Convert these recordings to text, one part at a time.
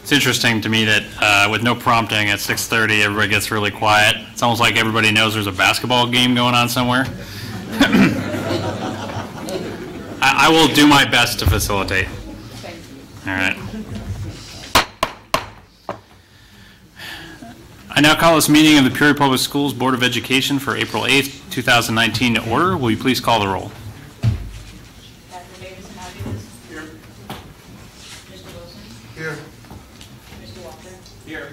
It's interesting to me that with no prompting at 6:30, everybody gets really quiet. It's almost like everybody knows there's a basketball game going on somewhere. I will do my best to facilitate. All right. I now call this meeting of the Peoria Public Schools Board of Education for April 8th, 2019 to order. Will you please call the roll? Here. Mr. Wilson? Here. Mr. Walker? Here.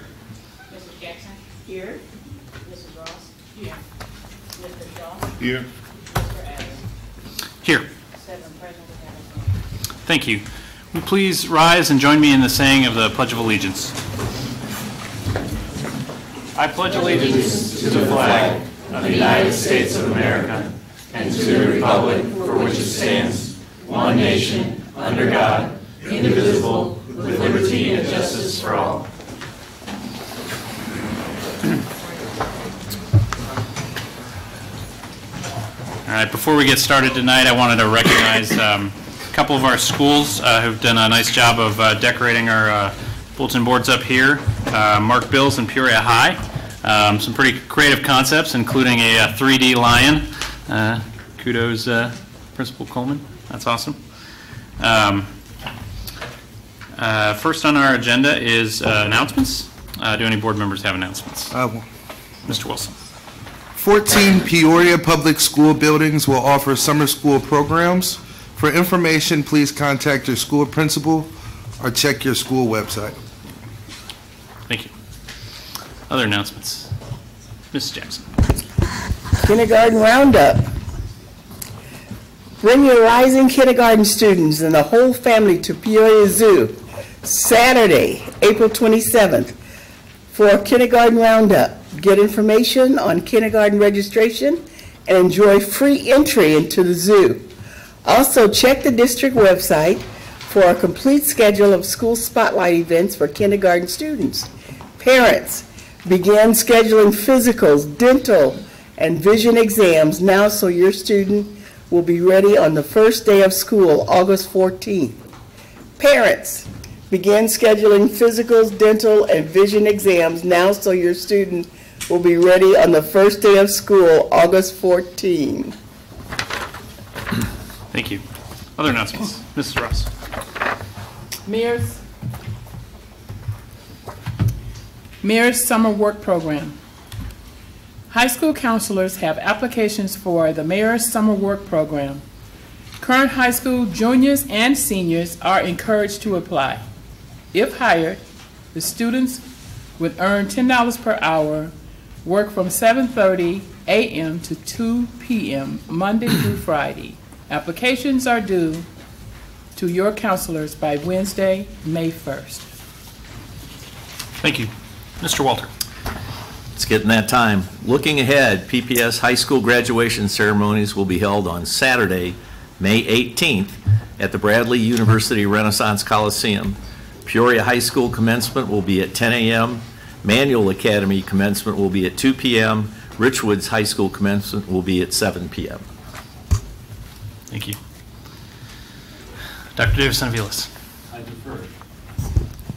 Mrs. Jackson? Here. Mrs. Ross? Here. Mr. Shaw? Here. Mr. Adams? Here. 7 present without abstention. Thank you. Will you please rise and join me in the saying of the Pledge of Allegiance? I pledge allegiance to the flag of the United States of America and to the republic for which it stands, one nation, under God, indivisible, with liberty and justice for all. All right, before we get started tonight, I wanted to recognize a couple of our schools who've done a nice job of decorating our bulletin boards up here. Mark Bills and Peoria High. Some pretty creative concepts, including a 3D lion. Kudos, Principal Coleman. That's awesome. First on our agenda is announcements. Do any board members have announcements? Mr. Wilson. 14 Peoria public school buildings will offer summer school programs. For information, please contact your school principal or check your school website. Thank you. Other announcements. Mrs. Jackson. Kindergarten Roundup. Bring your rising kindergarten students and the whole family to Peoria Zoo Saturday, April 27th for a Kindergarten Roundup. Get information on kindergarten registration and enjoy free entry into the zoo. Also, check the district website for a complete schedule of school spotlight events for kindergarten students. Parents, begin scheduling physicals, dental, and vision exams now so your student will be ready on the first day of school, August 14th. Parents, begin scheduling physicals, dental, and vision exams now so your student will be ready on the first day of school, August 14th. Thank you. Other announcements. Mrs. Ross. Mayor's Summer Work Program. High school counselors have applications for the Mayor's Summer Work Program. Current high school juniors and seniors are encouraged to apply. If hired, the students would earn $10 per hour, work from 7:30 a.m. to 2 p.m. Monday through Friday. Applications are due to your counselors by Wednesday, May 1st. Thank you. Mr. Walter. It's getting that time. Looking ahead, PPS high school graduation ceremonies will be held on Saturday, May 18th at the Bradley University Renaissance Coliseum. Peoria High School commencement will be at 10 a.m. Manuel Academy commencement will be at 2 p.m. Richwoods High School commencement will be at 7 p.m. Thank you. Dr. Davis-Aviles. I defer.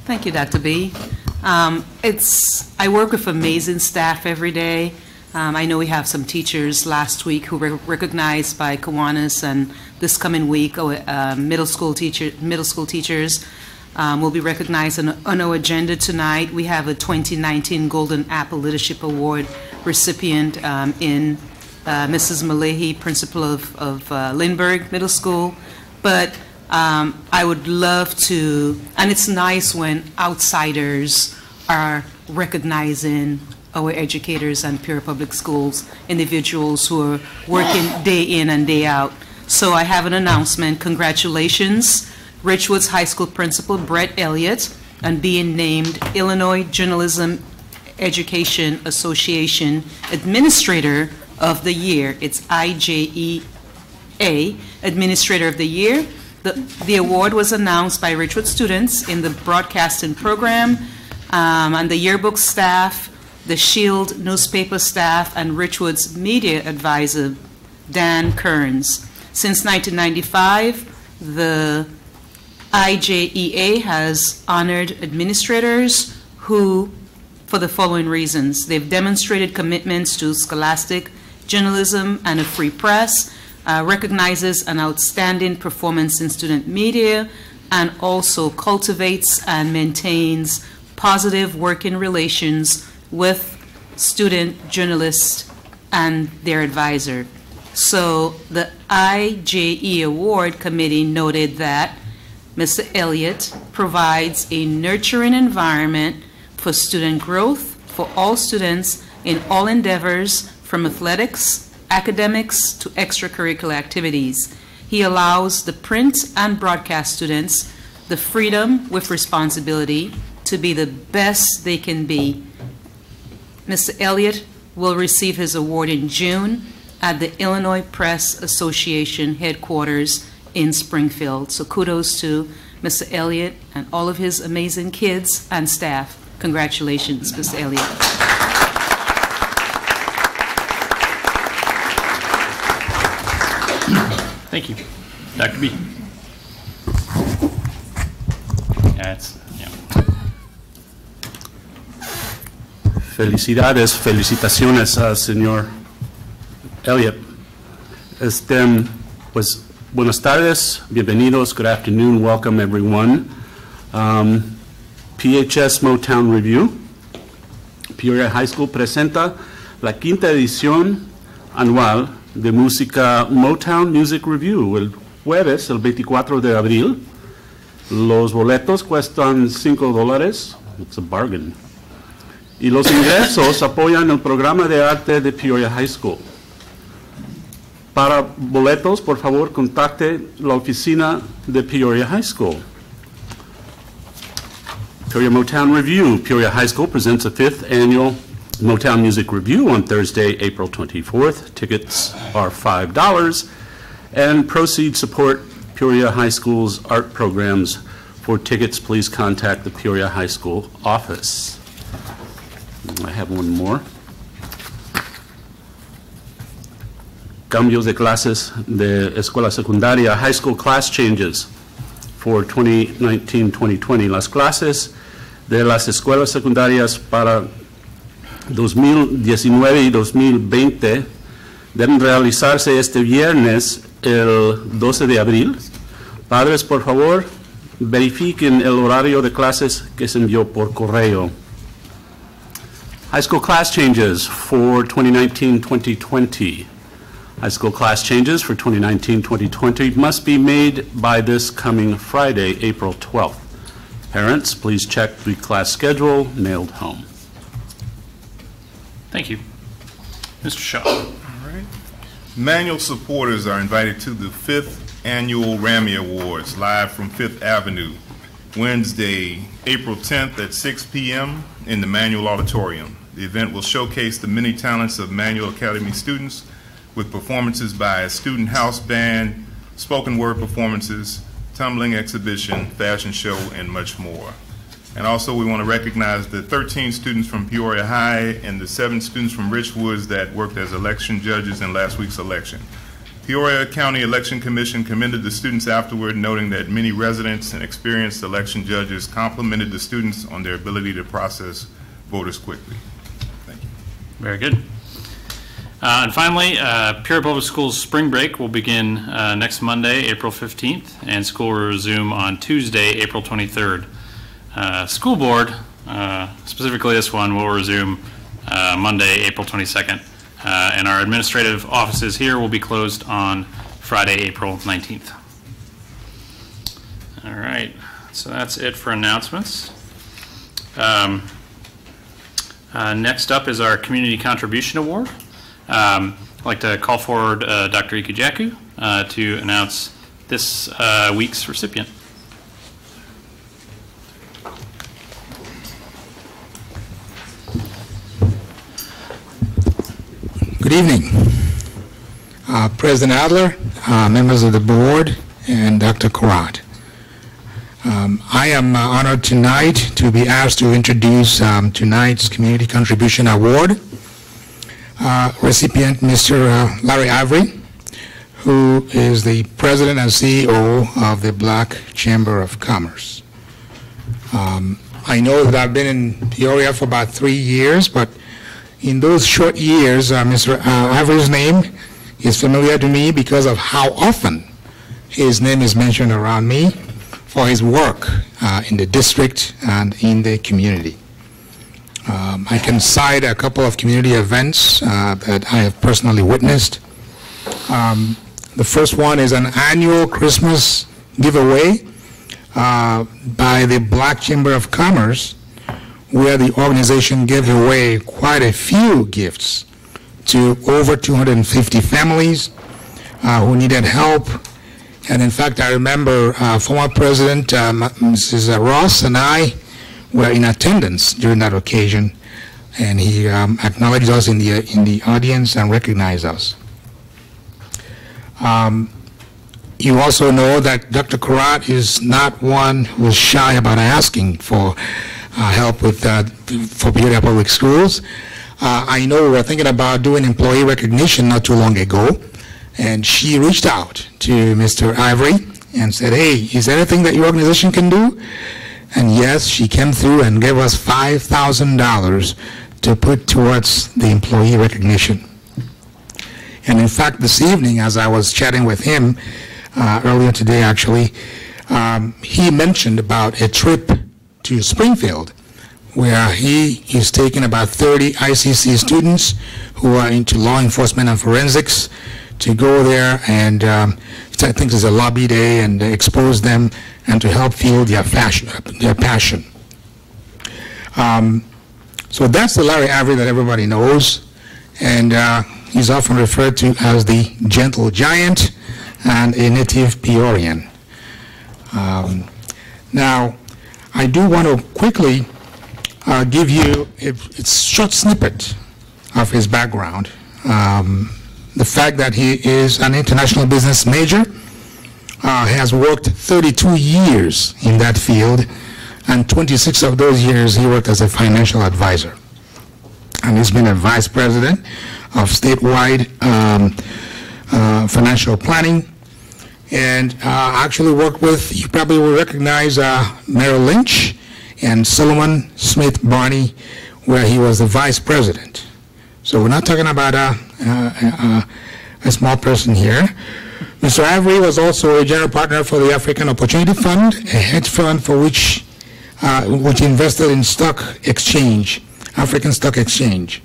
Thank you, Dr. B. I work with amazing staff every day. I know we have some teachers last week who were recognized by Kiwanis, and this coming week, middle school teachers will be recognized on our agenda tonight. We have a 2019 Golden Apple Leadership Award recipient in Mrs. Malahi, principal of Lindbergh Middle School. But I would love to, and it's nice when outsiders are recognizing our educators and Peoria Public Schools, individuals who are working day in and day out. So I have an announcement. Congratulations, Richwoods High School Principal Brett Elliott, on being named Illinois Journalism Education Association Administrator of the Year. It's IJEA, Administrator of the Year. The award was announced by Richwood students in the broadcasting program, and the yearbook staff, the Shield newspaper staff, and Richwood's media advisor, Dan Kearns. Since 1995, the IJEA has honored administrators who, for the following reasons. They've demonstrated commitments to scholastic journalism and a free press, recognizes an outstanding performance in student media, and also cultivates and maintains positive working relations with student journalists and their advisor. So the IJE Award Committee noted that Mr. Elliott provides a nurturing environment for student growth for all students in all endeavors, from athletics, academics, to extracurricular activities. He allows the print and broadcast students the freedom with responsibility to be the best they can be. Mr. Elliott will receive his award in June at the Illinois Press Association headquarters in Springfield. So kudos to Mr. Elliott and all of his amazing kids and staff. Congratulations, Mr. Elliott. Thank you. Dr. B. Yeah. Felicitaciones al señor Elliott. Pues, buenas tardes, bienvenidos, good afternoon, welcome everyone. PHS Motown Review. Peoria High School presenta la quinta edición anual de música Motown Music Review el jueves, el 24 de abril. Los boletos cuestan $5. It's a bargain. Y los ingresos apoyan el programa de arte de Peoria High School. Para boletos, por favor, contacte la oficina de Peoria High School. Peoria Motown Review. Peoria High School presents a 5th annual Motown Music Review on Thursday, April 24th. Tickets are $5, and proceeds support Peoria High School's art programs. For tickets, please contact the Peoria High School office. I have one more. Cambios de clases de escuela secundaria, high school class changes for 2019-2020. Las clases de las escuelas secundarias para 2019 y 2020 deben realizarse este viernes, el 12 de abril. Padres, por favor, verifiquen el horario de clases que se envió por correo. High school class changes for 2019-2020. High school class changes for 2019-2020 must be made by this coming Friday, April 12th. Parents, please check the class schedule mailed home. Thank you. Mr. Shaw. All right. Manual supporters are invited to the 5th Annual Remi Awards, live from 5th Avenue, Wednesday, April 10th at 6 p.m. in the Manual Auditorium. The event will showcase the many talents of Manual Academy students with performances by a student house band, spoken word performances, tumbling exhibition, fashion show, and much more. And also we want to recognize the 13 students from Peoria High and the 7 students from Richwoods that worked as election judges in last week's election. Peoria County Election Commission commended the students afterward, noting that many residents and experienced election judges complimented the students on their ability to process voters quickly. Thank you. Very good. And finally, Peoria Public Schools spring break will begin next Monday, April 15th, and school will resume on Tuesday, April 23rd. School board, specifically this one, will resume Monday, April 22nd. And our administrative offices here will be closed on Friday, April 19th. All right, so that's it for announcements. Next up is our Community Contribution Award. I'd like to call forward Dr. Ikujaku to announce this week's recipient. Good evening, President Adler, members of the board, and Dr. Karat. I am honored tonight to be asked to introduce tonight's Community Contribution Award recipient, Mr. Larry Avery, who is the president and CEO of the Black Chamber of Commerce. I know that I've been in Peoria for about 3 years, but in those short years, Mr. Avery's name is familiar to me because of how often his name is mentioned around me for his work in the district and in the community. I can cite a couple of community events that I have personally witnessed. The first one is an annual Christmas giveaway by the Black Chamber of Commerce, where the organization gave away quite a few gifts to over 250 families who needed help. And in fact, I remember former President Mrs. Ross and I were in attendance during that occasion, and he acknowledged us in the audience and recognized us. You also know that Dr. Karat is not one who is shy about asking for help with for Peoria Public Schools. I know we were thinking about doing employee recognition not too long ago, and she reached out to Mr. Ivory and said, hey, is there anything that your organization can do? And yes, she came through and gave us $5,000 to put towards the employee recognition. And in fact, this evening, as I was chatting with him, earlier today actually, he mentioned about a trip to Springfield where he is taking about 30 ICC students who are into law enforcement and forensics to go there and I think it's a lobby day and expose them and to help fuel their passion. So that's the Larry Avery that everybody knows, and he's often referred to as the gentle giant and a native Peorian. Now, I do want to quickly give you a short snippet of his background. The fact that he is an international business major, has worked 32 years in that field, and 26 of those years he worked as a financial advisor. And he's been a vice president of statewide financial planning, and actually worked with, you probably will recognize Merrill Lynch and Solomon Smith Barney, where he was the vice president. So we're not talking about a small person here. Mr. Avery was also a general partner for the African Opportunity Fund, a hedge fund for which invested in stock exchange, African Stock Exchange.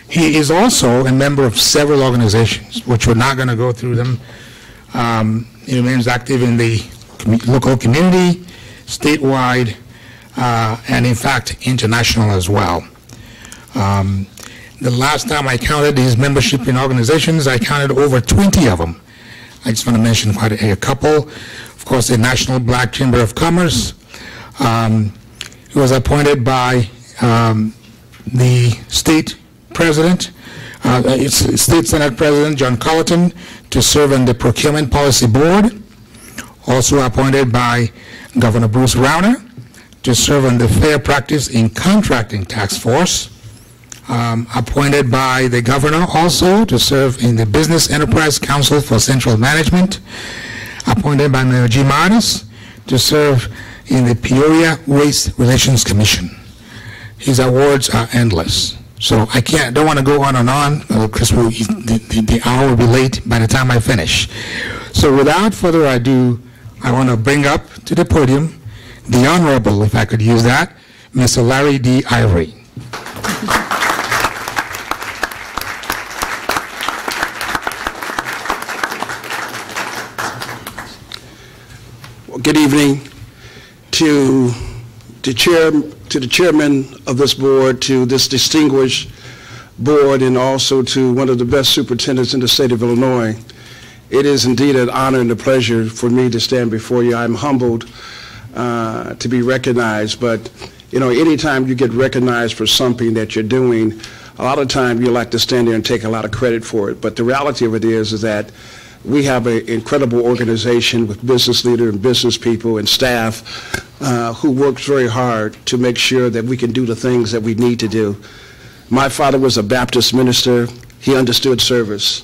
He is also a member of several organizations, which we're not going to go through them. He remains active in the local community, statewide, and in fact, international as well. The last time I counted his membership in organizations, I counted over 20 of them. I just want to mention quite a couple. Of course, the National Black Chamber of Commerce. He was appointed by the state president, State Senate President John Colleton, to serve on the Procurement Policy Board. Also appointed by Governor Bruce Rauner to serve on the Fair Practice in Contracting Task Force. Appointed by the governor also to serve in the Business Enterprise Council for Central Management. Appointed by Mayor G. Martis to serve in the Peoria Race Relations Commission. His awards are endless. So I don't want to go on and on, because the hour will be late by the time I finish. So without further ado, I want to bring up to the podium the Honorable, if I could use that, Mr. Larry D. Ivory. Good evening to the chairman of this board, to this distinguished board, and also to one of the best superintendents in the state of Illinois. It is indeed an honor and a pleasure for me to stand before you. I'm humbled to be recognized, but you know, anytime you get recognized for something that you're doing, a lot of time you like to stand there and take a lot of credit for it. But the reality of it is that we have an incredible organization with business leaders and business people and staff who works very hard to make sure that we can do the things that we need to do. My father was a Baptist minister. He understood service.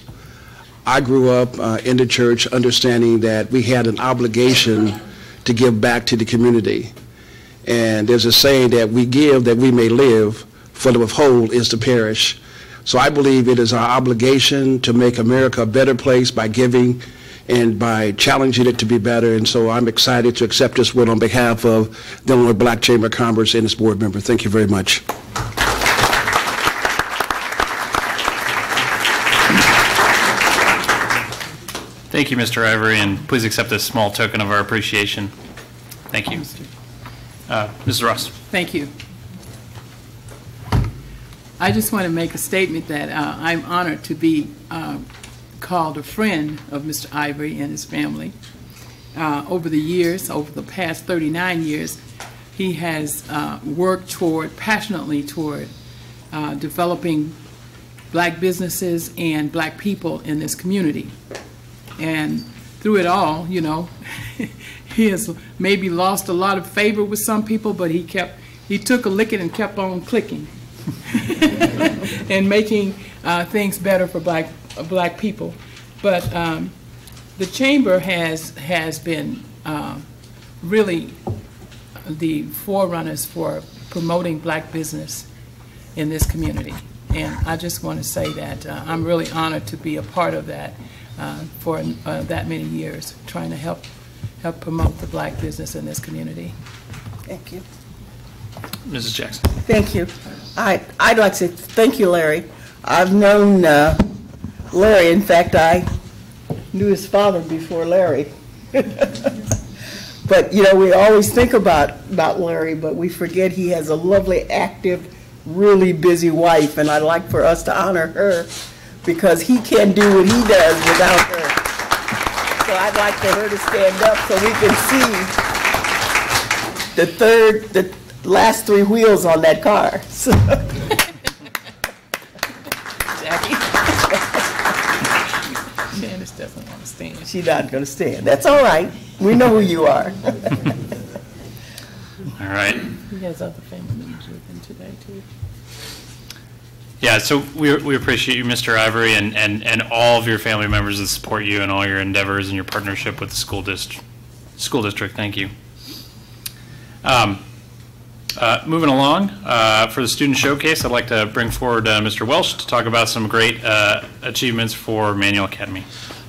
I grew up in the church understanding that we had an obligation to give back to the community. And there's a saying that we give that we may live, for to withhold is to perish. So I believe it is our obligation to make America a better place by giving and by challenging it to be better. And so I'm excited to accept this word on behalf of the Illinois Black Chamber of Commerce and its board member. Thank you very much. Thank you, Mr. Ivory, and please accept this small token of our appreciation. Thank you. Mrs. Ross. Thank you. I just want to make a statement that I'm honored to be called a friend of Mr. Ivory and his family. Over the years, over the past 39 years, he has worked passionately toward developing black businesses and black people in this community. And through it all, you know, he has maybe lost a lot of favor with some people, but he took a licking and kept on clicking and making things better for black people. But the chamber has been really the forerunners for promoting black business in this community. And I just want to say that I'm really honored to be a part of that for that many years, trying to help promote the black business in this community. Thank you. Mrs. Jackson. Thank you. I'd like to say thank you, Larry. I've known Larry. In fact, I knew his father before Larry. But, you know, we always think about Larry, but we forget he has a lovely, active, really busy wife, and I'd like for us to honor her because he can't do what he does without her. So I'd like for her to stand up so we can see the last three wheels on that car. So. Jackie. Janice doesn't want to stand. She's not going to stand. That's all right. We know who you are. All right. He has other family members with him today, too. Yeah, so we appreciate you, Mr. Ivory, and all of your family members that support you and all your endeavors and your partnership with the school district. Thank you. Moving along, for the student showcase, I'd like to bring forward Mr. Welsh to talk about some great achievements for Manuel Academy.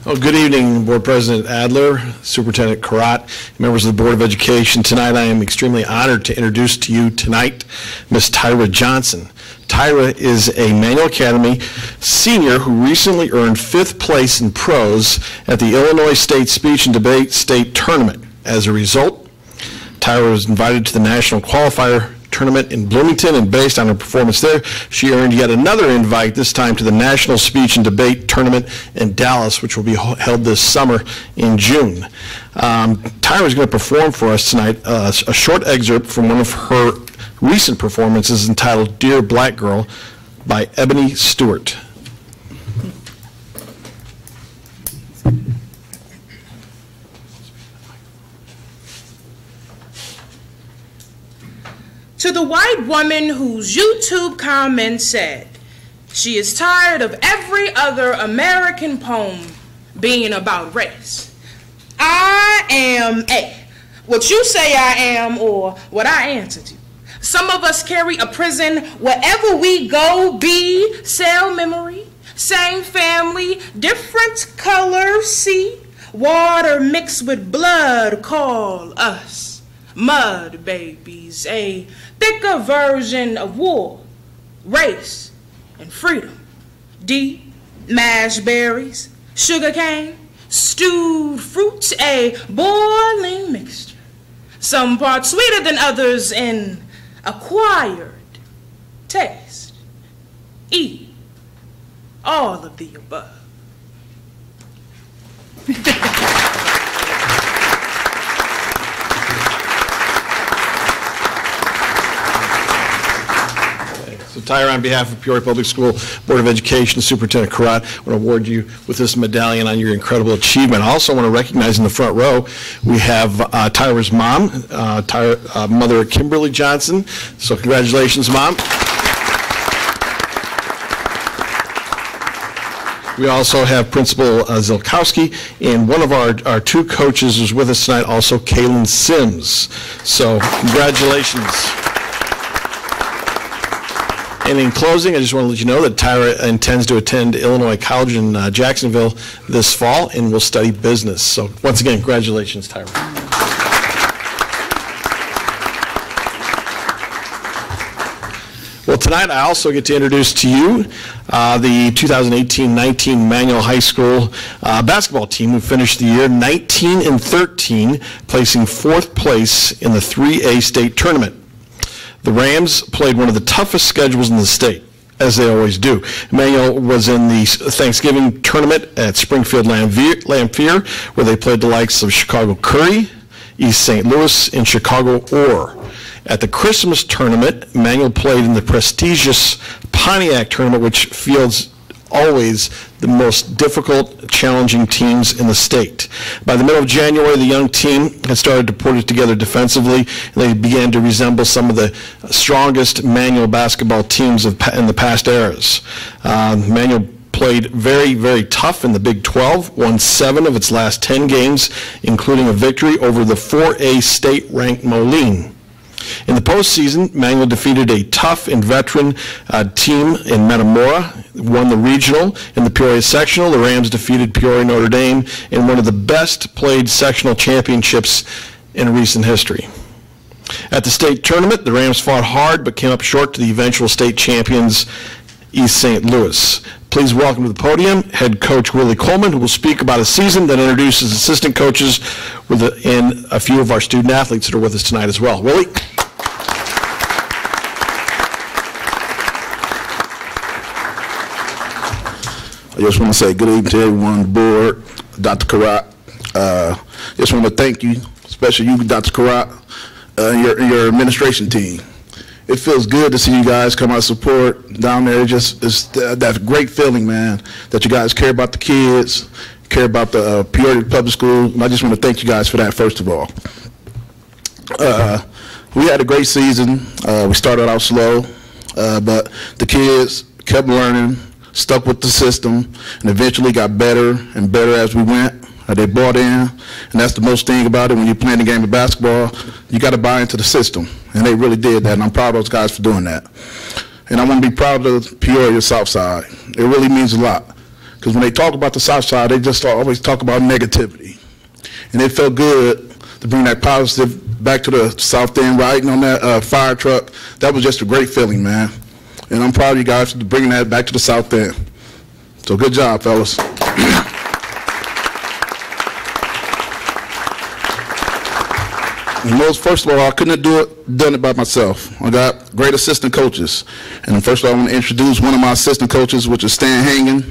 Well, good evening, Board President Adler, Superintendent Karat, members of the Board of Education. Tonight I am extremely honored to introduce to you tonight Ms. Tyra Johnson. Tyra is a Manuel Academy senior who recently earned 5th place in prose at the Illinois State Speech and Debate State Tournament. As a result, Tyra was invited to the National Qualifier Tournament in Bloomington, and based on her performance there, she earned yet another invite, this time to the National Speech and Debate Tournament in Dallas, which will be held this summer in June. Tyra is going to perform for us tonight a short excerpt from one of her recent performances entitled Dear Black Girl by Ebony Stewart. To the white woman whose YouTube comment said she is tired of every other American poem being about race, I am A, what you say I am or what I answer to. Some of us carry a prison wherever we go, B, cell memory, same family, different color, C, water mixed with blood, call us mud babies, a thicker version of war, race, and freedom. D, mashed berries, sugar cane, stewed fruits, a boiling mixture. Some parts sweeter than others in acquired taste. E, all of the above. So Tyra, on behalf of Peoria Public School Board of Education, Superintendent Karat, I want to award you with this medallion on your incredible achievement. I also want to recognize in the front row, we have Tyra's mom, Mother Kimberly Johnson. So congratulations, Mom. We also have Principal Zilkowski, and one of our two coaches is with us tonight, also Kaylin Sims. So congratulations. And in closing, I just want to let you know that Tyra intends to attend Illinois College in Jacksonville this fall and will study business. So once again, congratulations, Tyra. Well, tonight I also get to introduce to you the 2018-19 Manuel High School basketball team who finished the year 19-13, placing 4th place in the 3A state tournament. The Rams played one of the toughest schedules in the state, as they always do. Manuel was in the Thanksgiving tournament at Springfield Lamphere, where they played the likes of Chicago Curry, East St. Louis, and Chicago Orr. At the Christmas tournament, Manuel played in the prestigious Pontiac tournament, which fields always the most difficult, challenging teams in the state. By the middle of January, the young team had started to put it together defensively, and they began to resemble some of the strongest Manuel basketball teams in the past eras. Manuel played very, very tough in the Big 12, won 7 of its last 10 games, including a victory over the 4A state-ranked Moline. In the postseason, Manuel defeated a tough and veteran team in Metamora, won the regional. In the Peoria sectional, the Rams defeated Peoria Notre Dame in one of the best played sectional championships in recent history. At the state tournament, the Rams fought hard but came up short to the eventual state champions, East St. Louis. Please welcome to the podium head coach Willie Coleman, who will speak about his season, then introduce his assistant coaches and a few of our student athletes that are with us tonight as well. Willie? I just want to say good evening to everyone on the board, Dr. Karat. Just want to thank you, especially you, Dr. Karat, and your administration team. It feels good to see you guys come out support down there. It's that great feeling, man, that you guys care about the kids, care about the Peoria Public School, and I just want to thank you guys for that, first of all. We had a great season. We started out slow, but the kids kept learning, stuck with the system, and eventually got better and better as we went. They bought in, and that's the most thing about it. When you're playing the game of basketball, you got to buy into the system, and they really did that, and I'm proud of those guys for doing that. And I want to be proud of the Peoria South Side. It really means a lot, because when they talk about the South Side, they just always talk about negativity, and it felt good to bring that positive back to the South End, riding on that fire truck. That was just a great feeling, man, and I'm proud of you guys for bringing that back to the South End. So good job, fellas. First of all, I couldn't have done it by myself. I got great assistant coaches. And first of all, I want to introduce one of my assistant coaches, which is Stan Hangen.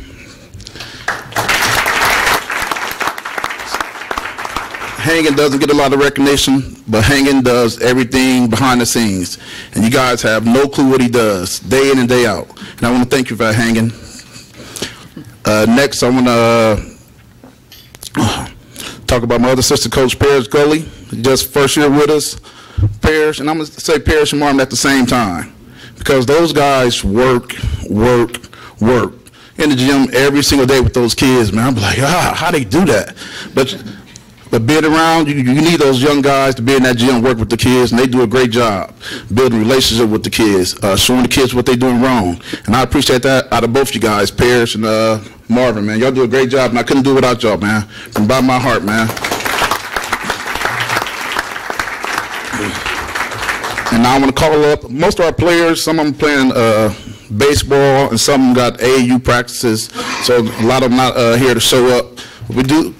Hangen doesn't get a lot of recognition, but Hangen does everything behind the scenes. And you guys have no clue what he does, day in and day out. And I want to thank you for that, Hangen. Next, I want to talk about my other assistant coach, Parrish Gully. Just first year with us, Parrish, and I'm going to say Parrish and Martin at the same time, because those guys work in the gym every single day with those kids, man. I'm like, how they do that? But being around, you need those young guys to be in that gym, work with the kids, and they do a great job building relationship with the kids, showing the kids what they're doing wrong. And I appreciate that out of both you guys, Parrish and Marvin, man. Y'all do a great job, and I couldn't do it without y'all, man. From the bottom of my heart, man. And now I want to call up most of our players. Some of them playing baseball, and some of them got AAU practices. So a lot of them not here to show up. We do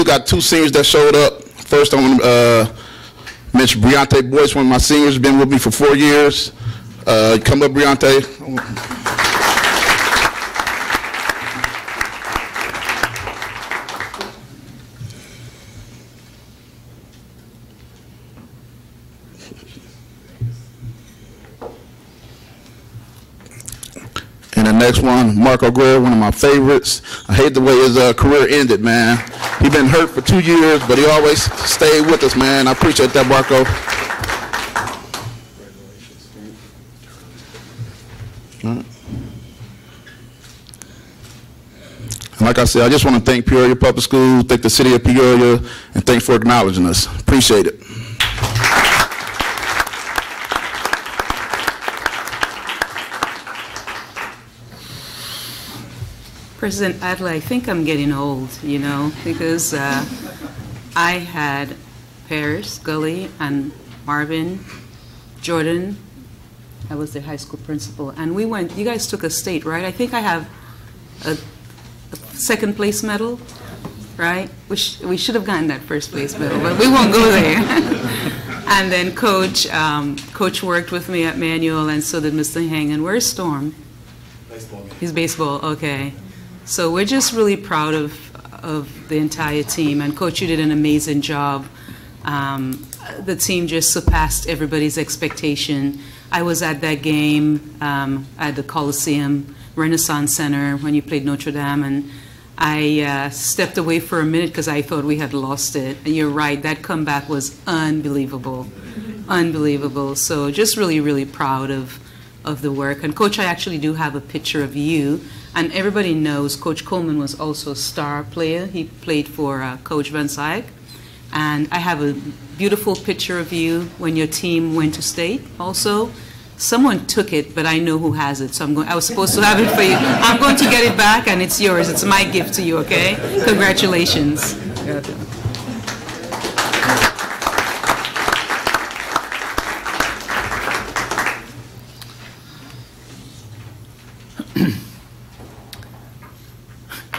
got 2 seniors that showed up. First, I want to mention Briante Boyce, one of my seniors, been with me for 4 years. Come up, Briante. And the next one, Marco Guerrero, one of my favorites. I hate the way his career ended, man. He's been hurt for 2 years, but he always stayed with us, man. I appreciate that, Marco. like I said, I just want to thank Peoria Public Schools, thank the city of Peoria, and thanks for acknowledging us. Appreciate it. President Adler, I think I'm getting old, you know, because I had Paris, Gully, and Marvin, Jordan. I was their high school principal, and we went, you guys took a state, right? I think I have a second place medal, right? We should have gotten that first place medal, but we won't go there. And then Coach worked with me at Manuel, and so did Mr. Hang. And where's Storm? Baseball. He's baseball, okay. So we're just really proud of the entire team, and Coach, you did an amazing job. The team just surpassed everybody's expectation. I was at that game at the Coliseum Renaissance Center when you played Notre Dame, and I stepped away for a minute because I thought we had lost it. And you're right, that comeback was unbelievable, unbelievable. So just really, really proud of the work. And Coach, I actually do have a picture of you. And everybody knows Coach Coleman was also a star player. He played for Coach Van Syke. And I have a beautiful picture of you when your team went to state also. Someone took it, but I know who has it, so I was supposed to have it for you. I'm going to get it back, and it's yours. It's my gift to you, okay? Congratulations.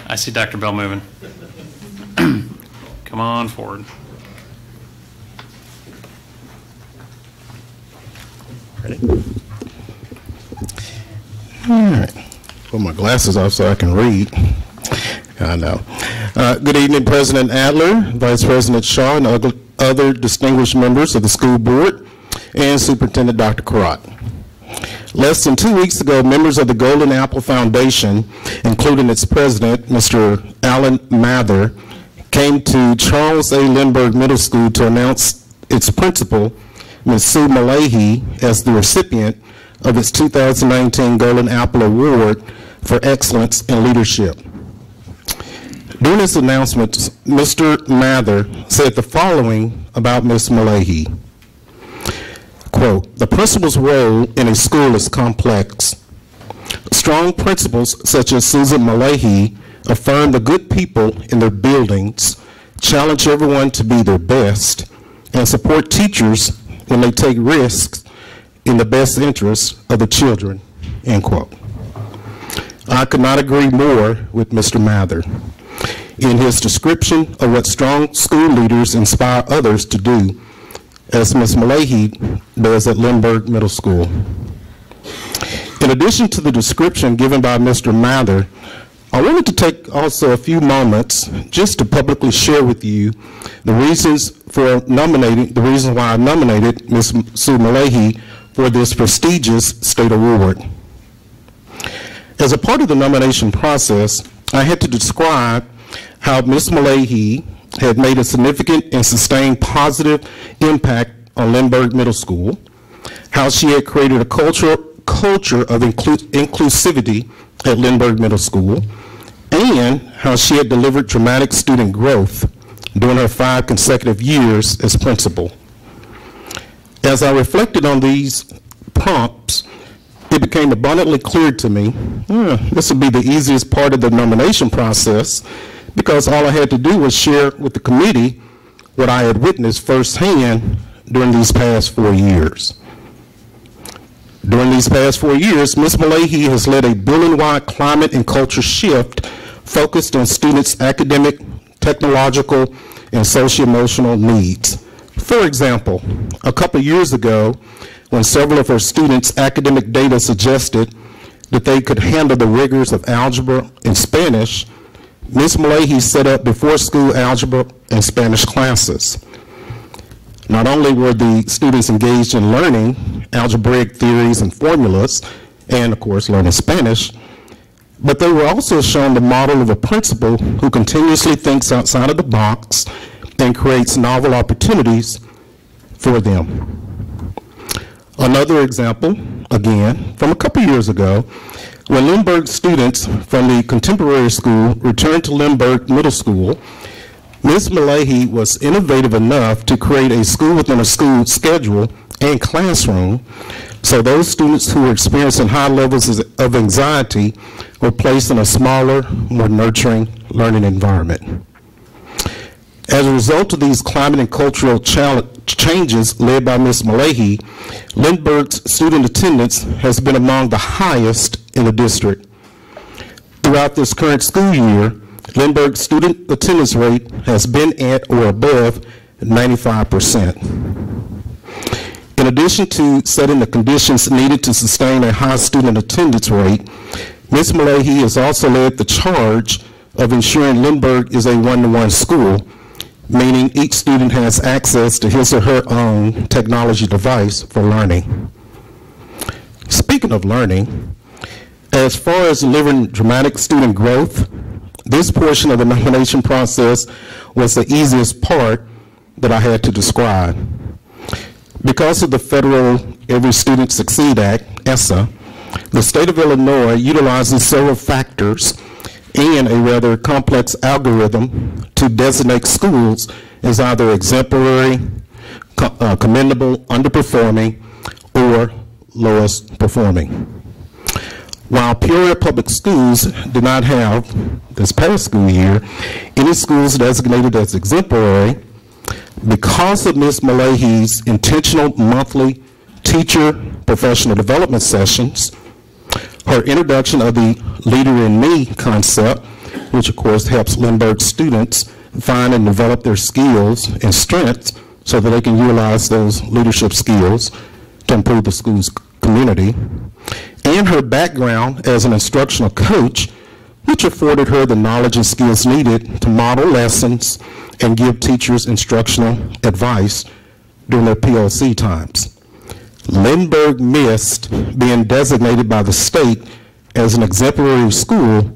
I see Dr. Bell moving. Come on forward. Ready? All right. Put my glasses off so I can read. I know. Good evening, President Adler, Vice President Shaw, and other distinguished members of the school board, and Superintendent Dr. Karat. Less than 2 weeks ago, members of the Golden Apple Foundation, including its president, Mr. Alan Mather, came to Charles A. Lindbergh Middle School to announce its principal, Ms. Sue Malahy, as the recipient of its 2019 Golden Apple Award for Excellence in Leadership. During this announcement, Mr. Mather said the following about Ms. Malahy. Quote, the principal's role in a school is complex. Strong principals such as Susan Malahy affirm the good people in their buildings, challenge everyone to be their best, and support teachers when they take risks in the best interests of the children, end quote. I could not agree more with Mr. Mather in his description of what strong school leaders inspire others to do, as Ms. Malahy does at Lindbergh Middle School. In addition to the description given by Mr. Mather, I wanted to take also a few moments just to publicly share with you the reasons why I nominated Ms. Sue Malahy for this prestigious state award. As a part of the nomination process, I had to describe how Ms. Malahy had made a significant and sustained positive impact on Lindbergh Middle School, how she had created a culture of inclusivity at Lindbergh Middle School, and how she had delivered dramatic student growth during her 5 consecutive years as principal. As I reflected on these prompts, it became abundantly clear to me, this would be the easiest part of the nomination process, because all I had to do was share with the committee what I had witnessed firsthand during these past 4 years. During these past 4 years, Ms. Malahy has led a building-wide climate and culture shift focused on students' academic, technological, and socio-emotional needs. For example, a couple years ago, when several of her students' academic data suggested that they could handle the rigors of algebra and Spanish, Ms. Malahy set up before-school algebra and Spanish classes. Not only were the students engaged in learning algebraic theories and formulas, and of course learning Spanish, but they were also shown the model of a principal who continuously thinks outside of the box and creates novel opportunities for them. Another example, again, from a couple years ago, When Lindbergh students from the contemporary school returned to Lindbergh Middle School, Ms. Malahy was innovative enough to create a school within a school schedule and classroom, so those students who were experiencing high levels of anxiety were placed in a smaller, more nurturing learning environment. As a result of these climate and cultural changes led by Ms. Malahy, Lindbergh's student attendance has been among the highest in the district. Throughout this current school year, Lindbergh's student attendance rate has been at or above 95%. In addition to setting the conditions needed to sustain a high student attendance rate, Ms. Malahy has also led the charge of ensuring Lindbergh is a one-to-one school, meaning each student has access to his or her own technology device for learning. Speaking of learning, as far as delivering dramatic student growth, this portion of the nomination process was the easiest part that I had to describe. Because of the federal Every Student Succeed Act, ESSA, the state of Illinois utilizes several factors and a rather complex algorithm to designate schools as either exemplary, commendable, underperforming, or lowest performing. While Peoria Public Schools did not have, this past school year, any schools designated as exemplary, because of Ms. Malahy's intentional monthly teacher professional development sessions, her introduction of the Leader in Me concept, which of course helps Lindbergh students find and develop their skills and strengths so that they can utilize those leadership skills to improve the school's community, and her background as an instructional coach, which afforded her the knowledge and skills needed to model lessons and give teachers instructional advice during their PLC times. Lindbergh missed being designated by the state as an exemplary school,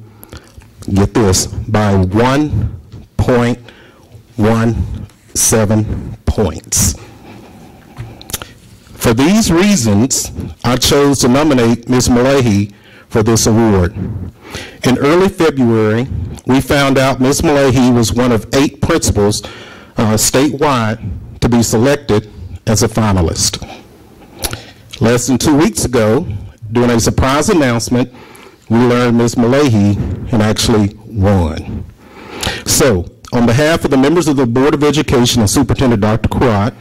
get this, by 1.17 points. For these reasons, I chose to nominate Ms. Malahy for this award. In early February, we found out Ms. Malahy was one of 8 principals statewide to be selected as a finalist. Less than 2 weeks ago, during a surprise announcement, we learned Ms. Malahy had actually won. So, on behalf of the members of the Board of Education and Superintendent Dr. Carrot,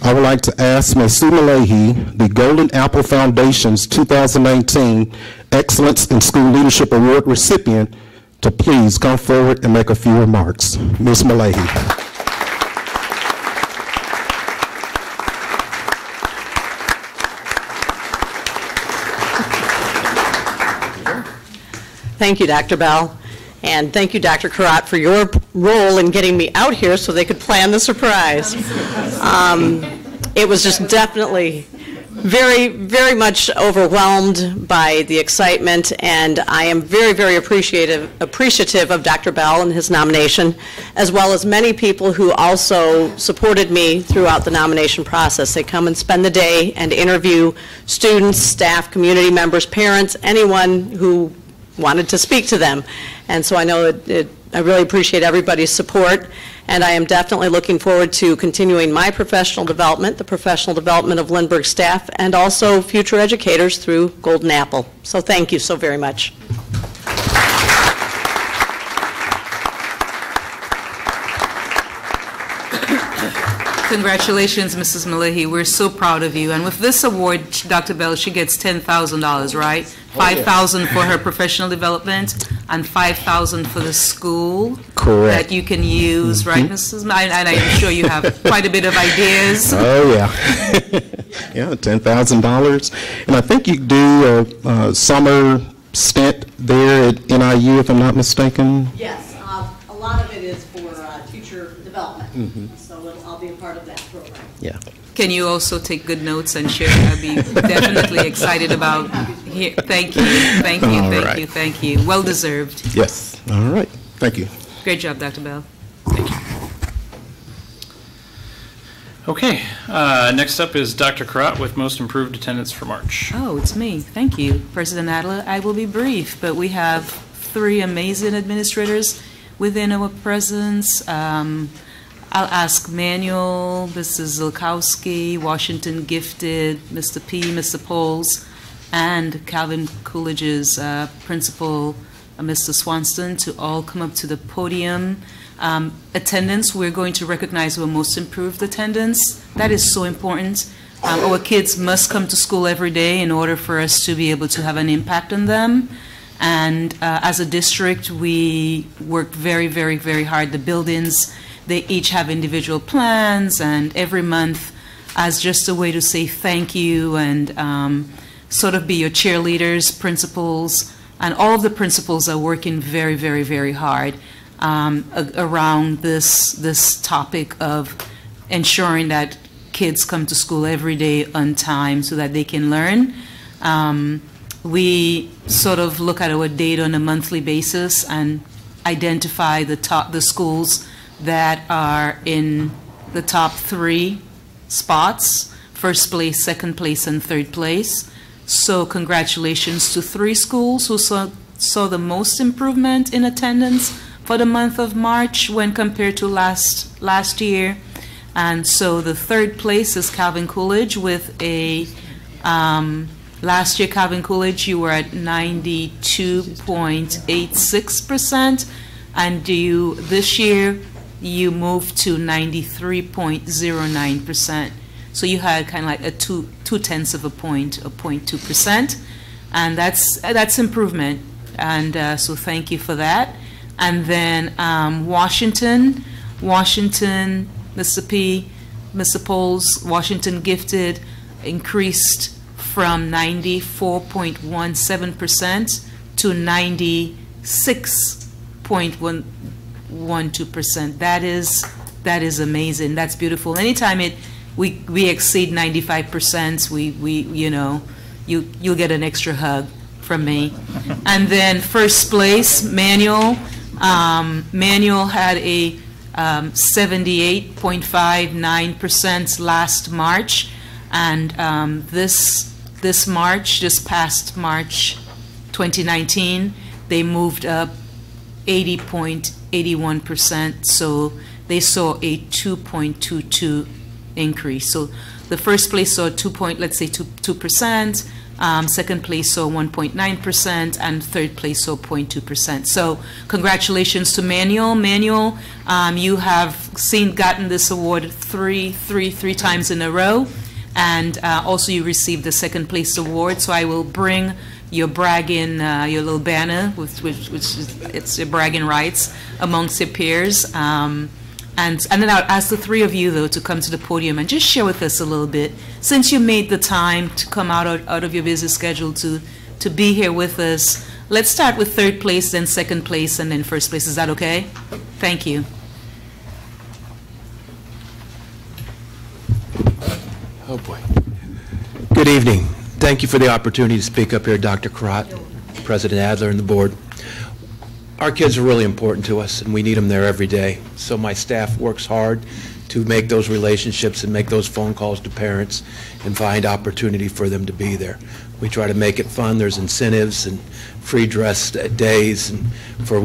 I would like to ask Ms. Sue Malahy, the Golden Apple Foundation's 2019 Excellence in School Leadership Award recipient, to please come forward and make a few remarks. Ms. Malahy. Thank you, Dr. Bell, and thank you, Dr. Carrot, for your role in getting me out here so they could plan the surprise. It was just definitely very, very much overwhelmed by the excitement, and I am very, very appreciative of Dr. Bell and his nomination, as well as many people who also supported me throughout the nomination process. They come and spend the day and interview students, staff, community members, parents, anyone who wanted to speak to them. And so I know that I really appreciate everybody's support, and I am definitely looking forward to continuing my professional development, the professional development of Lindbergh staff, and also future educators through Golden Apple. So thank you so very much. Congratulations, Mrs. Malahy. We're so proud of you. And with this award, Dr. Bell, she gets $10,000, right? $5,000 for her professional development and $5,000 for the school. Correct. That you can use, right, Mrs. And I'm sure you have quite a bit of ideas. Oh, yeah. Yeah, $10,000. And I think you do a summer stint there at NIU, if I'm not mistaken. Yes, a lot of it is for teacher development. Mm-hmm. So I'll be a part of that program. Yeah. Can you also take good notes and share? I'd be definitely excited about here. Thank you, thank you, All thank right. you, thank you. Well deserved. Yes. All right. Thank you. Great job, Dr. Bell. Okay, next up is Dr. Karat with most improved attendance for March. Oh, it's me. Thank you, President Adler. I will be brief, but we have 3 amazing administrators within our presence. I'll ask Manuel, Mrs. Zilkowski, Washington Gifted, Mr. P, Mr. Poles, and Calvin Coolidge's principal, Mr. Swanston, to all come up to the podium. Attendance, we're going to recognize our most improved attendance. That is so important. Our kids must come to school every day in order for us to be able to have an impact on them. And as a district, we work very, very, very hard. The buildings, they each have individual plans, and every month, as just a way to say thank you and sort of be your cheerleaders, principals, and all of the principals are working very, very, very hard around this topic of ensuring that kids come to school every day on time so that they can learn. We sort of look at our data on a monthly basis and identify the schools that are in the top 3 spots, first place, second place, and third place. So congratulations to 3 schools who saw the most improvement in attendance for the month of March when compared to last year. And so the third place is Calvin Coolidge with a, last year Calvin Coolidge, you were at 92.86%, and this year you moved to 93.09%. So you had kind of like a 2/10 of a point, a 0.2%, and that's improvement. And so thank you for that. And then Washington, Mr. P, Mr. Poles, Washington Gifted increased from 94.17% to 96.12%. That is amazing. That's beautiful. Anytime we exceed 95%, you'll get an extra hug from me. And then first place, Manuel. Manuel had a 78.59% last March, and this past March 2019, they moved up 80.81%, so they saw a 2.22 increase. So the first place saw 2%, second place saw 1.9%, and third place saw 0.2%. So congratulations to Manuel. Manuel, you have gotten this award three times in a row, and also you received the second place award. So I will bring your bragging, your little banner, which it's your bragging rights amongst your peers. And then I'll ask the 3 of you, though, to come to the podium and just share with us a little bit. Since you made the time to come out of your busy schedule to be here with us, let's start with third place, then second place, and then first place. Is that okay? Thank you. Oh, boy. Good evening. Thank you for the opportunity to speak up here, Dr. Karat, President Adler, and the board. Our kids are really important to us, and we need them there every day. So my staff works hard to make those relationships and make those phone calls to parents and find opportunity for them to be there. We try to make it fun. There's incentives and free dress days, and for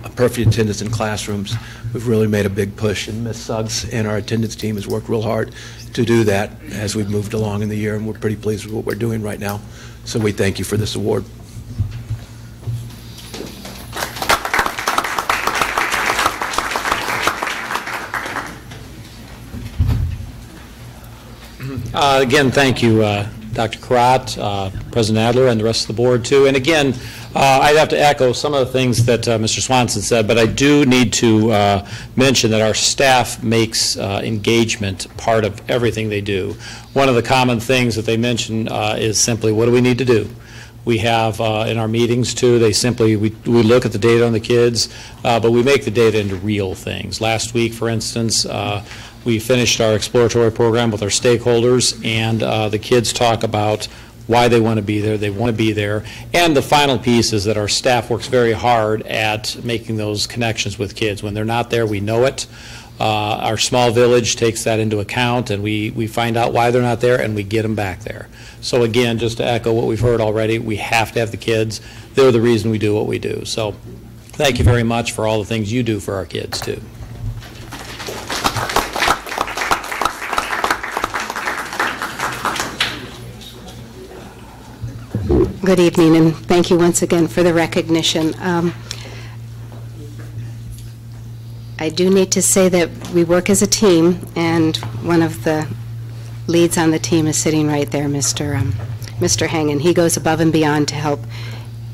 a perfect attendance in classrooms. We've really made a big push, and Ms. Suggs and our attendance team has worked real hard to do that as we've moved along in the year, and we're pretty pleased with what we're doing right now. So we thank you for this award. Again, thank you, Dr. Karat, President Adler, and the rest of the board, too. And again, I'd have to echo some of the things that Mr. Swanson said, but I do need to mention that our staff makes engagement part of everything they do. One of the common things that they mention is simply, what do we need to do? We have in our meetings, too, we look at the data on the kids, but we make the data into real things. Last week, for instance, we finished our exploratory program with our stakeholders, and the kids talk about why they want to be there. They want to be there. And the final piece is that our staff works very hard at making those connections with kids. When they're not there, we know it. Our small village takes that into account, and we find out why they're not there, and we get them back there. So again, just to echo what we've heard already, we have to have the kids. They're the reason we do what we do. So thank you very much for all the things you do for our kids, too. Good evening, and thank you once again for the recognition. I do need to say that we work as a team, and one of the leads on the team is sitting right there, Mr. Hangen. He goes above and beyond to help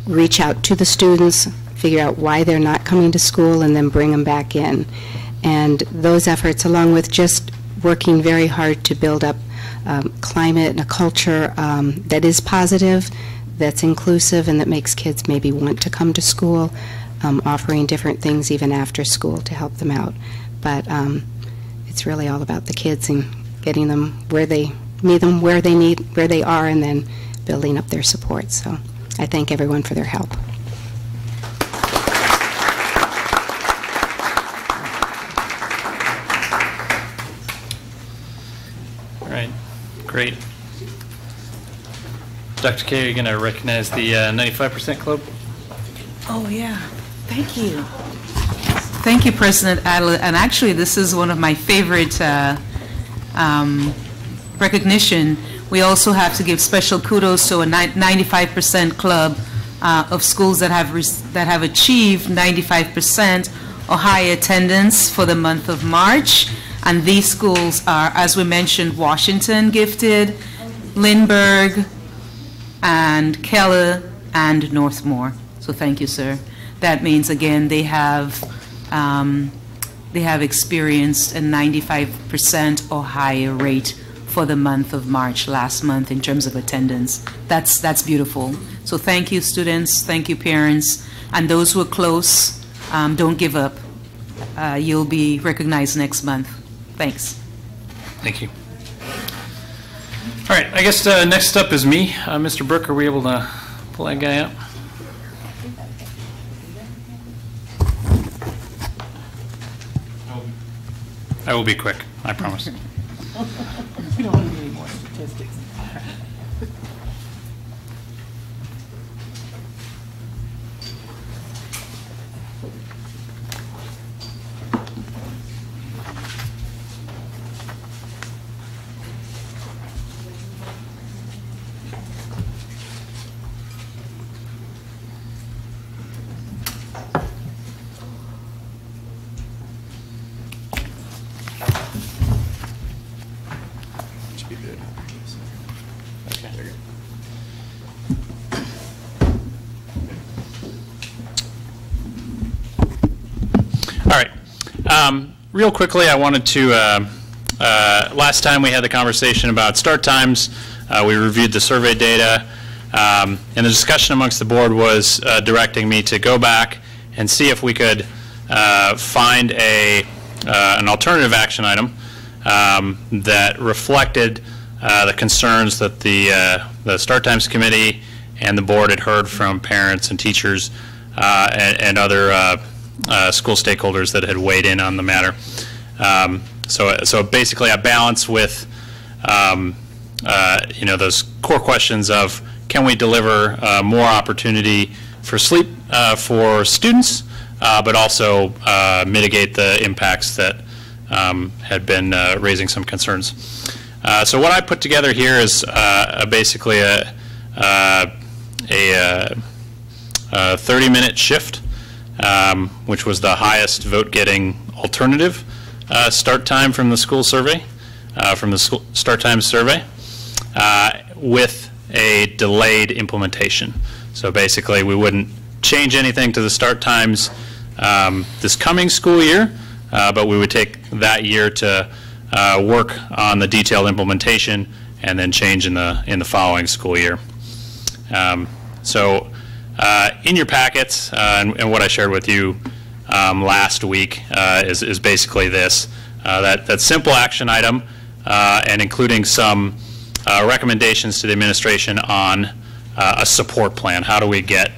reach out to the students, figure out why they're not coming to school, and then bring them back in. And those efforts, along with just working very hard to build up climate and a culture that is positive, that's inclusive, and that makes kids maybe want to come to school, offering different things even after school to help them out. But it's really all about the kids and getting them where they meet them, where they are, and then building up their support. So I thank everyone for their help. All right, great. Dr. Kay, are you going to recognize the 95% Club? Oh, yeah. Thank you. Thank you, President Adler. And actually, this is one of my favorite recognition. We also have to give special kudos to a 95% club of schools that have achieved 95% or higher attendance for the month of March. And these schools are, as we mentioned, Washington gifted, Lindbergh, and Keller, and Northmore. So thank you, sir. That means, again, they have experienced a 95% or higher rate for the month of March last month in terms of attendance. That's beautiful. So thank you, students. Thank you, parents. And those who are close, don't give up. You'll be recognized next month. Thanks. Thank you. All right, I guess next up is me. Mr. Brook, are we able to pull that guy up? I will be quick, I promise. We don't need any more statistics. All right. Real quickly, I wanted to, last time we had the conversation about start times, we reviewed the survey data, and the discussion amongst the board was directing me to go back and see if we could find an alternative action item that reflected the concerns that the Start Times Committee and the board had heard from parents and teachers and other school stakeholders that had weighed in on the matter. So basically a balance with those core questions of, can we deliver more opportunity for sleep for students, but also mitigate the impacts that had been raising some concerns. So what I put together here is basically a 30-minute shift, which was the highest vote-getting alternative start time from the school survey, from the school start time survey, with a delayed implementation. So basically, we wouldn't change anything to the start times this coming school year, but we would take that year to work on the detailed implementation and then change in the following school year. So in your packets, and what I shared with you last week is basically this, that simple action item, and including some recommendations to the administration on a support plan. How do we get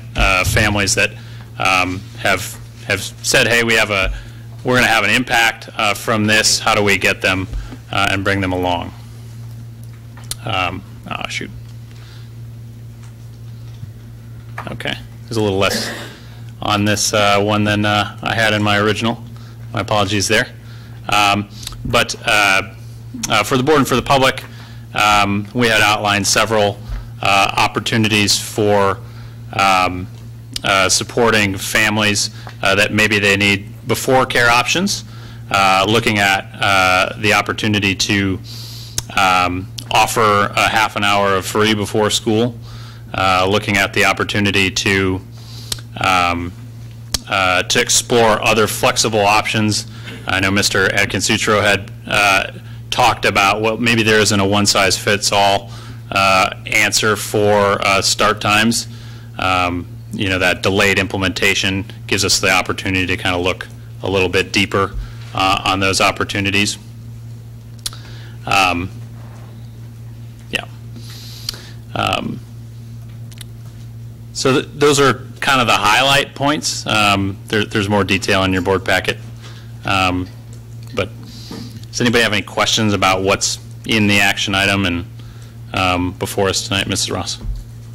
families that have said, hey, we have a we're going to have an impact from this. How do we get them and bring them along? Oh, shoot. Okay, there's a little less on this one than I had in my original. My apologies there. But for the board and for the public, we had outlined several opportunities for supporting families that maybe they need before care options, looking at the opportunity to offer a half an hour of free before school, looking at the opportunity to explore other flexible options. I know Mr. Adkinsutro had talked about, well, maybe there isn't a one-size-fits-all answer for start times. You know, that delayed implementation gives us the opportunity to kind of look a little bit deeper on those opportunities. So those are kind of the highlight points. There's more detail in your board packet. But does anybody have any questions about what's in the action item and before us tonight, Mrs. Ross?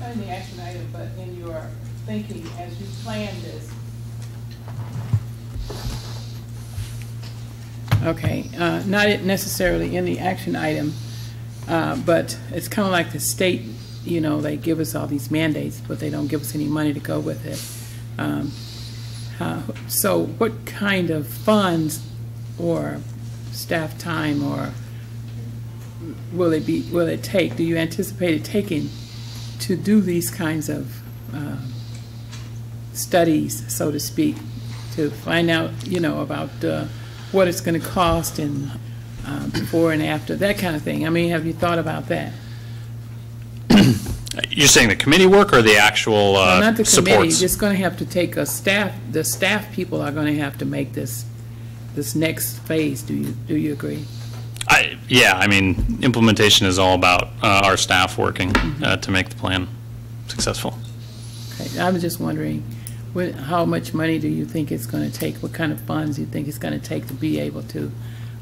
Not in the action item, but in your thinking as you plan this. Okay, not necessarily in the action item, but it's kind of like the state, you know, they give us all these mandates, but they don't give us any money to go with it. So what kind of funds or staff time or will it take? Do you anticipate it taking to do these kinds of studies, so to speak, to find out, you know, about what it's going to cost and before and after, that kind of thing? I mean, have you thought about that? You're saying the committee work or the actual well, not the committee. supports? It's going to have to take a staff. The staff people are going to have to make this next phase. Do you agree? Yeah, I mean, implementation is all about our staff working to make the plan successful. Okay, I was just wondering, how much money do you think it's going to take? What kind of funds do you think it's going to take to be able to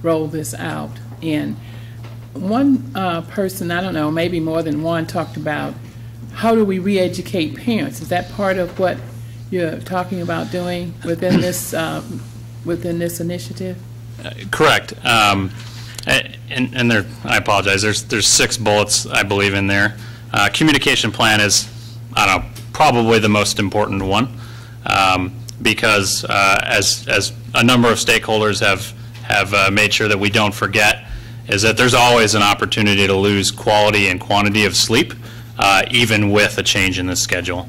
roll this out? And one person, I don't know, maybe more than one, talked about how do we re-educate parents? Is that part of what you're talking about doing within this initiative? Correct. And there, I apologize. There's 6 bullets, I believe, in there. Communication plan is, I don't know, probably the most important one, because as a number of stakeholders have made sure that we don't forget, is that there's always an opportunity to lose quality and quantity of sleep, even with a change in the schedule.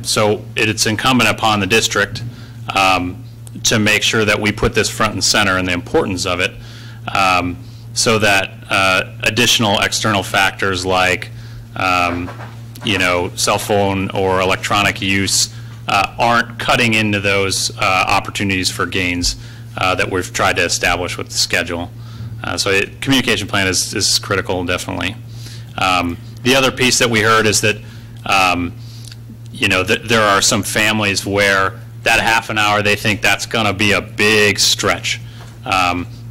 So it's incumbent upon the district to make sure that we put this front and center and the importance of it, so that additional external factors like you know, cell phone or electronic use aren't cutting into those opportunities for gains that we've tried to establish with the schedule. So communication plan is critical, definitely. The other piece that we heard is that you know, there are some families where that half an hour, they think that's going to be a big stretch.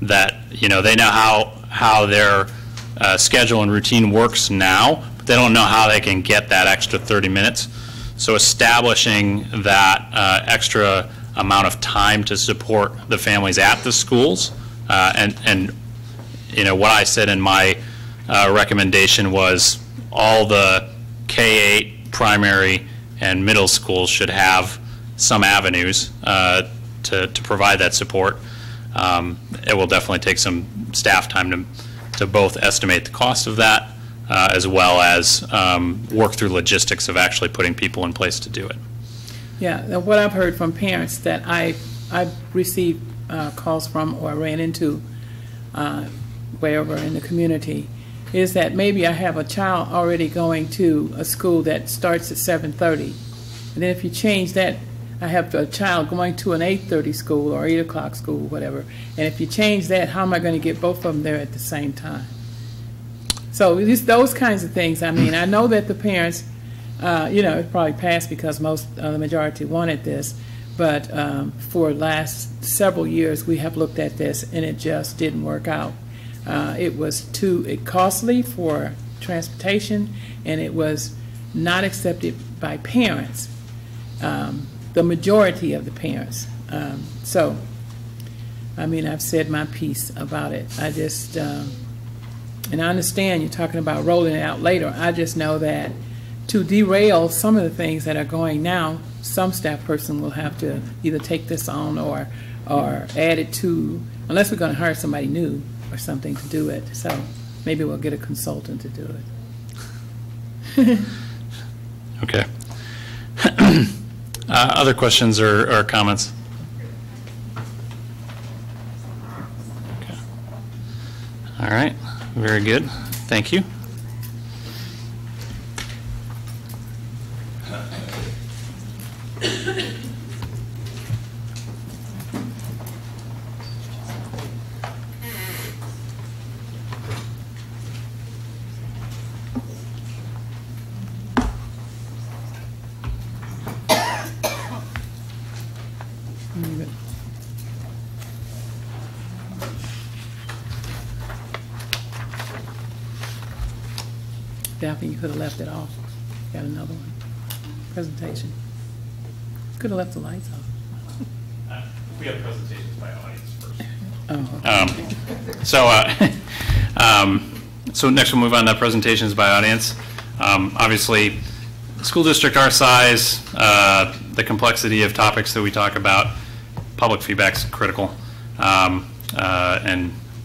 That, you know, they know how their schedule and routine works now, but they don't know how they can get that extra 30 minutes. So establishing that extra amount of time to support the families at the schools, and you know, what I said in my recommendation was all the K-8 primary and middle schools should have some avenues to provide that support. It will definitely take some staff time to both estimate the cost of that as well as work through logistics of actually putting people in place to do it. Yeah, what I've heard from parents that I've received calls from or ran into wherever in the community is that maybe I have a child already going to a school that starts at 7:30, and then if you change that, I have a child going to an 8:30 school or 8 o'clock school, whatever, and if you change that, how am I going to get both of them there at the same time? So just those kinds of things. I mean, I know that the parents, you know, it probably passed because the majority wanted this, But for last several years, we have looked at this, and it just didn't work out. It was too costly for transportation, and it was not accepted by parents, the majority of the parents. So, I mean, I've said my piece about it. I just, and I understand you're talking about rolling it out later. I just know that to derail some of the things that are going now, some staff person will have to either take this on or add it to, unless we're going to hire somebody new or something to do it. So maybe we'll get a consultant to do it. Okay. Other questions or comments? Okay. All right. Very good. Thank you. Daphne, you could have left it off. Got another one. Presentation. Could have left the lights off. We have presentations by audience first. Oh, okay. So next we'll move on to presentations by audience. Obviously, school district our size, the complexity of topics that we talk about, public feedback's critical.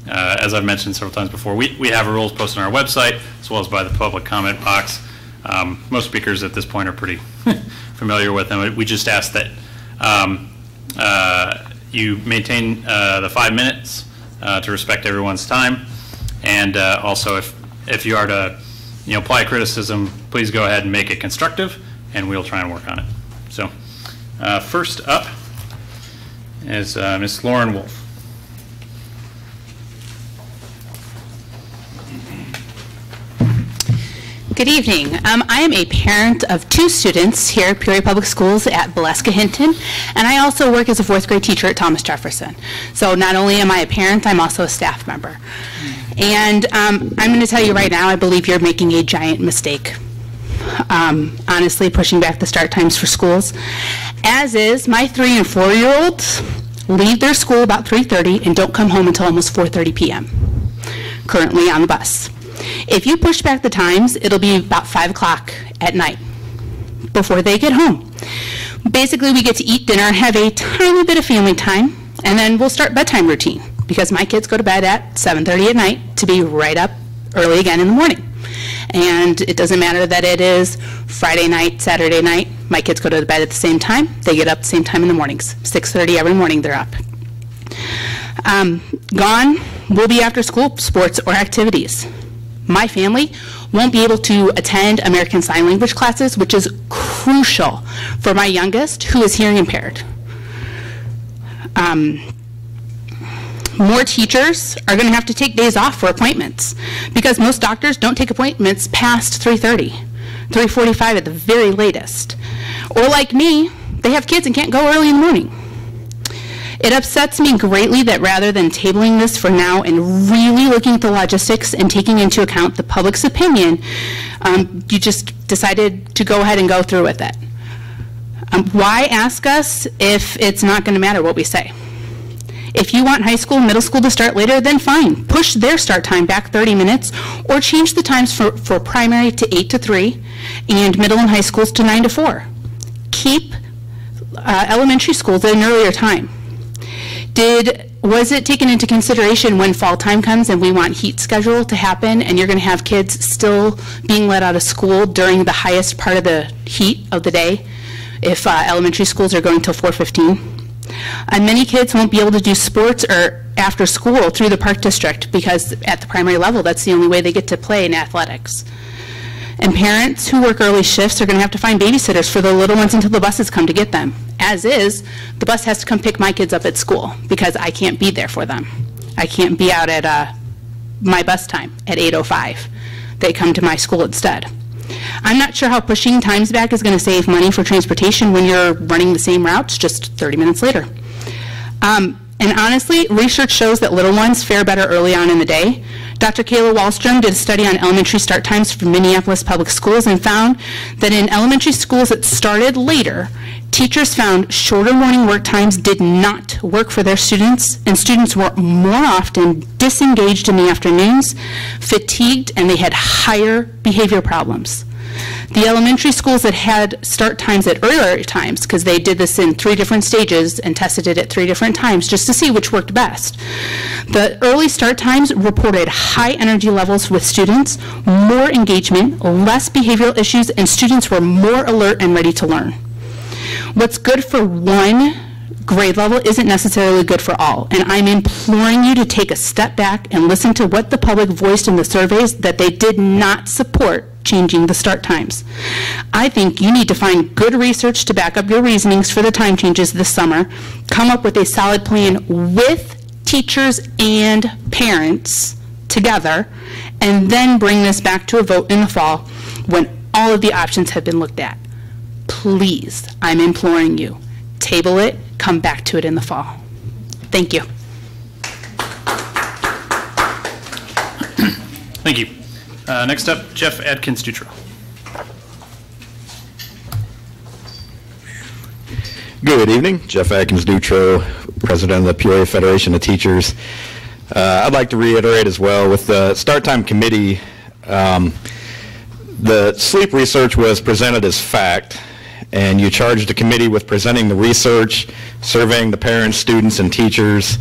As I've mentioned several times before, we have rules posted on our website as well as by the public comment box. Most speakers at this point are pretty familiar with them. We just ask that you maintain the 5 minutes to respect everyone's time, and also if you are to apply criticism, please go ahead and make it constructive, and we'll try and work on it. So first up is Ms. Lauren Wolfe. Good evening. I am a parent of 2 students here at Peoria Public Schools at Valeska Hinton, and I also work as a 4th grade teacher at Thomas Jefferson. So not only am I a parent, I'm also a staff member. And I'm going to tell you right now, I believe you're making a giant mistake. Honestly, pushing back the start times for schools. As is, my 3- and 4-year-olds leave their school about 3:30 and don't come home until almost 4:30 p.m. currently on the bus. If you push back the times, it'll be about 5 o'clock at night before they get home. Basically, we get to eat dinner, have a tiny bit of family time, and then we'll start bedtime routine because my kids go to bed at 7:30 at night to be right up early again in the morning. And it doesn't matter that it is Friday night, Saturday night. My kids go to bed at the same time. They get up at the same time in the mornings. 6:30 every morning they're up. Gone will be after school sports or activities. My family won't be able to attend American Sign Language classes, which is crucial for my youngest, who is hearing impaired. More teachers are going to have to take days off for appointments because most doctors don't take appointments past 3:30, 3:45 at the very latest. Or like me, they have kids and can't go early in the morning. It upsets me greatly that rather than tabling this for now and really looking at the logistics and taking into account the public's opinion, you just decided to go ahead and go through with it. Why ask us if it's not going to matter what we say? If you want high school, middle school to start later, then fine. Push their start time back 30 minutes or change the times for primary to 8 to 3 and middle and high schools to 9 to 4. Keep elementary schools at an earlier time. Was it taken into consideration when fall time comes and we want heat schedule to happen and you're going to have kids still being let out of school during the highest part of the heat of the day if elementary schools are going till 4:15? And many kids won't be able to do sports or after school through the park district because at the primary level that's the only way they get to play in athletics. And parents who work early shifts are going to have to find babysitters for the little ones until the buses come to get them. As is, the bus has to come pick my kids up at school because I can't be there for them. I can't be out at my bus time at 8:05. They come to my school instead. I'm not sure how pushing times back is going to save money for transportation when you're running the same routes just 30 minutes later. And honestly, research shows that little ones fare better early on in the day. Dr. Kayla Wallstrom did a study on elementary start times for Minneapolis public schools and found that in elementary schools that started later, teachers found shorter morning work times did not work for their students, and students were more often disengaged in the afternoons, fatigued, and they had higher behavior problems. The elementary schools that had start times at earlier times, because they did this in 3 different stages and tested it at 3 different times just to see which worked best. The early start times reported high energy levels with students, more engagement, less behavioral issues, and students were more alert and ready to learn. What's good for one grade level isn't necessarily good for all, and I'm imploring you to take a step back and listen to what the public voiced in the surveys that they did not support changing the start times. I think you need to find good research to back up your reasonings for the time changes this summer, come up with a solid plan with teachers and parents together, and then bring this back to a vote in the fall when all of the options have been looked at. Please, I'm imploring you, table it, come back to it in the fall. Thank you. Thank you. Next up, Jeff Adkins-Dutrow. Good evening. Jeff Adkins-Dutrow, President of the Peoria Federation of Teachers. I'd like to reiterate as well, with the Start Time Committee, the sleep research was presented as fact, and you charged the committee with presenting the research, surveying the parents, students, and teachers,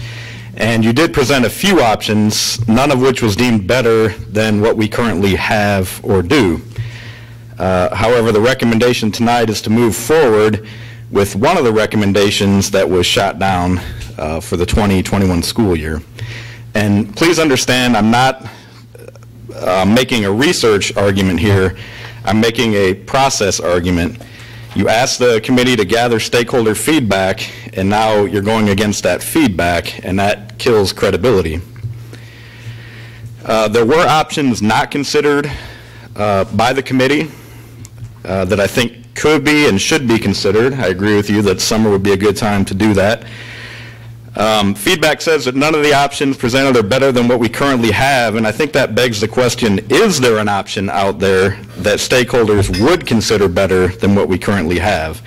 and you did present a few options, none of which was deemed better than what we currently have or do. However, the recommendation tonight is to move forward with one of the recommendations that was shot down for the 2021 school year. And please understand, I'm not making a research argument here, I'm making a process argument. You asked the committee to gather stakeholder feedback, and now you're going against that feedback, and that kills credibility. There were options not considered by the committee that I think could be and should be considered. I agree with you that summer would be a good time to do that. Feedback says that none of the options presented are better than what we currently have, and I think that begs the question, is there an option out there that stakeholders would consider better than what we currently have?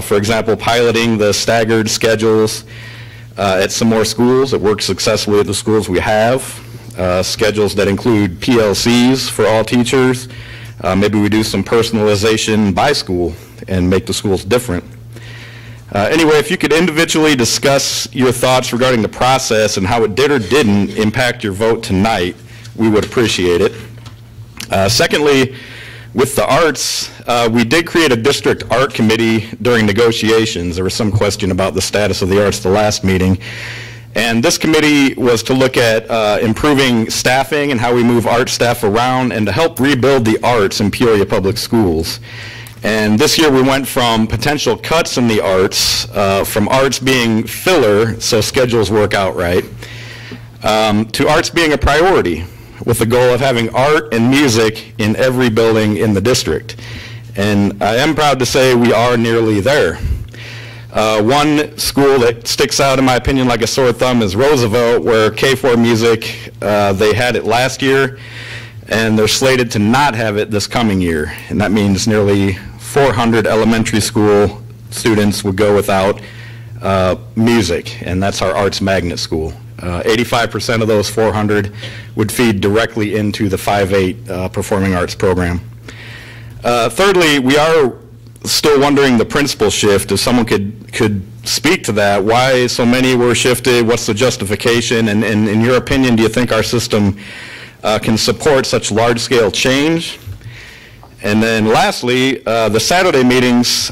For example, piloting the staggered schedules at some more schools. It works successfully at the schools we have. Schedules that include PLCs for all teachers. Maybe we do some personalization by school and make the schools different. Anyway, if you could individually discuss your thoughts regarding the process and how it did or didn't impact your vote tonight, we would appreciate it. Secondly, with the arts, we did create a district art committee during negotiations. There was some question about the status of the arts the last meeting. And this committee was to look at improving staffing and how we move art staff around and to help rebuild the arts in Peoria Public Schools. And this year we went from potential cuts in the arts, from arts being filler, so schedules work out right, to arts being a priority, with the goal of having art and music in every building in the district. And I am proud to say we are nearly there. One school that sticks out in my opinion like a sore thumb is Roosevelt, where K4 music, they had it last year, and they're slated to not have it this coming year. And that means nearly 400 elementary school students would go without music, and that's our arts magnet school. 85% of those 400 would feed directly into the 5-8 performing arts program. Thirdly, we are still wondering the principal shift. If someone could speak to that, why so many were shifted, what's the justification, and in your opinion, do you think our system can support such large-scale change? And then lastly, the Saturday meetings,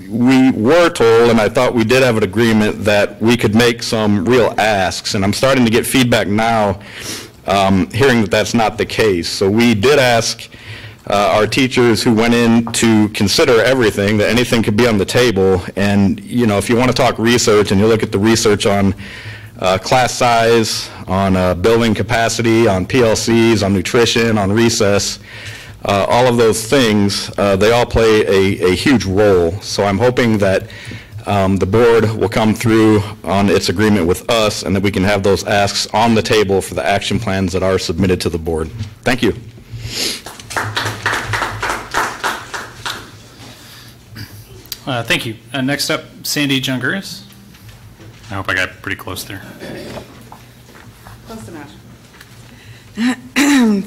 we were told, and I thought we did have an agreement, that we could make some real asks, and I'm starting to get feedback now hearing that that's not the case. So we did ask our teachers who went in to consider everything, that anything could be on the table, and you know, if you want to talk research and you look at the research on class size, on building capacity, on PLCs, on nutrition, on recess, all of those things, they all play a huge role. So I'm hoping that the board will come through on its agreement with us and that we can have those asks on the table for the action plans that are submitted to the board. Thank you. Thank you. Next up, Sandy Junguris. I hope I got pretty close there. Close enough.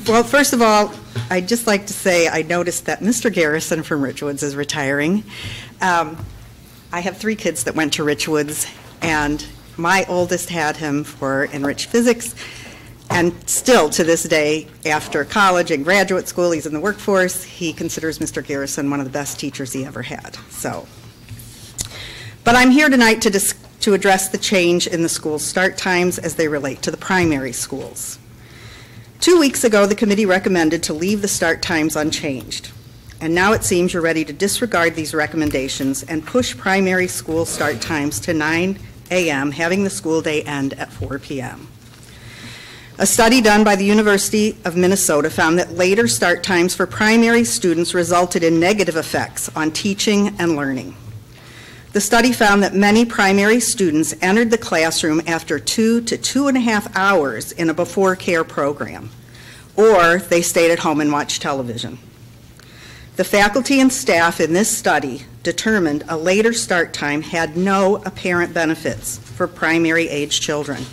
Well, first of all, I'd just like to say I noticed that Mr. Garrison from Richwoods is retiring. I have 3 kids that went to Richwoods, and my oldest had him for enriched physics, and still to this day, after college and graduate school, he's in the workforce. He considers Mr. Garrison one of the best teachers he ever had. But I'm here tonight to address the change in the school start times as they relate to the primary schools. 2 weeks ago, the committee recommended to leave the start times unchanged. And now it seems you're ready to disregard these recommendations and push primary school start times to 9 a.m., having the school day end at 4 p.m. A study done by the University of Minnesota found that later start times for primary students resulted in negative effects on teaching and learning. The study found that many primary students entered the classroom after 2 to 2.5 hours in a before care program, or they stayed at home and watched television. The faculty and staff in this study determined a later start time had no apparent benefits for primary age children.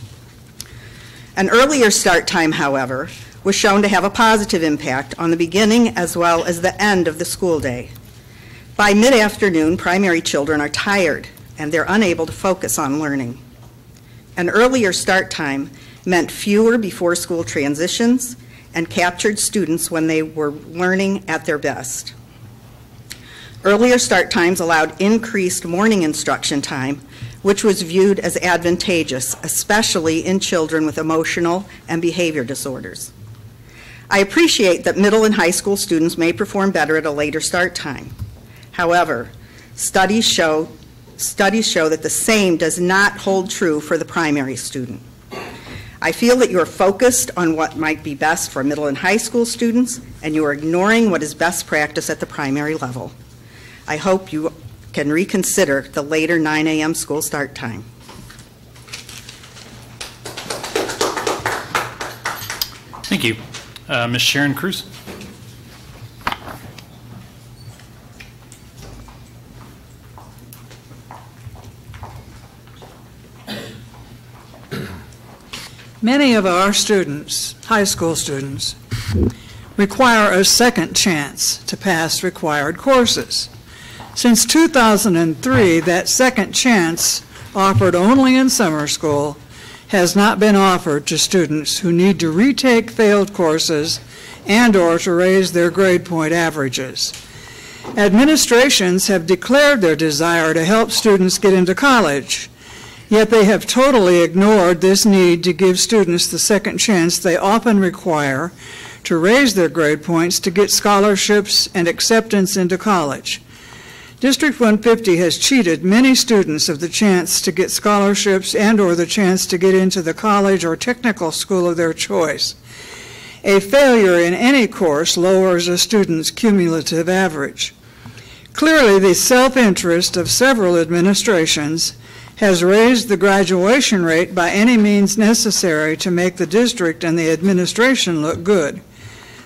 An earlier start time, however, was shown to have a positive impact on the beginning as well as the end of the school day. By mid-afternoon, primary children are tired and they're unable to focus on learning. An earlier start time meant fewer before-school transitions and captured students when they were learning at their best. Earlier start times allowed increased morning instruction time, which was viewed as advantageous, especially in children with emotional and behavior disorders. I appreciate that middle and high school students may perform better at a later start time. However, studies show that the same does not hold true for the primary student. I feel that you are focused on what might be best for middle and high school students, and you are ignoring what is best practice at the primary level. I hope you can reconsider the later 9 a.m. school start time. Thank you. Ms. Sharon Cruz. Many of our students, high school students, require a second chance to pass required courses. Since 2003, that second chance, offered only in summer school, has not been offered to students who need to retake failed courses and/or to raise their grade point averages. Administrations have declared their desire to help students get into college, yet they have totally ignored this need to give students the second chance they often require to raise their grade points to get scholarships and acceptance into college. District 150 has cheated many students of the chance to get scholarships and/or the chance to get into the college or technical school of their choice. A failure in any course lowers a student's cumulative average. Clearly, the self-interest of several administrations has raised the graduation rate by any means necessary to make the district and the administration look good.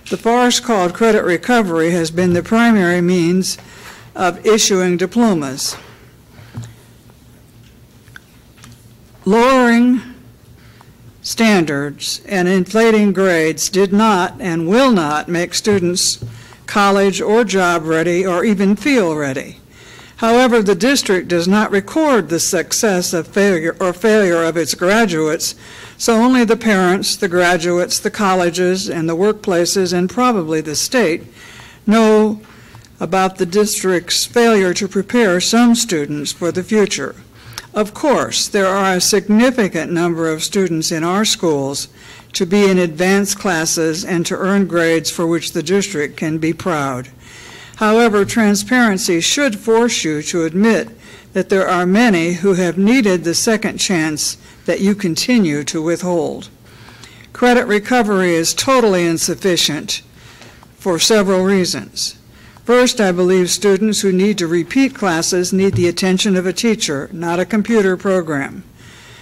The farce called credit recovery has been the primary means of issuing diplomas. Lowering standards and inflating grades did not and will not make students college or job ready or even feel ready. However, the district does not record the success of failure of its graduates, so only the parents, the graduates, the colleges, and the workplaces, and probably the state, know about the district's failure to prepare some students for the future. Of course, there are a significant number of students in our schools to be in advanced classes and to earn grades for which the district can be proud. However, transparency should force you to admit that there are many who have needed the second chance that you continue to withhold. Credit recovery is totally insufficient for several reasons. First, I believe students who need to repeat classes need the attention of a teacher, not a computer program.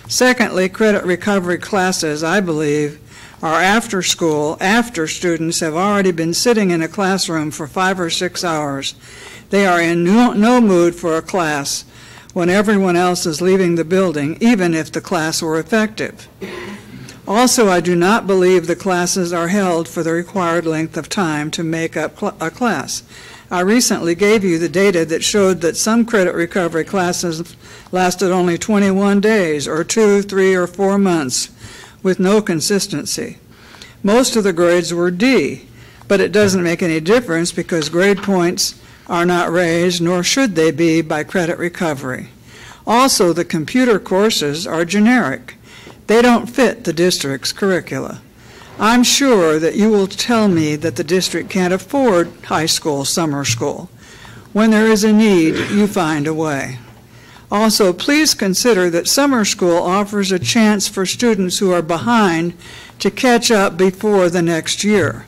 Secondly, credit recovery classes, I believe, are after school, after students have already been sitting in a classroom for 5 or 6 hours. They are in no mood for a class when everyone else is leaving the building, even if the class were effective. Also, I do not believe the classes are held for the required length of time to make up a class. I recently gave you the data that showed that some credit recovery classes lasted only 21 days, or 2, 3, or 4 months, with no consistency. Most of the grades were D, but it doesn't make any difference because grade points are not raised, nor should they be, by credit recovery. Also, the computer courses are generic. They don't fit the district's curricula. I'm sure that you will tell me that the district can't afford high school summer school. When there is a need, you find a way. Also, please consider that summer school offers a chance for students who are behind to catch up before the next year.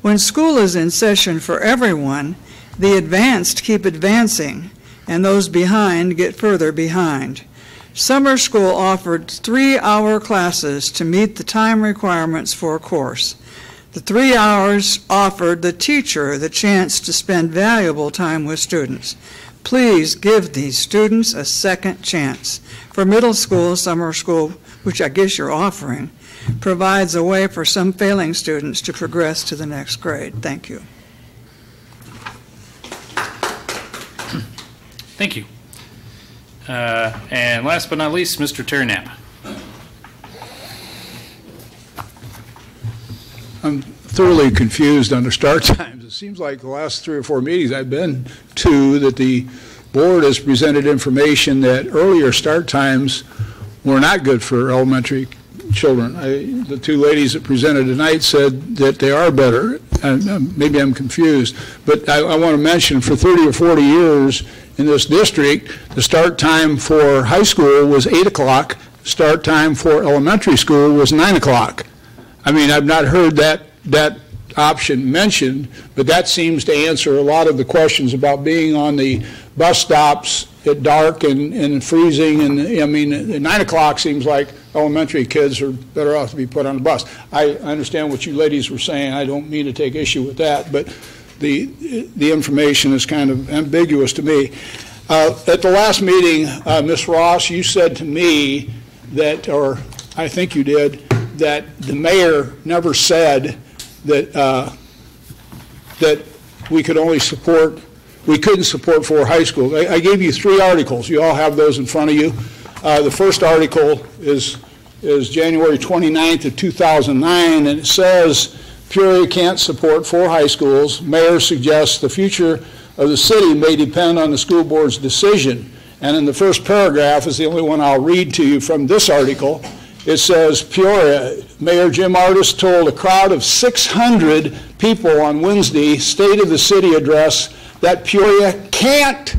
When school is in session for everyone, the advanced keep advancing, and those behind get further behind. Summer school offered 3-hour classes to meet the time requirements for a course. The 3 hours offered the teacher the chance to spend valuable time with students. Please give these students a second chance. For middle school, summer school, which I guess you're offering, provides a way for some failing students to progress to the next grade. Thank you. Thank you. And last but not least, Mr. Terry Knapp. I'm thoroughly confused on the start times. It seems like the last 3 or 4 meetings I've been to that the board has presented information that earlier start times were not good for elementary children. The 2 ladies that presented tonight said that they are better. Maybe I'm confused, but I want to mention for 30 or 40 years in this district, the start time for high school was 8 o'clock. Start time for elementary school was 9 o'clock. I mean, I've not heard that option mentioned, but that seems to answer a lot of the questions about being on the bus stops at dark and freezing. And I mean, at 9 o'clock seems like elementary kids are better off to be put on the bus. I understand what you ladies were saying. I don't mean to take issue with that, but the information is kind of ambiguous to me. At the last meeting, Ms. Ross, you said to me that, or I think you did, that the mayor never said that that we could only support, we couldn't support 4 high schools. I gave you 3 articles. You all have those in front of you. The first article is January 29th of 2009, and it says, Peoria can't support 4 high schools. Mayor suggests the future of the city may depend on the school board's decision. And in the first paragraph is the only one I'll read to you from this article. It says, Peoria, Mayor Jim Ardis told a crowd of 600 people on Wednesday, State of the City address, that Peoria can't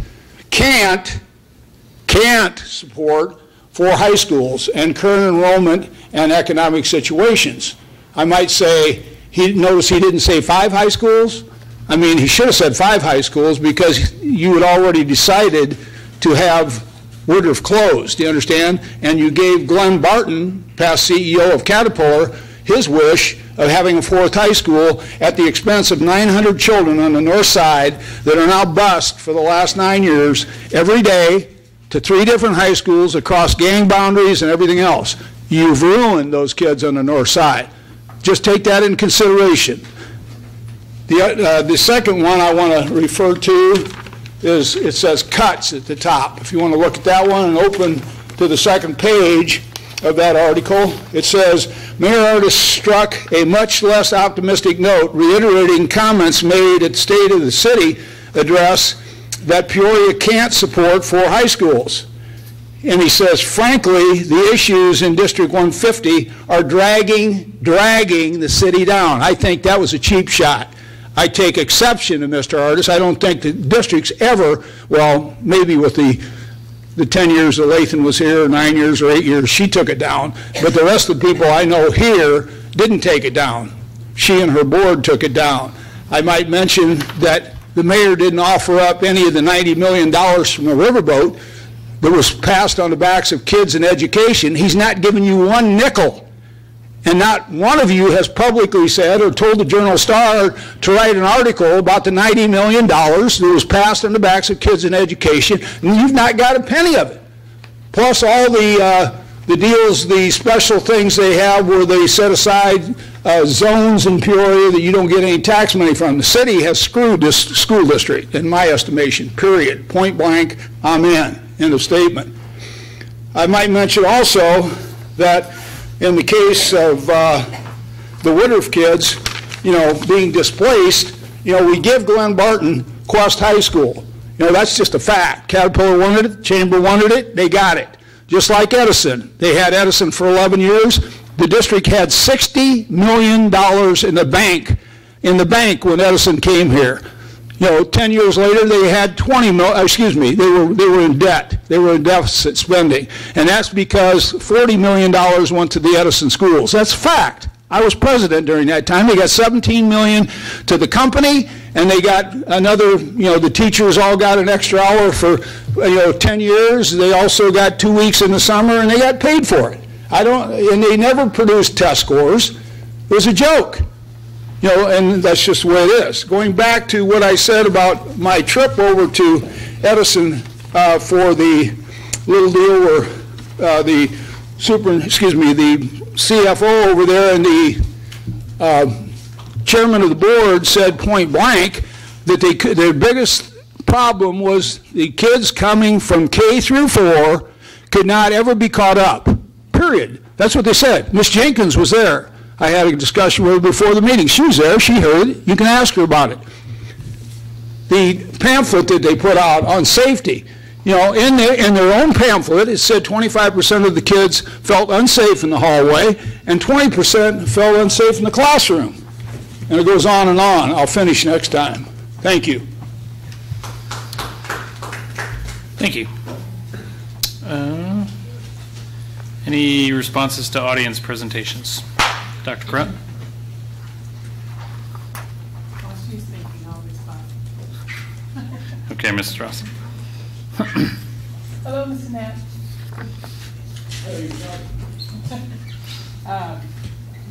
support 4 high schools and current enrollment and economic situations. I might say, notice he didn't say 5 high schools. I mean, he should have said 5 high schools because you had already decided to have Woodruff closed, do you understand? And you gave Glenn Barton, past CEO of Caterpillar, his wish of having a 4th high school at the expense of 900 children on the north side that are now bused for the last 9 years every day to 3 different high schools across gang boundaries and everything else. You've ruined those kids on the north side. Just take that in consideration. The second one I want to refer to is, it says cuts at the top. If you want to look at that one and open to the second page of that article, it says, Mayor Ardis struck a much less optimistic note, reiterating comments made at State of the City address that Peoria can't support 4 high schools. And he says, frankly, the issues in District 150 are dragging the city down. I think that was a cheap shot. I take exception to Mr. Ardis. I don't think the district's ever, well, maybe with the 10 years that Lathan was here, or 9 years or 8 years, she took it down. But the rest of the people I know here didn't take it down. She and her board took it down. I might mention that the mayor didn't offer up any of the $90 million from the riverboat that was passed on the backs of kids in education. He's not giving you one nickel. And not one of you has publicly said or told the Journal-Star to write an article about the $90 million that was passed on the backs of kids in education, and you've not got a penny of it. Plus all the deals, the special things they have where they set aside zones in Peoria that you don't get any tax money from. The city has screwed this school district, in my estimation, period. Point blank, amen. End of statement. I might mention also that in the case of the Woodruff kids, being displaced, we give Glen Barton Quest High School. That's just a fact. Caterpillar wanted it, Chamber wanted it, they got it. Just like Edison. They had Edison for 11 years. The district had $60 million in the bank when Edison came here. 10 years later, they had they were in debt. They were in deficit spending. And that's because $40 million went to the Edison schools. That's a fact. I was president during that time. They got $17 million to the company, and they got another, the teachers all got an extra hour for, 10 years. They also got 2 weeks in the summer, and they got paid for it. And they never produced test scores. It was a joke. And that's just the way it is. Going back to what I said about my trip over to Edison for the little deal where the CFO over there and the chairman of the board said point blank that their biggest problem was the kids coming from K through 4 could not ever be caught up, period. That's what they said. Ms. Jenkins was there. I had a discussion with her before the meeting. She was there. She heard it. You can ask her about it. The pamphlet that they put out on safety, in their own pamphlet, it said 25% of the kids felt unsafe in the hallway and 20% felt unsafe in the classroom. And it goes on and on. I'll finish next time. Thank you. Thank you. Any responses to audience presentations? Dr. Crutt? Okay, Mrs. Ross. Hello, Mr. Knapp.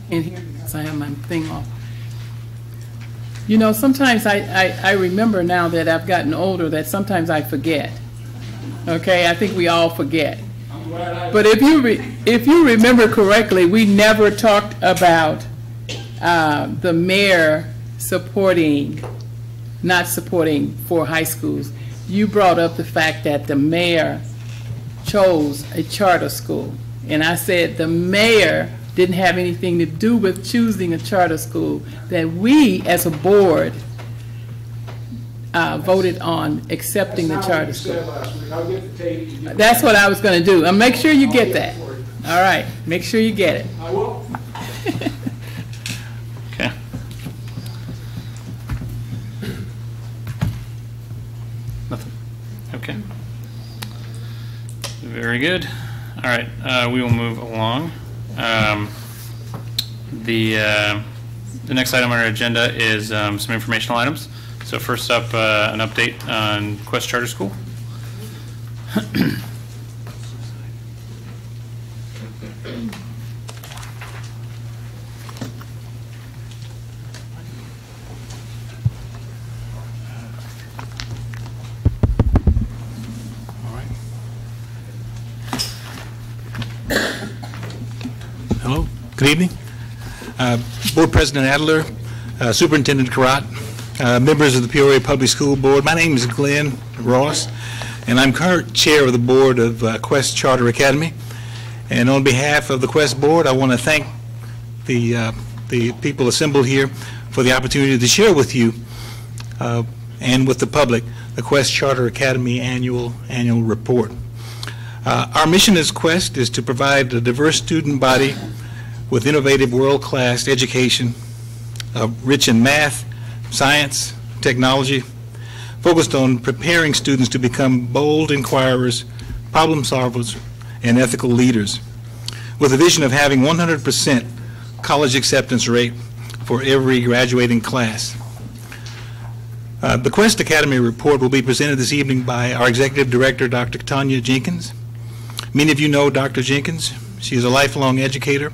Can't hear because I have my thing off. Sometimes I remember now that I've gotten older that sometimes I forget. Okay, I think we all forget. But if you remember correctly, we never talked about the mayor not supporting for high schools. You brought up the fact that the mayor chose a charter school. And I said the mayor didn't have anything to do with choosing a charter school, that we as a board voted on accepting the charter school. That's what I was going to do. And make sure you get that. All right. Make sure you get it. I will. Okay. Nothing. Okay. Very good. All right. We will move along. The next item on our agenda is some informational items. So first up, an update on Quest Charter School. Hello, good evening. Board President Adler, Superintendent Karat, members of the Peoria Public School Board. My name is Glenn Ross, and I'm current chair of the board of Quest Charter Academy. And on behalf of the Quest board, I want to thank the people assembled here for the opportunity to share with you and with the public the Quest Charter Academy annual report. Our mission as Quest is to provide a diverse student body with innovative world-class education, rich in math, science, technology, focused on preparing students to become bold inquirers, problem solvers, and ethical leaders, with a vision of having 100% college acceptance rate for every graduating class. The Quest Academy report will be presented this evening by our Executive Director, Dr. Tanya Jenkins. Many of you know Dr. Jenkins. She is a lifelong educator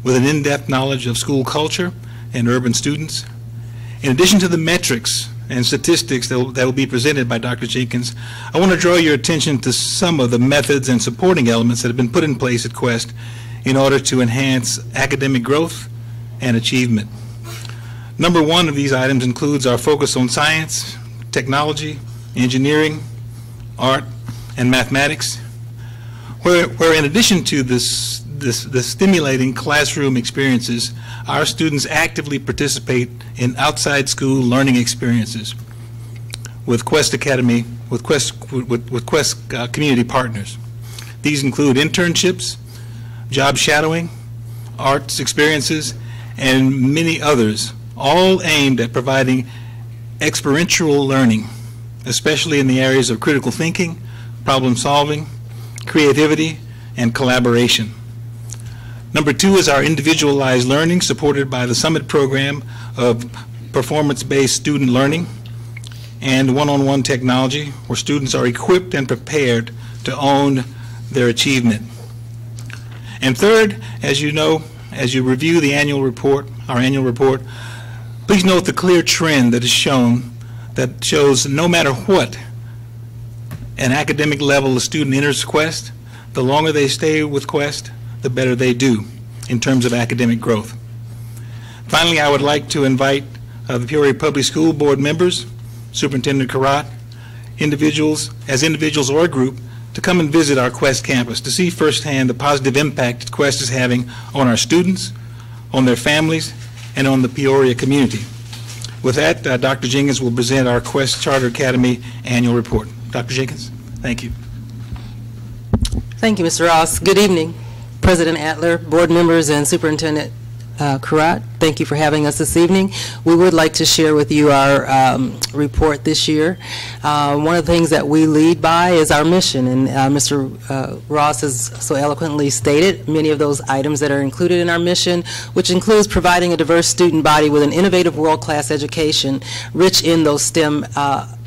with an in-depth knowledge of school culture and urban students. In addition to the metrics and statistics that will be presented by Dr. Jenkins, I want to draw your attention to some of the methods and supporting elements that have been put in place at Quest in order to enhance academic growth and achievement. Number one of these items includes our focus on science, technology, engineering, art, and mathematics, where in addition to the stimulating classroom experiences, our students actively participate in outside school learning experiences with Quest Academy, with Quest community partners. These include internships, job shadowing, arts experiences, and many others, all aimed at providing experiential learning, especially in the areas of critical thinking, problem solving, creativity, and collaboration. Number two is our individualized learning, supported by the Summit program of performance-based student learning and one-on-one technology, where students are equipped and prepared to own their achievement. And third, as you know, as you review the annual report, our annual report, please note the clear trend that is shown, that shows no matter what an academic level a student enters Quest, the longer they stay with Quest, the better they do in terms of academic growth. Finally, I would like to invite the Peoria Public School Board members, Superintendent Karat, individuals or a group, to come and visit our Quest campus to see firsthand the positive impact that Quest is having on our students, on their families, and on the Peoria community. With that, Dr. Jenkins will present our Quest Charter Academy annual report. Dr. Jenkins, thank you. Thank you, Mr. Ross. Good evening, President Adler, board members, and Superintendent Karat. Thank you for having us this evening. We would like to share with you our report this year. One of the things that we lead by is our mission, and Mr. Ross has so eloquently stated many of those items that are included in our mission, which includes providing a diverse student body with an innovative world-class education rich in those STEM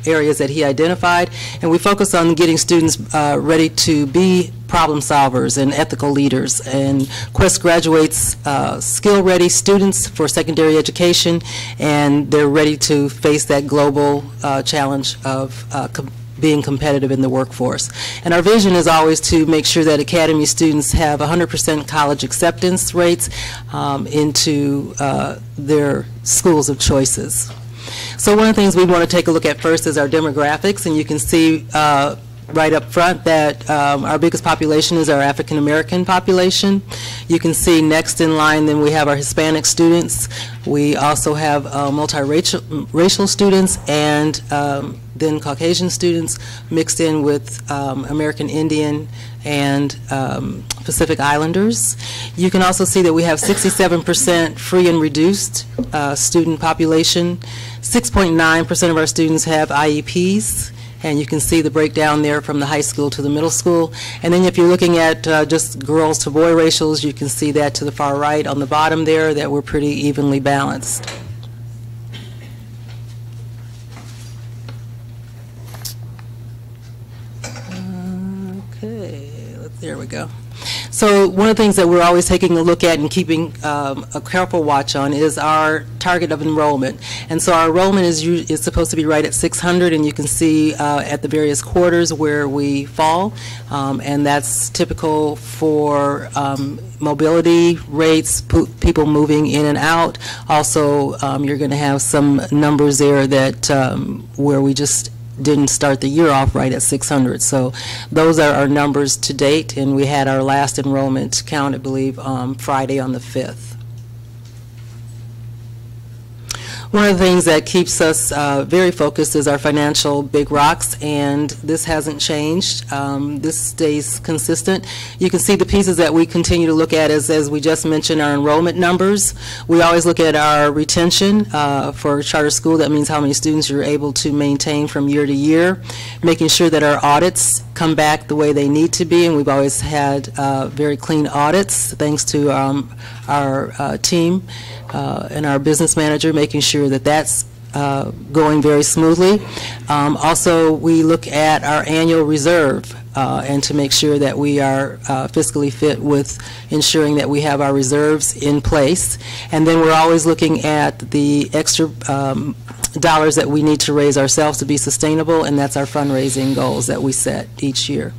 areas that he identified, and we focus on getting students ready to be problem solvers and ethical leaders. And Quest graduates skill-ready students for secondary education, and they're ready to face that global challenge of being competitive in the workforce. And our vision is always to make sure that Academy students have 100% college acceptance rates into their schools of choices. So one of the things we want to take a look at first is our demographics, and you can see right up front that our biggest population is our African American population. You can see next in line then we have our Hispanic students. We also have multiracial students, and then Caucasian students mixed in with American Indian and Pacific Islanders. You can also see that we have 67% free and reduced student population. 6.9% of our students have IEPs, and you can see the breakdown there from the high school to the middle school. And then if you're looking at just girls to boy ratios, you can see that to the far right on the bottom there, that we're pretty evenly balanced. Okay, there we go. So one of the things that we're always taking a look at and keeping a careful watch on is our target of enrollment. And so our enrollment is supposed to be right at 600, and you can see at the various quarters where we fall, and that's typical for mobility rates, people moving in and out. Also, you're going to have some numbers there that where we just didn't start the year off right at 600. So those are our numbers to date, and we had our last enrollment count, I believe, Friday on the 5th. One of the things that keeps us very focused is our financial big rocks, and this hasn't changed. This stays consistent. You can see the pieces that we continue to look at as we just mentioned, our enrollment numbers. We always look at our retention for charter school. That means how many students you're able to maintain from year to year, making sure that our audits come back the way they need to be, and we've always had very clean audits thanks to our team and our business manager, making sure that that's going very smoothly. Also, we look at our annual reserve and to make sure that we are fiscally fit with ensuring that we have our reserves in place. And then we're always looking at the extra dollars that we need to raise ourselves to be sustainable, and that's our fundraising goals that we set each year.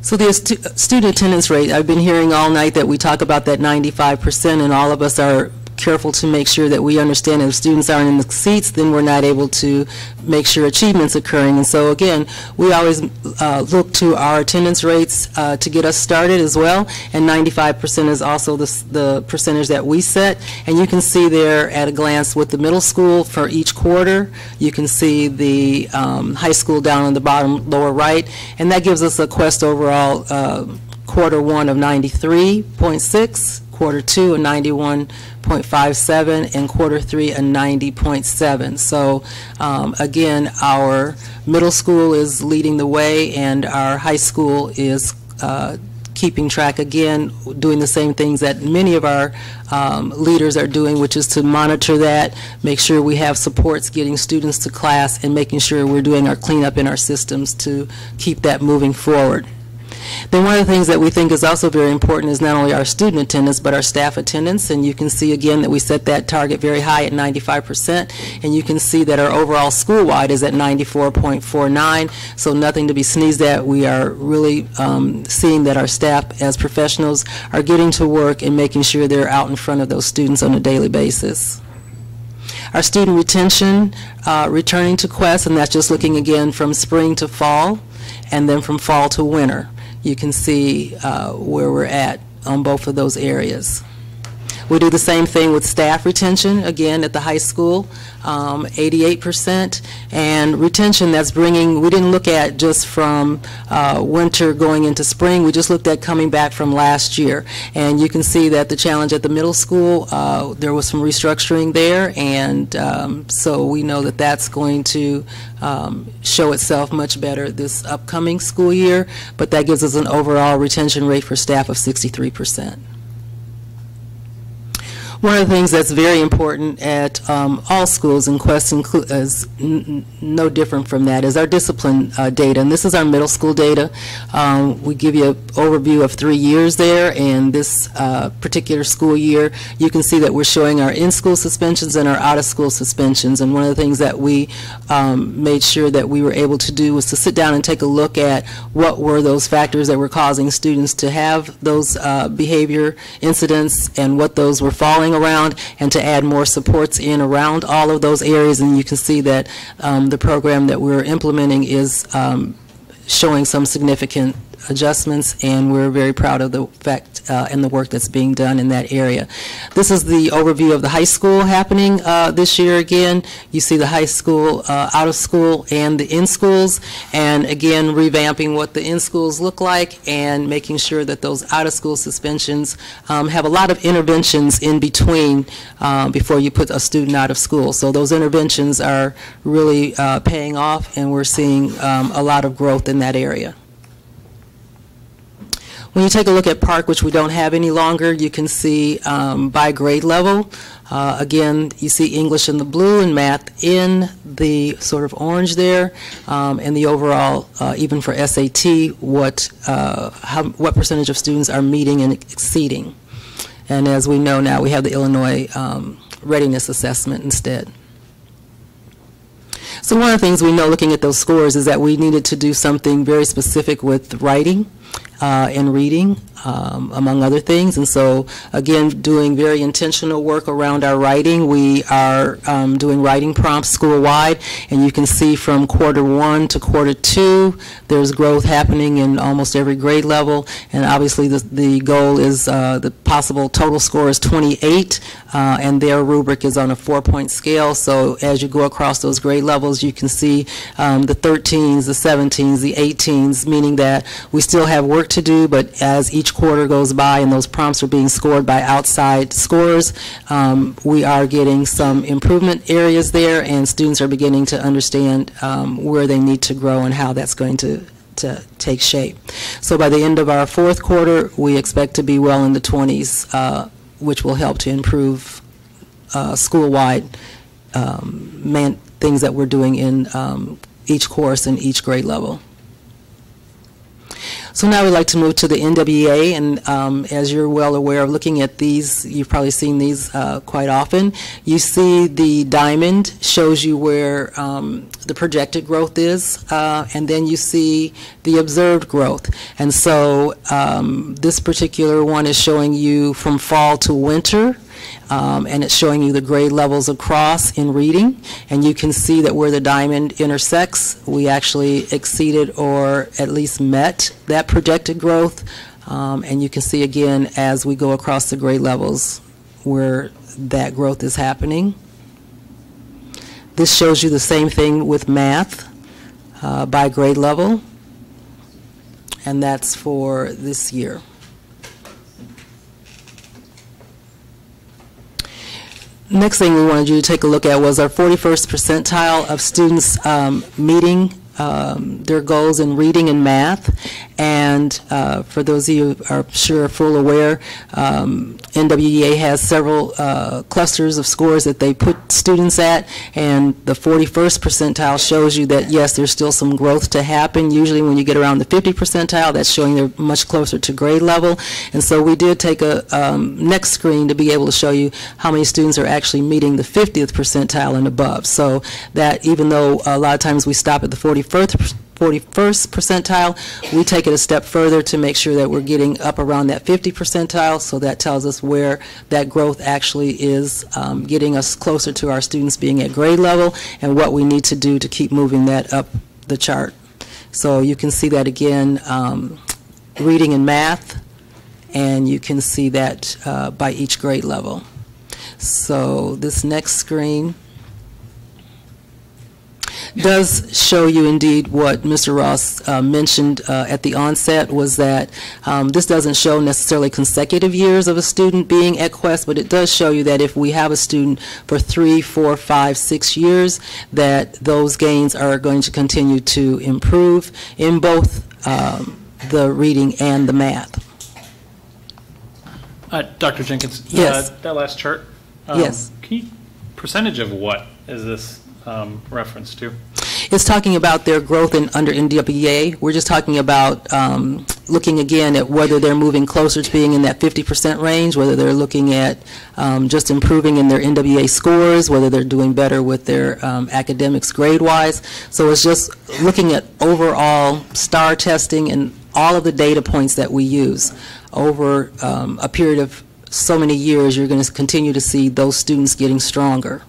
So the student attendance rate, I've been hearing all night that we talk about that 95%, and all of us are careful to make sure that we understand that if students aren't in the seats, then we're not able to make sure achievement's occurring. And so again, we always look to our attendance rates to get us started as well, and 95% is also the percentage that we set. And you can see there at a glance with the middle school for each quarter. You can see the high school down on the bottom lower right, and that gives us a Quest overall quarter one of 93.6, quarter two a 91.57, and quarter three a 90.7. So again, our middle school is leading the way, and our high school is keeping track, again, doing the same things that many of our leaders are doing, which is to monitor that, make sure we have supports getting students to class, and making sure we're doing our cleanup in our systems to keep that moving forward. Then one of the things that we think is also very important is not only our student attendance, but our staff attendance. And you can see again that we set that target very high at 95%. And you can see that our overall school-wide is at 94.49. So nothing to be sneezed at. We are really seeing that our staff as professionals are getting to work and making sure they're out in front of those students on a daily basis. Our student retention, returning to Quest, and that's just looking again from spring to fall, and then from fall to winter. You can see where we're at on both of those areas. We do the same thing with staff retention, again, at the high school, 88%. And retention, that's bringing, we didn't look at just from winter going into spring, we just looked at coming back from last year. And you can see that the challenge at the middle school, there was some restructuring there, and so we know that that's going to show itself much better this upcoming school year, but that gives us an overall retention rate for staff of 63%. One of the things that's very important at all schools, and Quest is no different from that, is our discipline data. And this is our middle school data. We give you an overview of 3 years there, and this particular school year, you can see that we're showing our in-school suspensions and our out-of-school suspensions. And one of the things that we made sure that we were able to do was to sit down and take a look at what were those factors that were causing students to have those behavior incidents, and what those were falling around, and to add more supports in around all of those areas. And you can see that the program that we're implementing is showing some significant adjustments, and we're very proud of the fact and the work that's being done in that area. This is the overview of the high school happening this year again. You see the high school, out of school, and the in-schools, and again revamping what the in-schools look like and making sure that those out-of-school suspensions have a lot of interventions in between before you put a student out of school. So those interventions are really paying off, and we're seeing a lot of growth in that area. When you take a look at Park, which we don't have any longer, you can see by grade level. Again, you see English in the blue and math in the sort of orange there, and the overall, even for SAT, what percentage of students are meeting and exceeding. And as we know now, we have the Illinois readiness assessment instead. So one of the things we know looking at those scores is that we needed to do something very specific with writing and reading, among other things. And so, again, doing very intentional work around our writing. We are doing writing prompts school-wide, and you can see from quarter one to quarter two, there's growth happening in almost every grade level. And obviously, the goal is the possible total score is 28, and their rubric is on a 4-point scale. So as you go across those grade levels, you can see the 13s, the 17s, the 18s, meaning that we still have work to do, but as each quarter goes by and those prompts are being scored by outside scorers, we are getting some improvement areas there, and students are beginning to understand where they need to grow and how that's going to take shape. So by the end of our fourth quarter, we expect to be well in the 20s which will help to improve school-wide things that we're doing in each course and each grade level. So now we'd like to move to the NWEA, and as you're well aware of looking at these, you've probably seen these quite often. You see the diamond shows you where the projected growth is, and then you see the observed growth. And so this particular one is showing you from fall to winter, and it's showing you the grade levels across in reading, and you can see that where the diamond intersects, we actually exceeded or at least met that projected growth, and you can see again as we go across the grade levels where that growth is happening. This shows you the same thing with math by grade level, and that's for this year. Next thing we wanted you to take a look at was our 41st percentile of students meeting their goals in reading and math. And for those of you who are sure full aware, NWEA has several clusters of scores that they put students at, and the 41st percentile shows you that yes, there's still some growth to happen. Usually when you get around the 50 percentile, that's showing they're much closer to grade level. And so we did take a next screen to be able to show you how many students are actually meeting the 50th percentile and above. So that even though a lot of times we stop at the 41st percentile, we take it a step further to make sure that we're getting up around that 50 percentile, so that tells us where that growth actually is getting us closer to our students being at grade level and what we need to do to keep moving that up the chart. So you can see that again, reading and math, and you can see that by each grade level. So this next screen does show you indeed what Mr. Ross mentioned at the onset, was that this doesn't show necessarily consecutive years of a student being at Quest, but it does show you that if we have a student for 3, 4, 5, 6 years, that those gains are going to continue to improve in both the reading and the math. Dr. Jenkins, yes. That last chart, yes. Can you, percentage of what is this reference to? It's talking about their growth under NWEA. We're just talking about looking again at whether they're moving closer to being in that 50% range, whether they're looking at just improving in their NWEA scores, whether they're doing better with their academics grade-wise. So it's just looking at overall STAR testing and all of the data points that we use over a period of so many years. You're going to continue to see those students getting stronger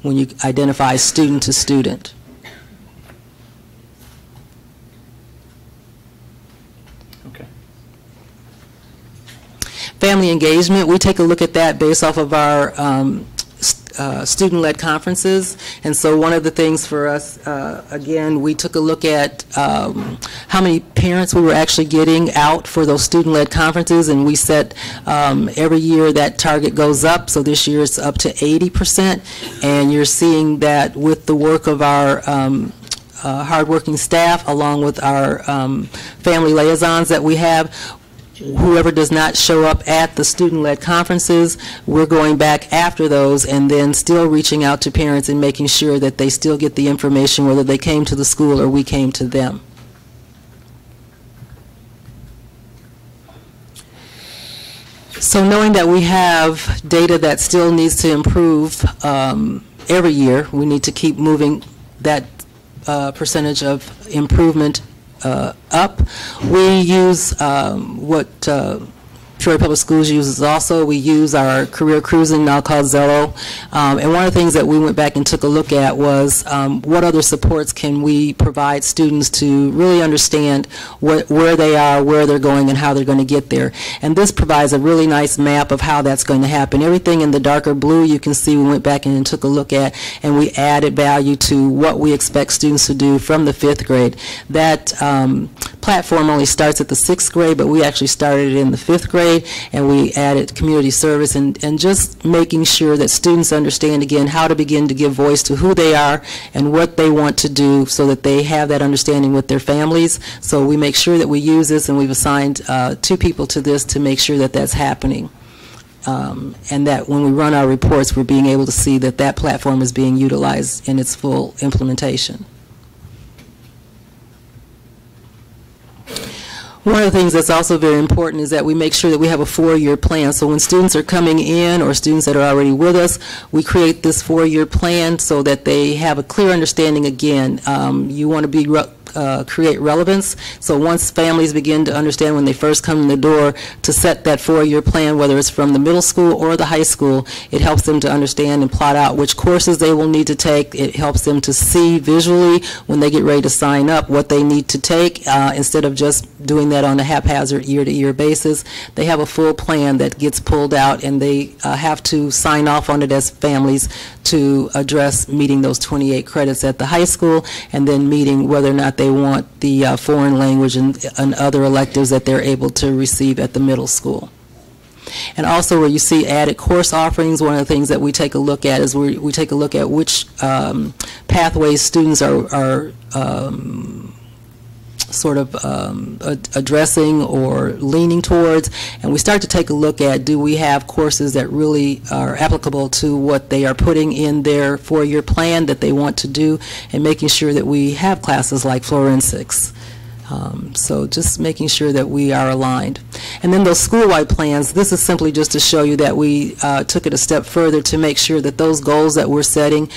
when you identify student to student. Okay. Family engagement, we take a look at that based off of our student-led conferences. And so one of the things for us, again, we took a look at how many parents we were actually getting out for those student-led conferences, and we set every year that target goes up. So this year it's up to 80%, and you're seeing that with the work of our hardworking staff, along with our family liaisons that we have. Whoever does not show up at the student-led conferences, we're going back after those and then still reaching out to parents and making sure that they still get the information, whether they came to the school or we came to them. So knowing that we have data that still needs to improve every year, we need to keep moving that percentage of improvement up. We use what Peoria Public Schools uses also. We use our career cruising, now called Zello. And one of the things that we went back and took a look at was what other supports can we provide students to really understand where they are, where they're going, and how they're going to get there. And this provides a really nice map of how that's going to happen. Everything in the darker blue you can see we went back and took a look at, and we added value to what we expect students to do from the 5th grade. That platform only starts at the 6th grade, but we actually started it in the 5th grade, and we added community service and just making sure that students understand again how to begin to give voice to who they are and what they want to do, so that they have that understanding with their families. So we make sure that we use this, and we've assigned 2 people to this to make sure that that's happening. and that when we run our reports, we're being able to see that that platform is being utilized in its full implementation. One of the things that's also very important is that we make sure that we have a 4-year plan. So when students are coming in or students that are already with us, we create this 4-year plan so that they have a clear understanding again. You want to be create relevance. So once families begin to understand when they first come in the door to set that 4-year plan, whether it's from the middle school or the high school, it helps them to understand and plot out which courses they will need to take. It helps them to see visually when they get ready to sign up what they need to take instead of just doing that on a haphazard year-to-year basis. They have a full plan that gets pulled out, and they have to sign off on it as families to address meeting those 28 credits at the high school, and then meeting whether or not they want the foreign language and other electives that they're able to receive at the middle school. And also where you see added course offerings, one of the things that we take a look at is we take a look at which pathways students are sort of addressing or leaning towards, and we start to take a look at, do we have courses that really are applicable to what they are putting in their 4-year plan that they want to do, and making sure that we have classes like forensics. So just making sure that we are aligned. And then those school-wide plans, this is simply just to show you that we took it a step further to make sure that those goals that we're setting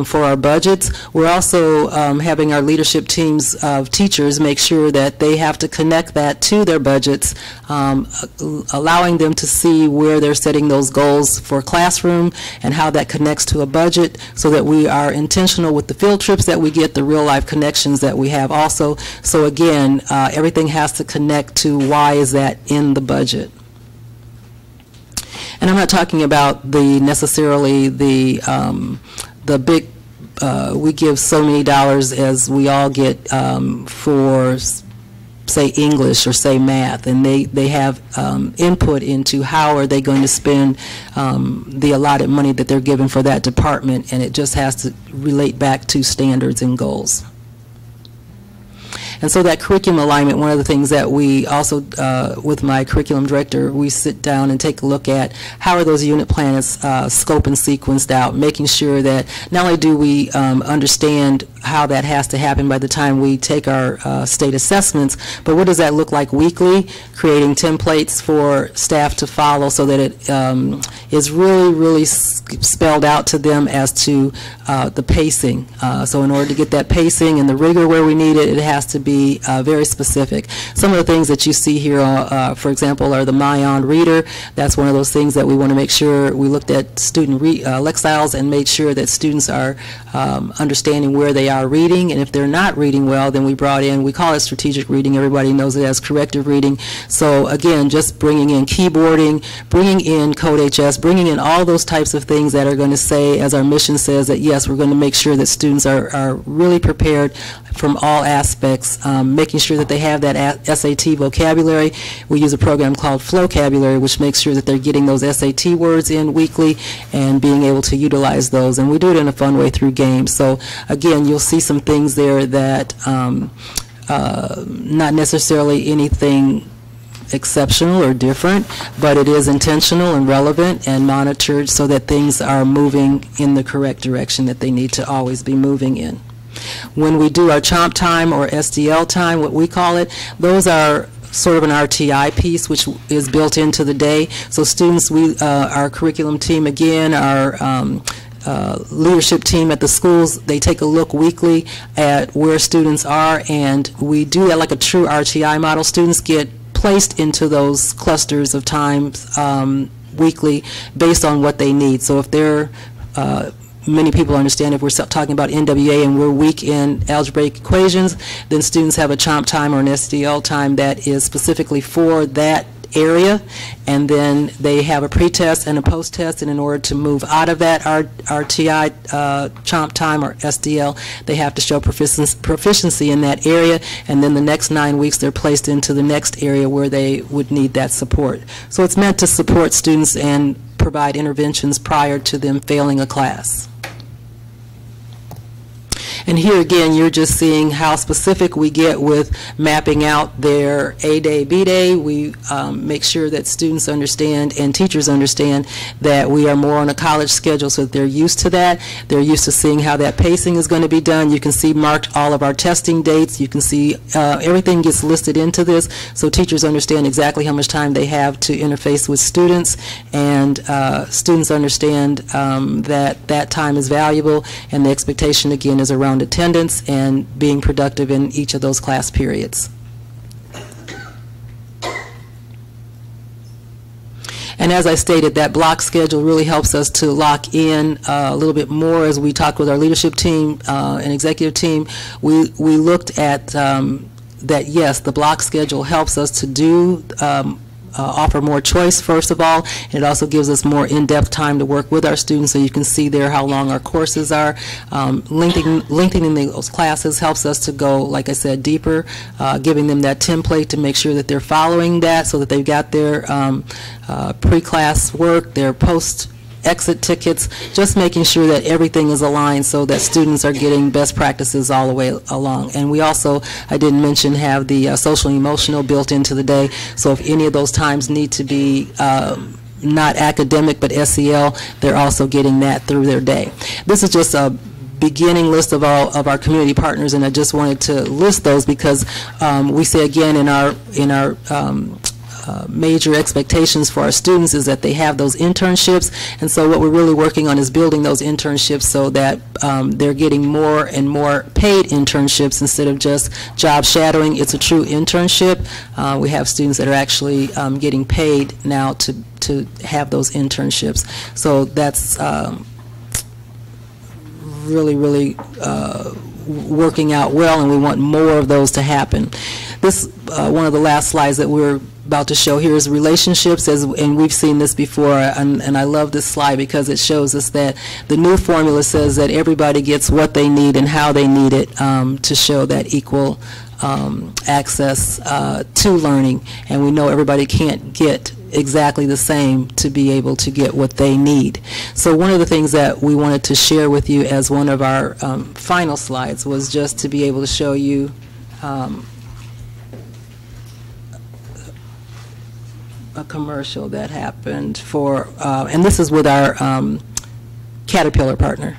for our budgets, we're also having our leadership teams of teachers make sure that they have to connect that to their budgets, allowing them to see where they're setting those goals for classroom and how that connects to a budget, so that we are intentional with the field trips that we get, the real-life connections that we have also. So again, everything has to connect to why is that in the budget. And I'm not talking about necessarily the big, we give so many dollars as we all get for, say, English or say math, and they have input into how are they going to spend the allotted money that they're given for that department, and it just has to relate back to standards and goals. And so that curriculum alignment, one of the things that we also, with my curriculum director, we sit down and take a look at how are those unit plans scoped and sequenced out, making sure that not only do we understand how that has to happen by the time we take our state assessments, but what does that look like weekly, creating templates for staff to follow so that it is really spelled out to them as to the pacing. So in order to get that pacing and the rigor where we need it, it has to be very specific. Some of the things that you see here, for example, are the Mayan reader. That's one of those things that we want to make sure we looked at student lexile and made sure that students are understanding where they are reading, and if they're not reading well, then we brought in, we call it strategic reading, everybody knows it as corrective reading. So again, just bringing in keyboarding, bringing in Code HS, bringing in all those types of things that are going to say, as our mission says, that yes, we're going to make sure that students are really prepared from all aspects, making sure that they have that SAT vocabulary. We use a program called Flowcabulary, which makes sure that they're getting those SAT words in weekly and being able to utilize those. And we do it in a fun way through games. So again, you'll see some things there that not necessarily anything exceptional or different, but it is intentional and relevant and monitored so that things are moving in the correct direction that they need to always be moving in. When we do our CHOMP time or SDL time, what we call it, those are sort of an RTI piece which is built into the day. So students, our curriculum team again, our leadership team at the schools, they take a look weekly at where students are, and we do that like a true RTI model. Students get placed into those clusters of times weekly based on what they need. So if they're many people understand if we're talking about NWA and we're weak in algebraic equations, then students have a CHOMP time or an SDL time that is specifically for that area, and then they have a pre-test and a post-test, and in order to move out of that RTI CHOMP time or SDL, they have to show proficiency in that area, and then the next 9 weeks they're placed into the next area where they would need that support. So it's meant to support students and provide interventions prior to them failing a class. And here again, you're just seeing how specific we get with mapping out their A-Day, B-Day. We make sure that students understand and teachers understand that we are more on a college schedule, so that they're used to that. They're used to seeing how that pacing is going to be done. You can see marked all of our testing dates. You can see everything gets listed into this, so teachers understand exactly how much time they have to interface with students, and students understand that that time is valuable, and the expectation again is around attendance and being productive in each of those class periods. And as I stated, that block schedule really helps us to lock in a little bit more. As we talked with our leadership team and executive team, we looked at that, yes, the block schedule helps us to do offer more choice, first of all, and it also gives us more in-depth time to work with our students, so you can see there how long our courses are. Lengthening those classes helps us to go, like I said, deeper, giving them that template to make sure that they're following that, so that they've got their pre-class work, their post-exit tickets, just making sure that everything is aligned so that students are getting best practices all the way along. And we also, I didn't mention, have the social and emotional built into the day, so if any of those times need to be not academic but SEL, they're also getting that through their day. This is just a beginning list of all of our community partners, and I just wanted to list those because we say again in our major expectations for our students is that they have those internships, and so what we're really working on is building those internships so that they're getting more and more paid internships instead of just job shadowing. It's a true internship. We have students that are actually getting paid now to have those internships. So that's really working out well, and we want more of those to happen. This one of the last slides that we're about to show here is relationships, and we've seen this before, and I love this slide because it shows us that the new formula says that everybody gets what they need and how they need it to show that equal access to learning, and we know everybody can't get exactly the same to be able to get what they need. So one of the things that we wanted to share with you as one of our final slides was just to be able to show you a commercial that happened for, and this is with our Caterpillar partner.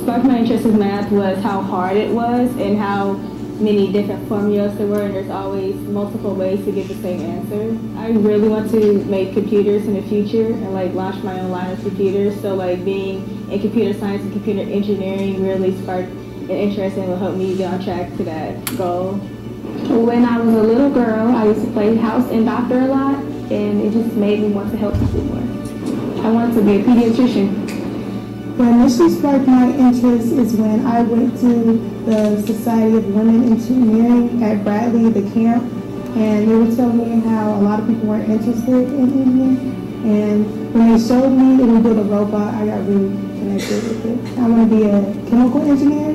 Sparked my interest in math was how hard it was and how many different formulas there were, and there's always multiple ways to get the same answer. I really want to make computers in the future and like launch my own line of computers, so like being in computer science and computer engineering really sparked an interest and will help me get on track to that goal. When I was a little girl, I used to play house and doctor a lot, and it just made me want to help people more. I wanted to be a pediatrician. What initially sparked my interest is when I went to the Society of Women Engineering at Bradley, the camp, and they were telling me how a lot of people weren't interested in engineering. And when they showed me that we built a robot, I got really connected with it. I want to be a chemical engineer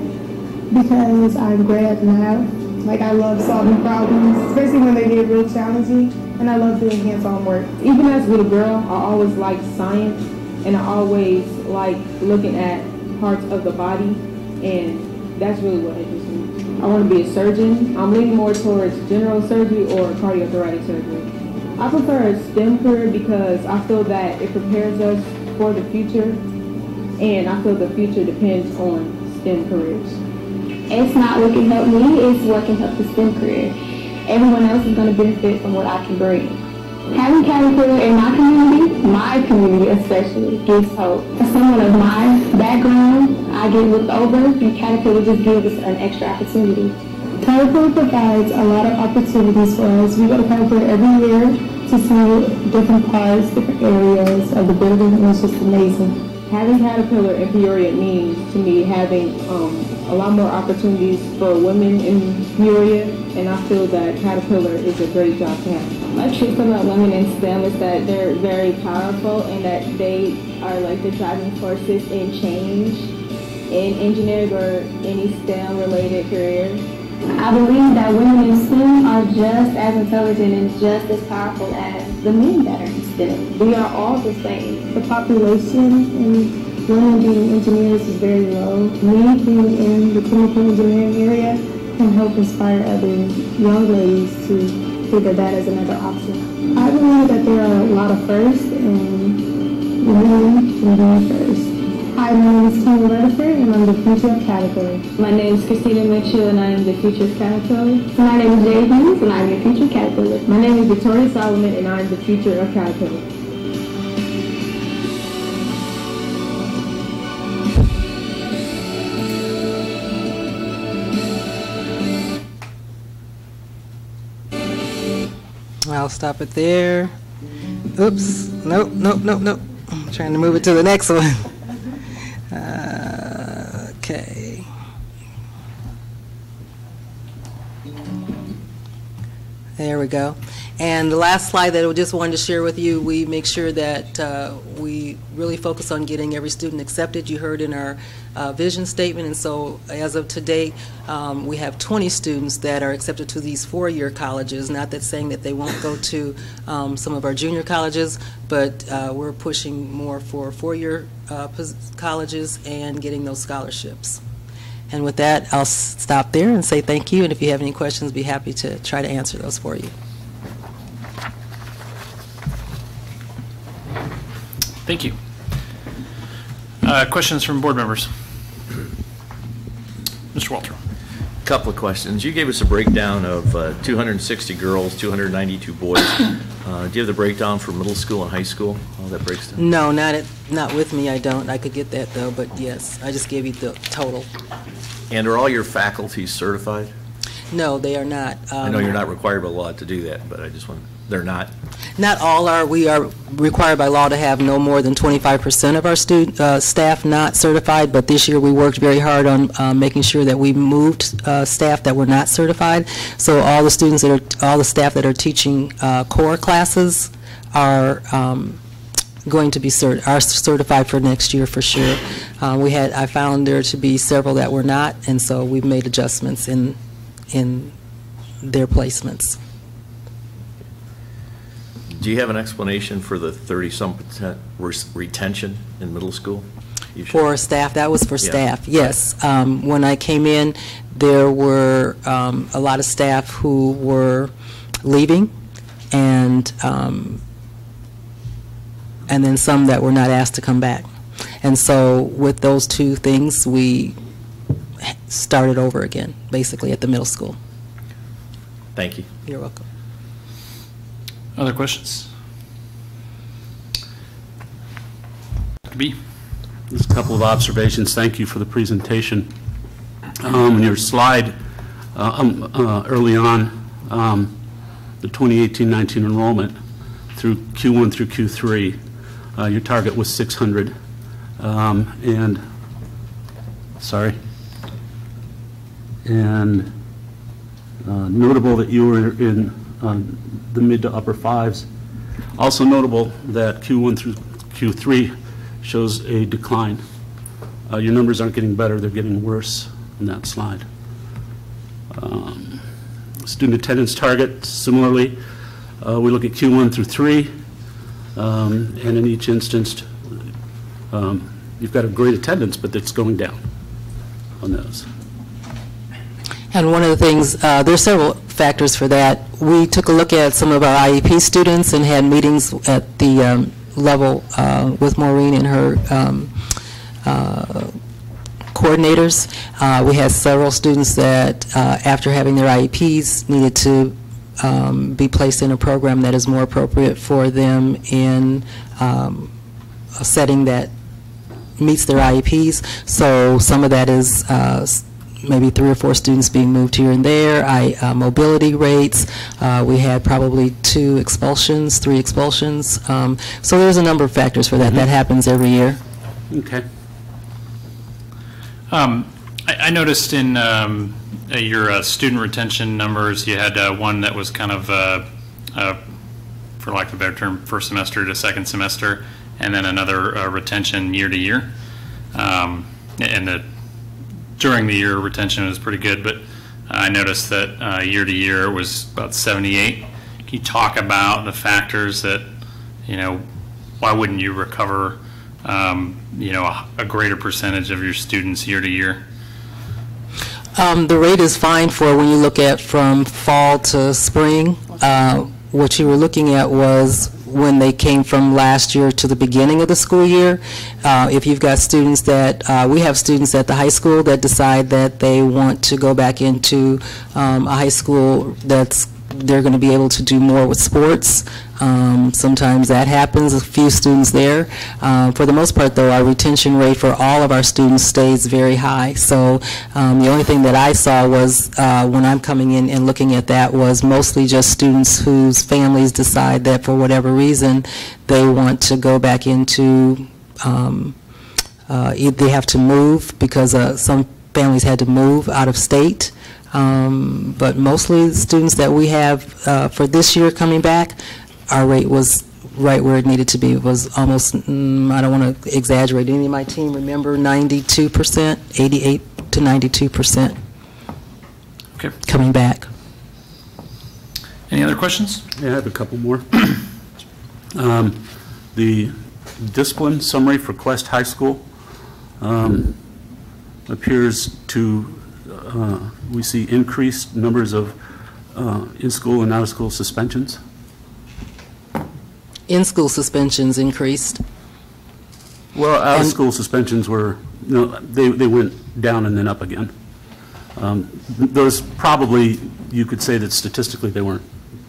because I'm great at math. Like, I love solving problems, especially when they get real challenging, and I love doing hands-on work. Even as a little girl, I always liked science, and I always like looking at parts of the body, and that's really what interests me. I want to be a surgeon. I'm leaning more towards general surgery or cardiothoracic surgery. I prefer a STEM career because I feel that it prepares us for the future, and I feel the future depends on STEM careers. It's not what can help me, it's what can help the STEM career. Everyone else is going to benefit from what I can bring. Having Caterpillar in my community especially, gives hope. As someone of my background, I get looked over, and Caterpillar just gives us an extra opportunity. Caterpillar provides a lot of opportunities for us. We go to Caterpillar every year to see different parts, different areas of the building, and it's just amazing. Having Caterpillar in Peoria means to me having a lot more opportunities for women in Peoria, and I feel that Caterpillar is a great job to have. My truth about women in STEM is that they're very powerful and that they are like the driving forces in change in engineering or any STEM related career. I believe that women in STEM are just as intelligent and just as powerful as the men that are in STEM. We are all the same. The population and women being engineers is very low. Me being in the chemical engineering area can help inspire other young ladies to figure that as another option. I believe that there are a lot of firsts and women can be first. Hi, my name is Tina Rutherford, and I'm the future of Caterpillar. My name is Christina Mitchell, and I am the future of Caterpillar. My name is Jay Hughes, and I am the future of Caterpillar. My name is Victoria Solomon, and I am the future of Caterpillar. I'll stop it there. Oops. Nope. I'm trying to move it to the next one. Okay. There we go. And the last slide that I just wanted to share with you, we make sure that we really focus on getting every student accepted. You heard in our vision statement, and so as of today, we have 20 students that are accepted to these four-year colleges. Not that saying that they won't go to some of our junior colleges, but we're pushing more for four-year colleges and getting those scholarships. And with that, I'll stop there and say thank you, and if you have any questions, be happy to try to answer those for you. Thank you. Questions from board members? Mr. Walter. Couple of questions. You gave us a breakdown of 260 girls, 292 boys. Do you have the breakdown for middle school and high school? How that breaks down? No, not with me. I don't. I could get that though, but yes, I just gave you the total. And are all your faculty certified? No, they are not. I know you're not required by law to do that, but I just want. They're not. Not all are. We are required by law to have no more than 25% of our staff not certified, but this year we worked very hard on making sure that we moved staff that were not certified. So all the students all the staff that are teaching core classes are going to be certified for next year for sure. I found there to be several that were not, and so we've made adjustments in their placements. Do you have an explanation for the 30-some% retention in middle school? For staff, that was for staff, yes. When I came in, there were a lot of staff who were leaving, and then some that were not asked to come back. And so with those two things, we started over again, basically at the middle school. Thank you. You're welcome. Other questions? B. Just a couple of observations. Thank you for the presentation. Your slide early on, the 2018-19 enrollment through Q1 through Q3, your target was 600. And notable that you were in the mid to upper fives. Also notable that Q1 through Q3 shows a decline. Your numbers aren't getting better, they're getting worse in that slide. Student attendance target, similarly, we look at Q1 through 3, and in each instance, you've got a great attendance, but it's going down on those. And one of the things, there's several factors for that. We took a look at some of our IEP students and had meetings at the level with Maureen and her coordinators. We had several students that, after having their IEPs, needed to be placed in a program that is more appropriate for them in a setting that meets their IEPs. So some of that is maybe 3 or 4 students being moved here and there. Mobility rates, we had probably 2 expulsions, 3 expulsions. So there's a number of factors for that. That happens every year. Okay. I noticed in your student retention numbers, you had one that was kind of, for lack of a better term, first semester to second semester, and then another retention year to year. And during the year, retention was pretty good, but I noticed that year to year it was about 78. Can you talk about the factors that, why wouldn't you recover, a greater percentage of your students year to year? The rate is fine for when you look at from fall to spring. What you were looking at was when they came from last year to the beginning of the school year. If you've got students that, we have students at the high school that decide that they want to go back into a high school they're going to be able to do more with sports. Sometimes that happens, a few students there. For the most part, though, our retention rate for all of our students stays very high. So the only thing that I saw was, when I'm coming in and looking at that, was mostly just students whose families decide that for whatever reason they want to go back into, they have to move because some families had to move out of state. But mostly the students that we have for this year coming back, our rate was right where it needed to be. It was almost, I don't want to exaggerate, any of my team remember 92%, 88 to 92% coming back. Any other questions? Yeah, I have a couple more. The discipline summary for Quest High School appears to we see increased numbers of in-school and out-of-school suspensions. In-school suspensions increased. Well, out-of-school suspensions were, they went down and then up again. Those probably, you could say that statistically they weren't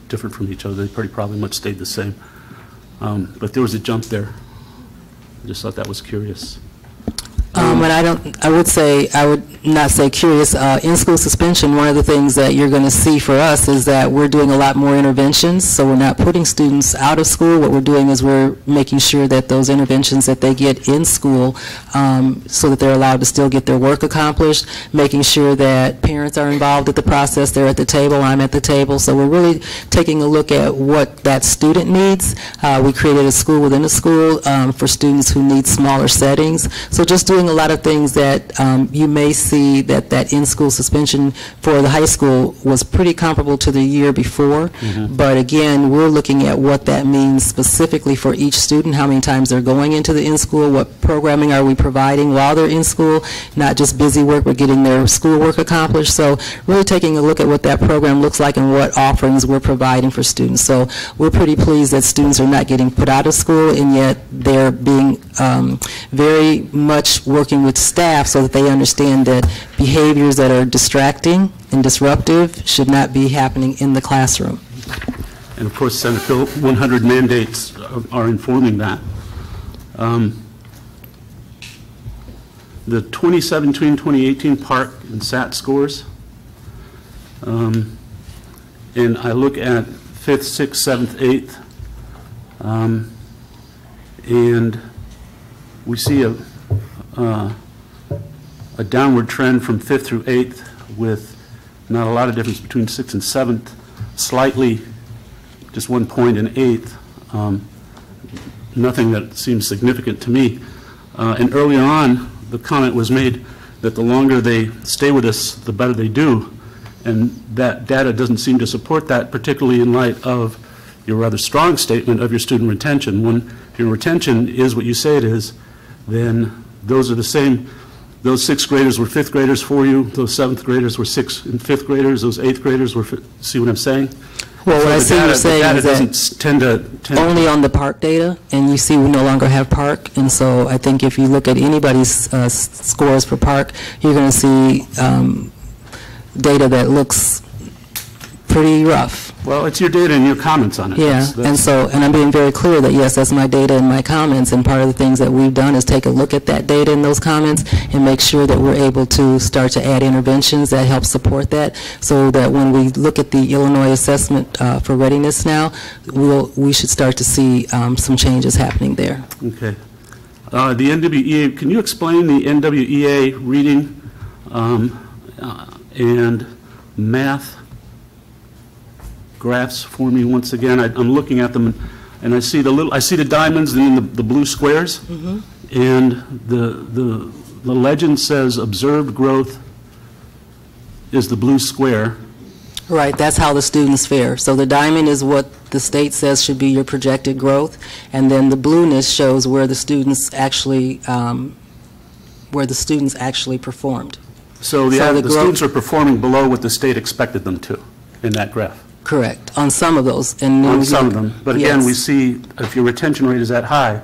different from each other. They pretty probably much stayed the same. But there was a jump there. I just thought that was curious. But I would not say curious. In-school suspension, one of the things that you're going to see for us is that we're doing a lot more interventions, so we're not putting students out of school. What we're doing is we're making sure that those interventions that they get in school, so that they're allowed to still get their work accomplished, making sure that parents are involved at the process, they're at the table, I'm at the table. So we're really taking a look at what that student needs. We created a school within a school for students who need smaller settings. So just doing a lot of things that you may see that in-school suspension for the high school was pretty comparable to the year before. But again, we're looking at what that means specifically for each student, how many times they're going into the in-school, what programming are we providing while they're in school, not just busy work, but getting their schoolwork accomplished. So really taking a look at what that program looks like and what offerings we're providing for students. So we're pretty pleased that students are not getting put out of school, and yet they're being very much working with staff so that they understand that behaviors that are distracting and disruptive should not be happening in the classroom. And of course, Senate Bill 100 mandates are informing that. The 2017-2018 Park and SAT scores, and I look at 5th, 6th, 7th, 8th, and we see a downward trend from 5th through 8th with not a lot of difference between 6th and 7th, slightly, just 1 point in 8th, nothing that seems significant to me. And earlier on, the comment was made that the longer they stay with us, the better they do. And that data doesn't seem to support that, particularly in light of your rather strong statement of your student retention. When your retention is what you say it is, then those are the same. Those 6th graders were 5th graders for you. Those 7th graders were 6th and 5th graders. Those 8th graders were, see what I'm saying? Well, what I see you're saying is that doesn't tend to only on the park data, and you see we no longer have park, and so I think if you look at anybody's scores for park, you're going to see data that looks pretty rough. Well, it's your data and your comments on it. Yeah, and I'm being very clear that yes, that's my data and my comments, and part of the things that we've done is take a look at that data and those comments and make sure that we're able to start to add interventions that help support that, so that when we look at the Illinois assessment for readiness now, we should start to see some changes happening there. Okay. The NWEA, can you explain the NWEA reading and math graphs for me once again? I'm looking at them, and I see the diamonds and then the blue squares, and the legend says observed growth is the blue square. Right, that's how the students fare. So the diamond is what the state says should be your projected growth, and then the blueness shows where the students actually performed. So the students are performing below what the state expected them to in that graph. Correct, on some of those. And on some of them, but again, yes. we see if your retention rate is that high,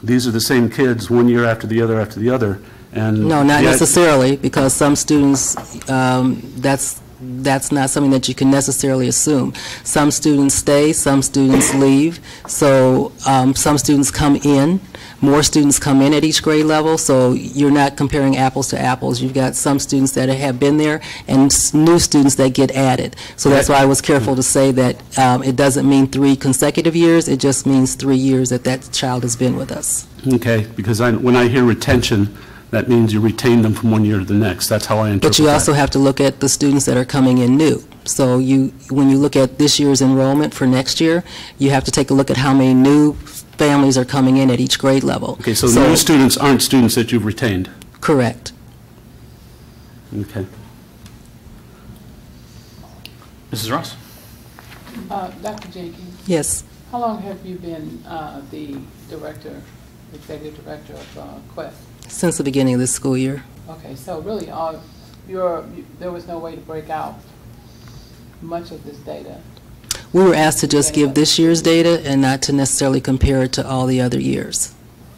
these are the same kids 1 year after the other. And no, not necessarily, because some students, that's not something that you can necessarily assume. Some students stay, some students leave, so some students come in, more students come in at each grade level, so you're not comparing apples to apples. You've got some students that have been there and new students that get added. So that's why I was careful to say that it doesn't mean 3 consecutive years, it just means 3 years that child has been with us. Okay, because when I hear retention, that means you retain them from 1 year to the next. That's how I interpret But you also have to look at the students that are coming in new. So when you look at this year's enrollment for next year, you have to take a look at how many new families are coming in at each grade level. Okay, so new students aren't students that you've retained? Correct. Okay. Mrs. Ross? Dr. Jenkins? Yes. How long have you been the executive director of Quest? Since the beginning of this school year. Okay, so really there was no way to break out much of this data. We were asked to just give this year's data and not to necessarily compare it to all the other years.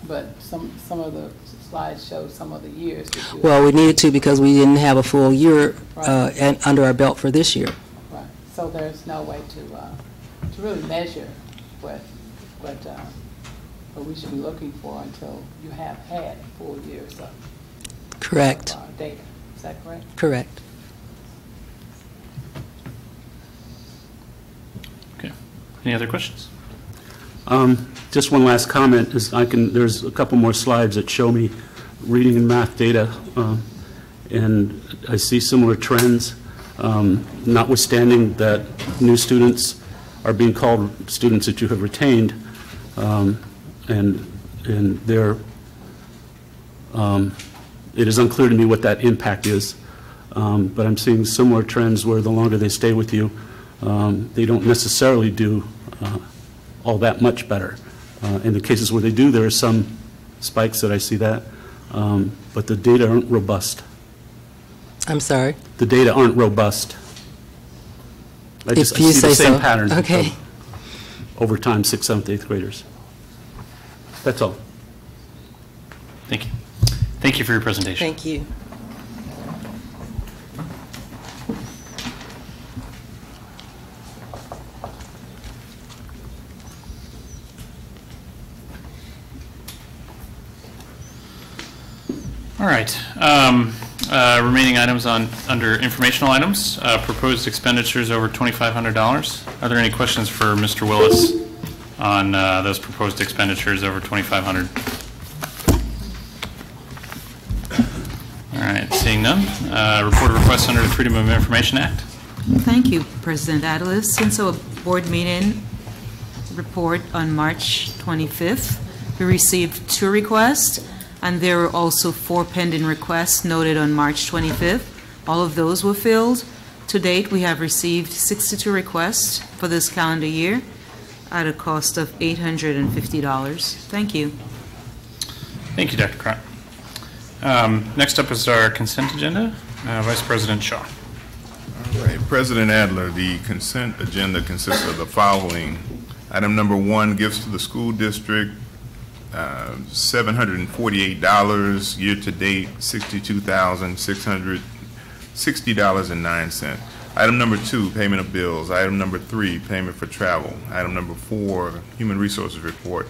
But some of the slides show some of the years. Well, we needed to because we didn't have a full year under our belt for this year. Right. So there's no way to really measure what we should be looking for until you have had 4 years of Correct. Data. Is that correct? Correct. Okay. Any other questions? Just one last comment is there's a couple more slides that show me reading and math data, and I see similar trends, notwithstanding that new students are being called students that you have retained, and it is unclear to me what that impact is, but I'm seeing similar trends where the longer they stay with you, they don't necessarily do all that much better. In the cases where they do, there are some spikes that I see that, but the data aren't robust. I'm sorry? The data aren't robust. I If you see say the same so. pattern Okay. over time, 6th, 7th, 8th graders. That's all. Thank you. Thank you for your presentation. Thank you. All right. Remaining items under informational items, proposed expenditures over $2,500. Are there any questions for Mr. Willis on those proposed expenditures over $2,500? All right, seeing none. Report of requests under the Freedom of Information Act. Thank you, President Adler. Since our board meeting report on March 25th, we received 2 requests, and there were also 4 pending requests noted on March 25th. All of those were filled. To date, we have received 62 requests for this calendar year at a cost of $850. Thank you. Thank you, Dr. Crott. Next up is our consent agenda. Vice President Shaw. All right, President Adler, the consent agenda consists of the following. Item number 1, gifts to the school district, $748, year-to-date $62,660.09. Item number 2, payment of bills. Item number 3, payment for travel. Item number 4, human resources report.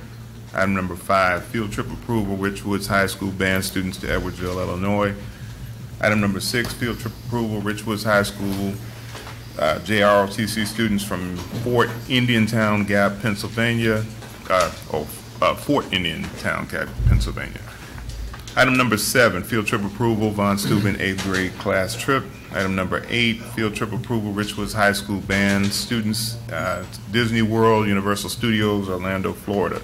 Item number 5, field trip approval, Richwoods High School band students to Edwardsville, Illinois. Item number 6, field trip approval, Richwoods High School JROTC students from Fort Indiantown Gap, Pennsylvania. Fort Indian Town, Pennsylvania. Item number 7, field trip approval, Von Steuben 8th grade class trip. Item number 8, field trip approval, Richwoods High School band students, Disney World, Universal Studios, Orlando, Florida.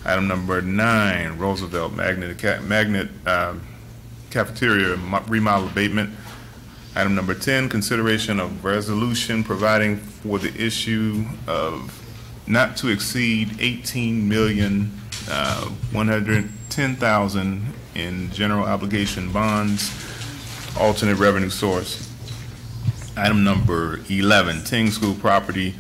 Item number 9, Roosevelt Magnet Cafeteria remodel abatement. Item number 10, consideration of resolution providing for the issue of not to exceed $18,110,000 in general obligation bonds, alternate revenue source. Item number 11, Ting School property,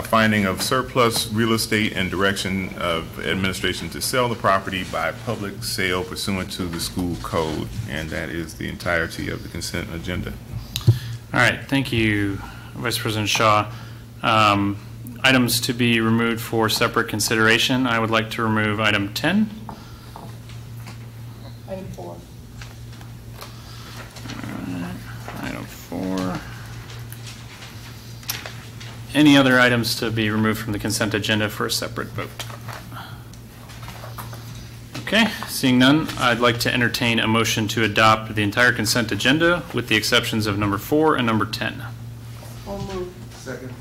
finding of surplus real estate and direction of administration to sell the property by public sale pursuant to the school code. And that is the entirety of the consent agenda. All right, thank you, Vice President Shaw. Items to be removed for separate consideration. I would like to remove item 10. Item 4. Item 4. Any other items to be removed from the consent agenda for a separate vote? Okay, seeing none, I'd like to entertain a motion to adopt the entire consent agenda with the exceptions of number 4 and number 10. I'll move. Second.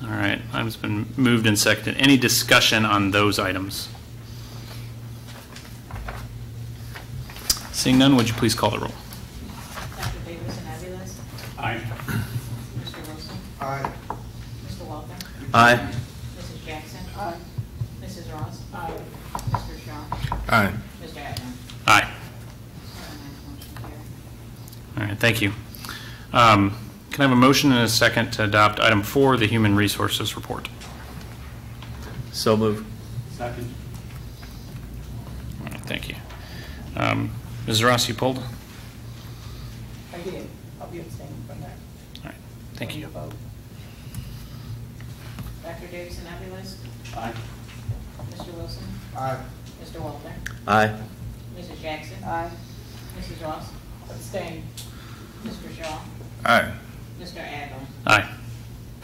All right, items been moved and seconded. Any discussion on those items? Seeing none, would you please call the roll? Dr. Davis and Aviles? Aye. Mr. Wilson? Aye. Mr. Walter? Aye. Mrs. Jackson? Aye. Mrs. Ross? Aye. Mr. Shaw? Aye. Mr. Adler? Aye. Motion carried. All right, thank you. Can I have a motion and a second to adopt item 4, the Human Resources Report? So move. Second. All right, thank you. Ms. Ross, you pulled? I did. I'll be abstaining from that. All right, thank you. Vote. Dr. Davis and Aviles? Aye. Mr. Wilson? Aye. Mr. Walter? Aye. Mrs. Jackson? Aye. Mrs. Ross? Abstain. Mr. Shaw? Aye. Mr. Adler? Aye.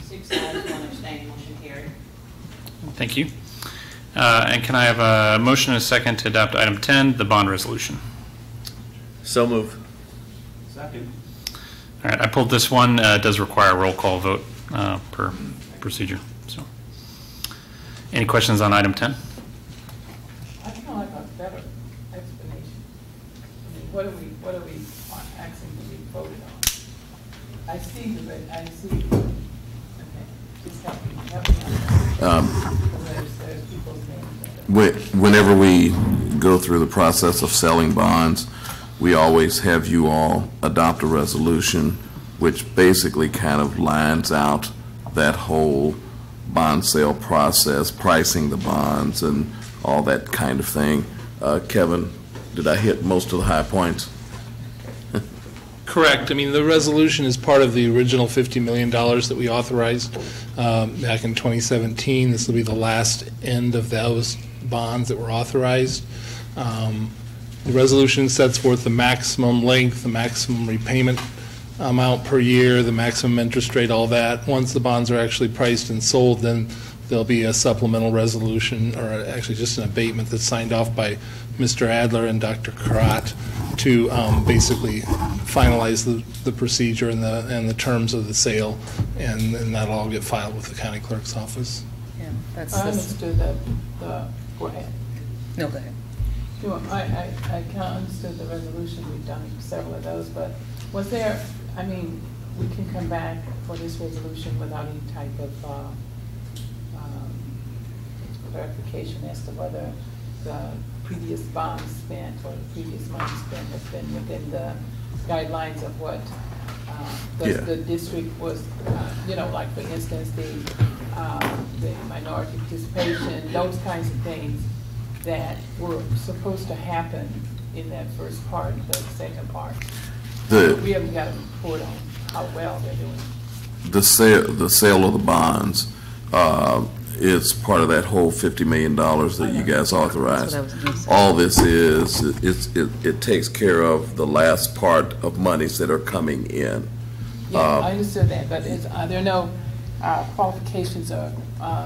6 ayes, 1 abstain, motion carried. Thank you. And can I have a motion and a second to adopt item 10, the bond resolution? So move. Second. All right, I pulled this one. It does require a roll call vote per procedure. So, any questions on item 10? I kind of like a better explanation. I mean, what are we asking to be voted on? I see the, okay, just help me on that. There's people's names. Whenever we go through the process of selling bonds, we always have you all adopt a resolution which basically kind of lines out that whole bond sale process, pricing the bonds and all that kind of thing. Kevin, did I hit most of the high points? Correct. I mean, the resolution is part of the original $50 million that we authorized back in 2017. This will be the last end of those bonds that were authorized. The resolution sets forth the maximum length, the maximum repayment amount per year, the maximum interest rate, all that. Once the bonds are actually priced and sold, then there'll be a supplemental resolution, or actually just an abatement that's signed off by Mr. Adler and Dr. Karat to basically finalize the procedure and the terms of the sale, and that'll all get filed with the county clerk's office. Yeah, I understood the go ahead. No, go ahead. Sure, I kind of understood the resolution. We've done several of those, but was there, I mean, we can come back for this resolution without any type of clarification as to whether the previous bonds spent or the previous money spent has been within the guidelines of what the district was, like for instance, the minority participation, those kinds of things that were supposed to happen in that first part, the second part. We haven't got a report on how well they're doing. The sale of the bonds is part of that whole $50 million that you guys authorized. All this is, it takes care of the last part of monies that are coming in. Yeah, I understood that, but are there no qualifications are,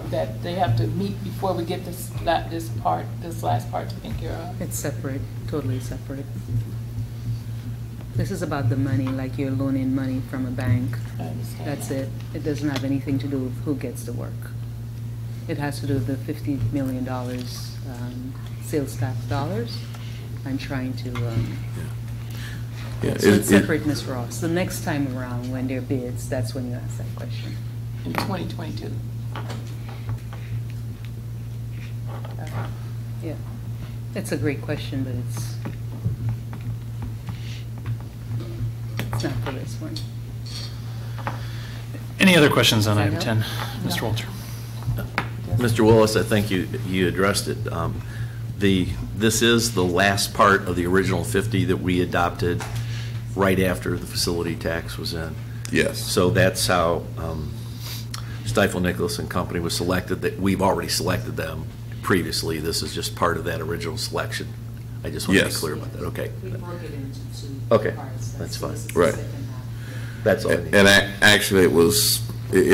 that they have to meet before we get this last part taken care of? It's separate, totally separate. This is about the money, like you're loaning money from a bank. I understand. That's it. It doesn't have anything to do with who gets the work. It has to do with the $50 million sales tax dollars. I'm trying to, so it's separate, Ms. Ross. The next time around, when there are bids, that's when you ask that question. In 2022? Yeah. It's a great question, but it's not for this one. Any other questions on item 10? Mr. Walter. Mr. Willis, I think you addressed it. This is the last part of the original 50 that we adopted right after the facility tax was in. Yes. So that's how Stifel Nicholas and Company was selected. That we've already selected them previously. This is just part of that original selection. I just want to be clear about that. Okay. We broke it into two Okay, parts. that's fine. Right. That's all I need. And actually, it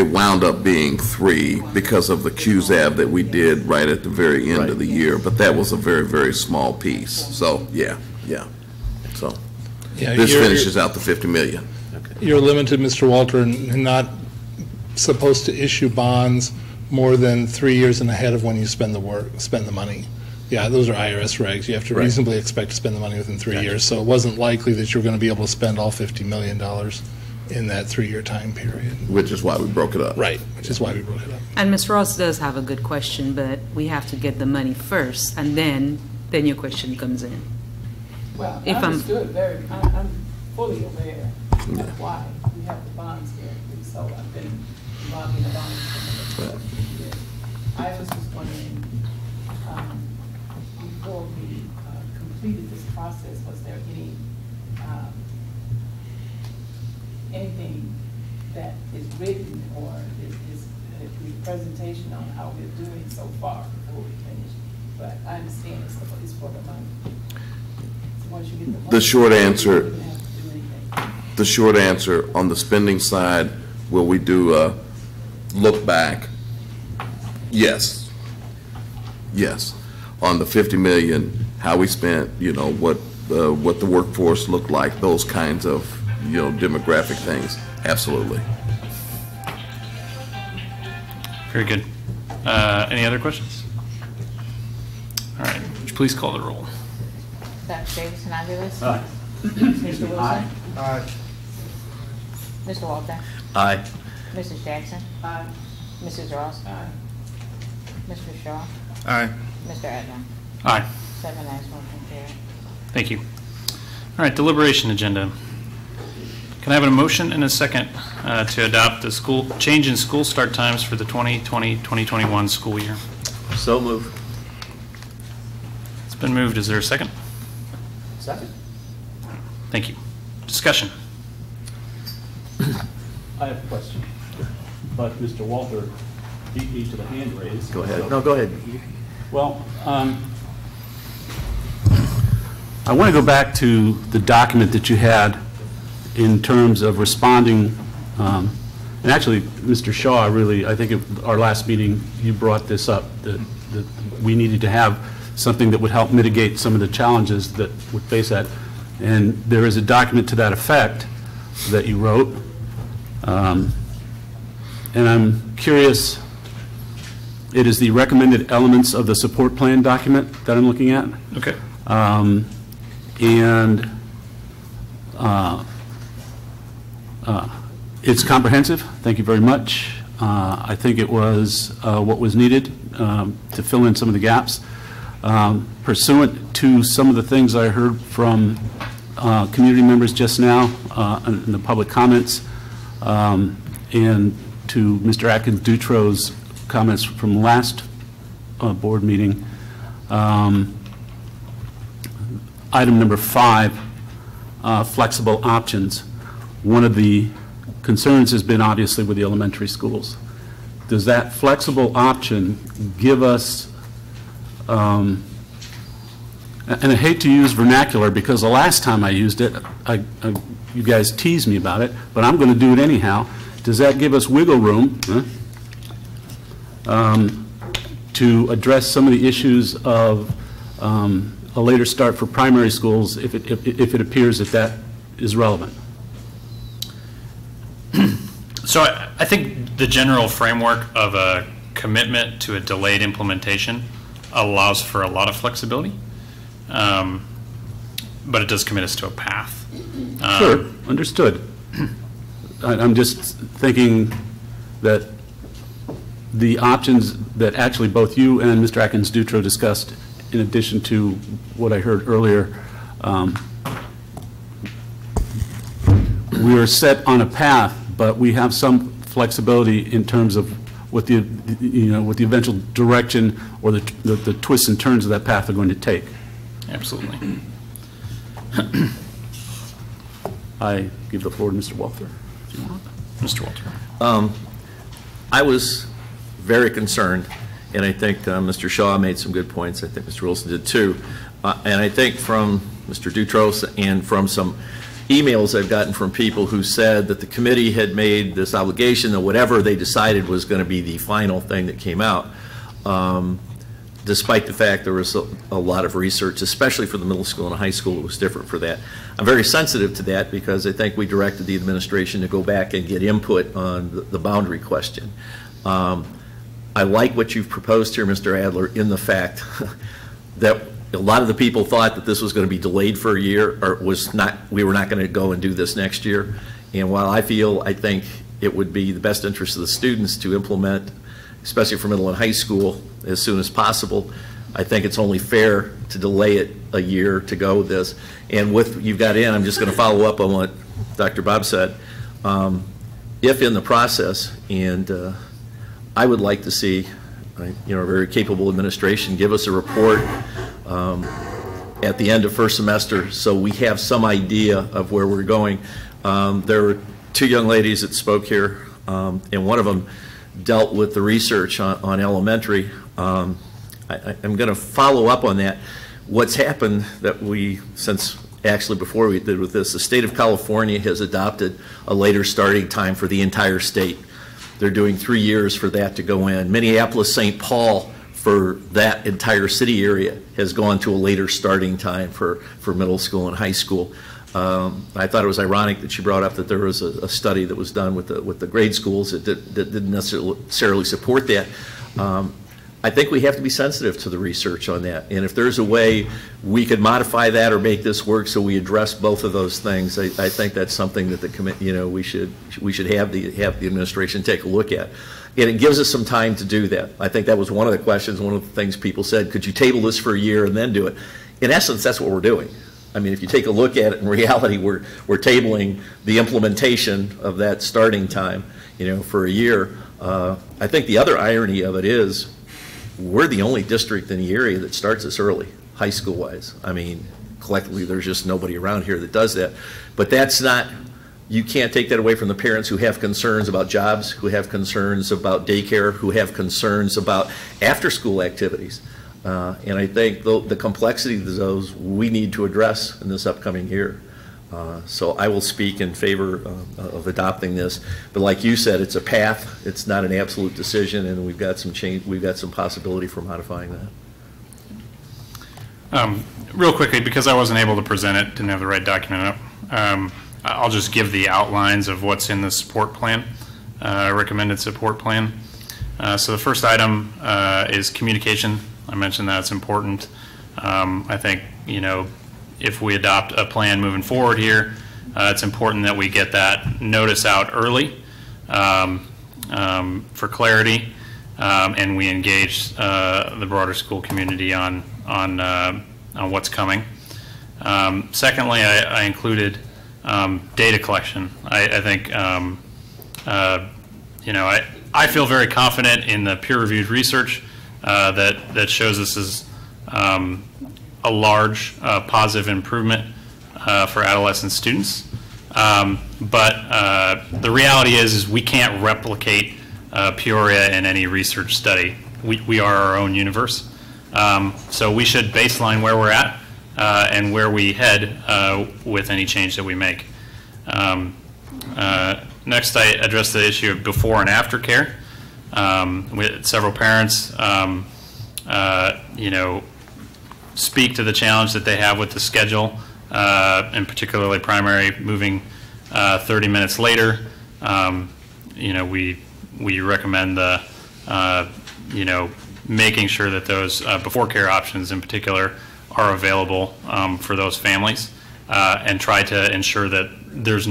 wound up being 3 because of the QZAB that we did right at the very end of the year. But that was a very, very small piece. So, yeah. So, this finishes out the 50 million. Okay. You're limited, Mr. Walter, and not supposed to issue bonds more than 3 years and ahead of when you spend the money. Yeah, those are IRS regs. You have to reasonably expect to spend the money within 3 years. So it wasn't likely that you're going to be able to spend all $50 million in that 3-year time period. Which is why we broke it up. Right, which is why we broke it up. And Ms. Ross does have a good question, but we have to get the money first, and then your question comes in. Well, If I I'm- understood I'm fully aware of why we have the bonds here. So I've been involved in the bonds for many years. I was just wondering, before we completed this process, was there anything that is written or is a presentation on how we're doing so far before we finish? But I understand it's for the money. So once you get the money, The short answer, you don't have to do anything. on the spending side, will we do a look back? Yes. On the 50 million, how we spent, what the workforce looked like, those kinds of, demographic things. Absolutely. Very good. Any other questions? All right, would you please call the roll? Dr. Davidson, Aviles? Aye. Mr. Wilson? Aye. Mr. Walter? Aye. Mrs. Jackson? Aye. Mrs. Ross? Aye. Mr. Shaw? Aye. Mr. Adler? Aye. 7 ayes, motion carried. Thank you. All right, deliberation agenda. Can I have a motion and a second to adopt the change in school start times for the 2020-2021 school year? So moved. It's been moved. Is there a second? Second. Thank you. Discussion. I have a question, but Mr. Walter beat me to the hand raise. Go ahead. No, go ahead. Well, I want to go back to the document that you had in terms of responding, and actually, Mr. Shaw, I think at our last meeting, you brought this up, that we needed to have something that would help mitigate some of the challenges that would face that. And there is a document to that effect that you wrote. And I'm curious, it is the recommended elements of the support plan document that I'm looking at. Okay. It's comprehensive. Thank you very much. I think it was what was needed to fill in some of the gaps. Pursuant to some of the things I heard from community members just now in the public comments, and to Mr. Atkins-Dutro's comments from last board meeting, item number 5, flexible options. One of the concerns has been obviously with the elementary schools. Does that flexible option give us, and I hate to use vernacular because the last time I used it, you guys teased me about it, but I'm going to do it anyhow. does that give us wiggle room to address some of the issues of a later start for primary schools if it appears that that is relevant? So I think the general framework of a commitment to a delayed implementation allows for a lot of flexibility, but it does commit us to a path. Sure, understood. I'm just thinking that the options that actually both you and Mr. Atkins-Dutro discussed, in addition to what I heard earlier, we are set on a path, but we have some flexibility in terms of what the what the eventual direction or the twists and turns of that path are going to take. Absolutely. I give the floor to Mr. Wolfe. Mr. Walter. I was very concerned, and I think Mr. Shaw made some good points. I think Mr. Wilson did too. And I think from Mr. Dutros and from some emails I've gotten from people who said that the committee had made this obligation that whatever they decided was going to be the final thing that came out, despite the fact there was a lot of research, especially for the middle school and high school, that was different for that. I'm very sensitive to that because I think we directed the administration to go back and get input on the boundary question. I like what you've proposed here, Mr. Adler, in the fact that a lot of the people thought that this was going to be delayed for a year, or we were not going to go and do this next year. And while I think it would be the best interest of the students to implement, especially for middle and high school, as soon as possible, I think it's only fair to delay it a year to go with this. And what you've got in, I'm just going to follow up on what Dr. Bob said. If in the process, and I would like to see a very capable administration give us a report at the end of first semester so we have some idea of where we're going. There were two young ladies that spoke here, and one of them dealt with the research on elementary. I'm going to follow up on that. What's happened that since actually before we did with this, the state of California has adopted a later starting time for the entire state. They're doing 3 years for that to go in. Minneapolis-St. Paul, for that entire city area, has gone to a later starting time for middle school and high school. I thought it was ironic that you brought up that there was a study that was done with the grade schools that didn't necessarily support that. I think we have to be sensitive to the research on that, and if there's a way we could modify that or make this work so we address both of those things, I think that's something that the committee, we should have the administration take a look at. And it gives us some time to do that. I think that was one of the questions, one of the things people said, could you table this for a year and then do it? In essence, that's what we're doing. I mean, if you take a look at it, in reality, we're tabling the implementation of that starting time, for a year. I think the other irony of it is we're the only district in the area that starts this early, high school-wise. I mean, collectively, there's just nobody around here that does that. But that's not, you can't take that away from the parents who have concerns about jobs, who have concerns about daycare, who have concerns about after-school activities. And I think the complexity of those we need to address in this upcoming year. So I will speak in favor of adopting this. But like you said, it's a path. It's not an absolute decision, and we've got some change. We've got some possibility for modifying that. Real quickly, because I wasn't able to present it, didn't have the right document up, I'll just give the outlines of what's in the support plan, recommended support plan. So the first item is communication. I mentioned that it's important. I think, if we adopt a plan moving forward here, it's important that we get that notice out early for clarity, and we engage the broader school community on what's coming. Secondly, I included data collection. I think I feel very confident in the peer-reviewed research that shows this is a large positive improvement for adolescent students. But the reality is we can't replicate Peoria in any research study. We are our own universe. So we should baseline where we're at and where we head with any change that we make. Next, I addressed the issue of before and after care. We had several parents, speak to the challenge that they have with the schedule, and particularly primary moving 30 minutes later. We recommend the, making sure that those before care options in particular are available for those families, and try to ensure that there's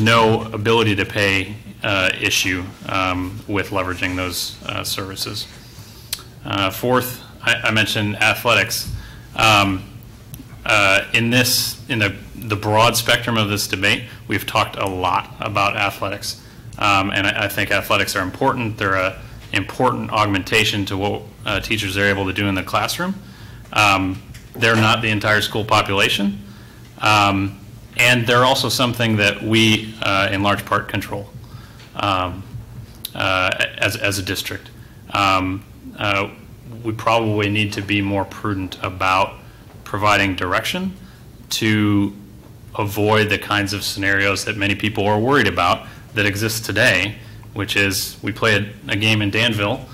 no ability to pay issue with leveraging those services. Fourth, I mentioned athletics. In the broad spectrum of this debate, we've talked a lot about athletics, and I think athletics are important. They're an important augmentation to what teachers are able to do in the classroom. They're not the entire school population, and they're also something that we, in large part, control as a district. We probably need to be more prudent about providing direction to avoid the kinds of scenarios that many people are worried about that exist today, which is we play a game in Danville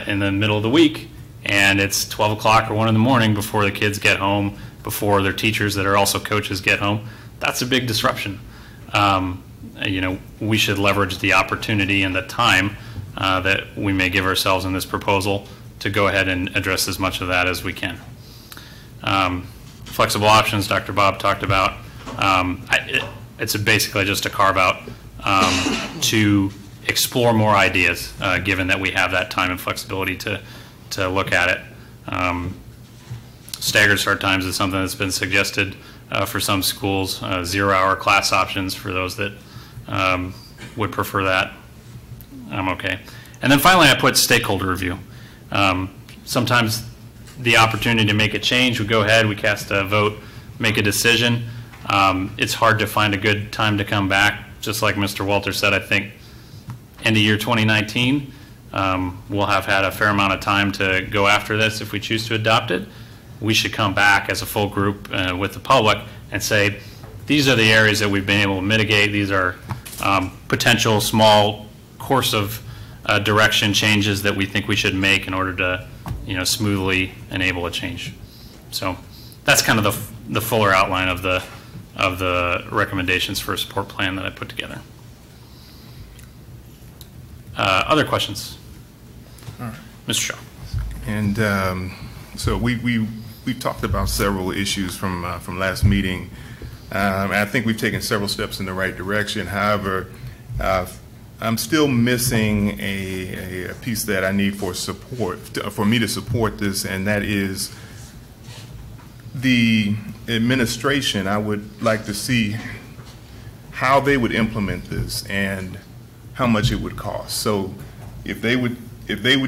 in the middle of the week, and it's 12 o'clock or 1 in the morning before the kids get home, before their teachers that are also coaches get home. That's a big disruption. We should leverage the opportunity and the time that we may give ourselves in this proposal to go ahead and address as much of that as we can. Flexible options, Dr. Bob talked about. It's basically just a carve out to explore more ideas, given that we have that time and flexibility to look at it. Staggered start times is something that's been suggested for some schools. 0-hour class options for those that would prefer that. I'm okay. And then finally, I put stakeholder review. Sometimes the opportunity to make a change, we go ahead, we cast a vote, make a decision. It's hard to find a good time to come back. Just like Mr. Walter said, I think end of year 2019, we'll have had a fair amount of time to go after this if we choose to adopt it. We should come back as a full group with the public and say, these are the areas that we've been able to mitigate. These are potential small course of direction changes that we think we should make in order to, smoothly enable a change. So that's kind of the fuller outline of the recommendations for a support plan that I put together. Other questions? All right. Mr. Shaw. And so we've talked about several issues from last meeting. I think we've taken several steps in the right direction. However, I'm still missing a piece that I need for me to support this, and that is the administration. I would like to see how they would implement this and how much it would cost. So if they would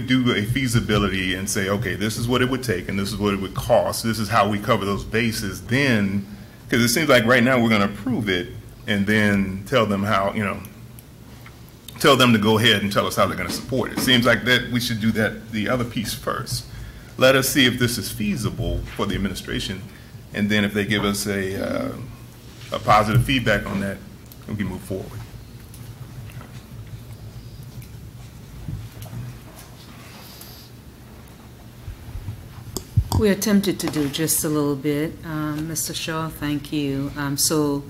do a feasibility and say, okay, this is what it would take and this is what it would cost, this is how we cover those bases, then, because it seems like right now we're going to approve it and then tell them how, tell them to go ahead and tell us how they're going to support it. It seems like that we should do that, the other piece first. Let us see if this is feasible for the administration, and then if they give us a positive feedback on that, we can move forward. We attempted to do just a little bit. Mr. Shaw, thank you. So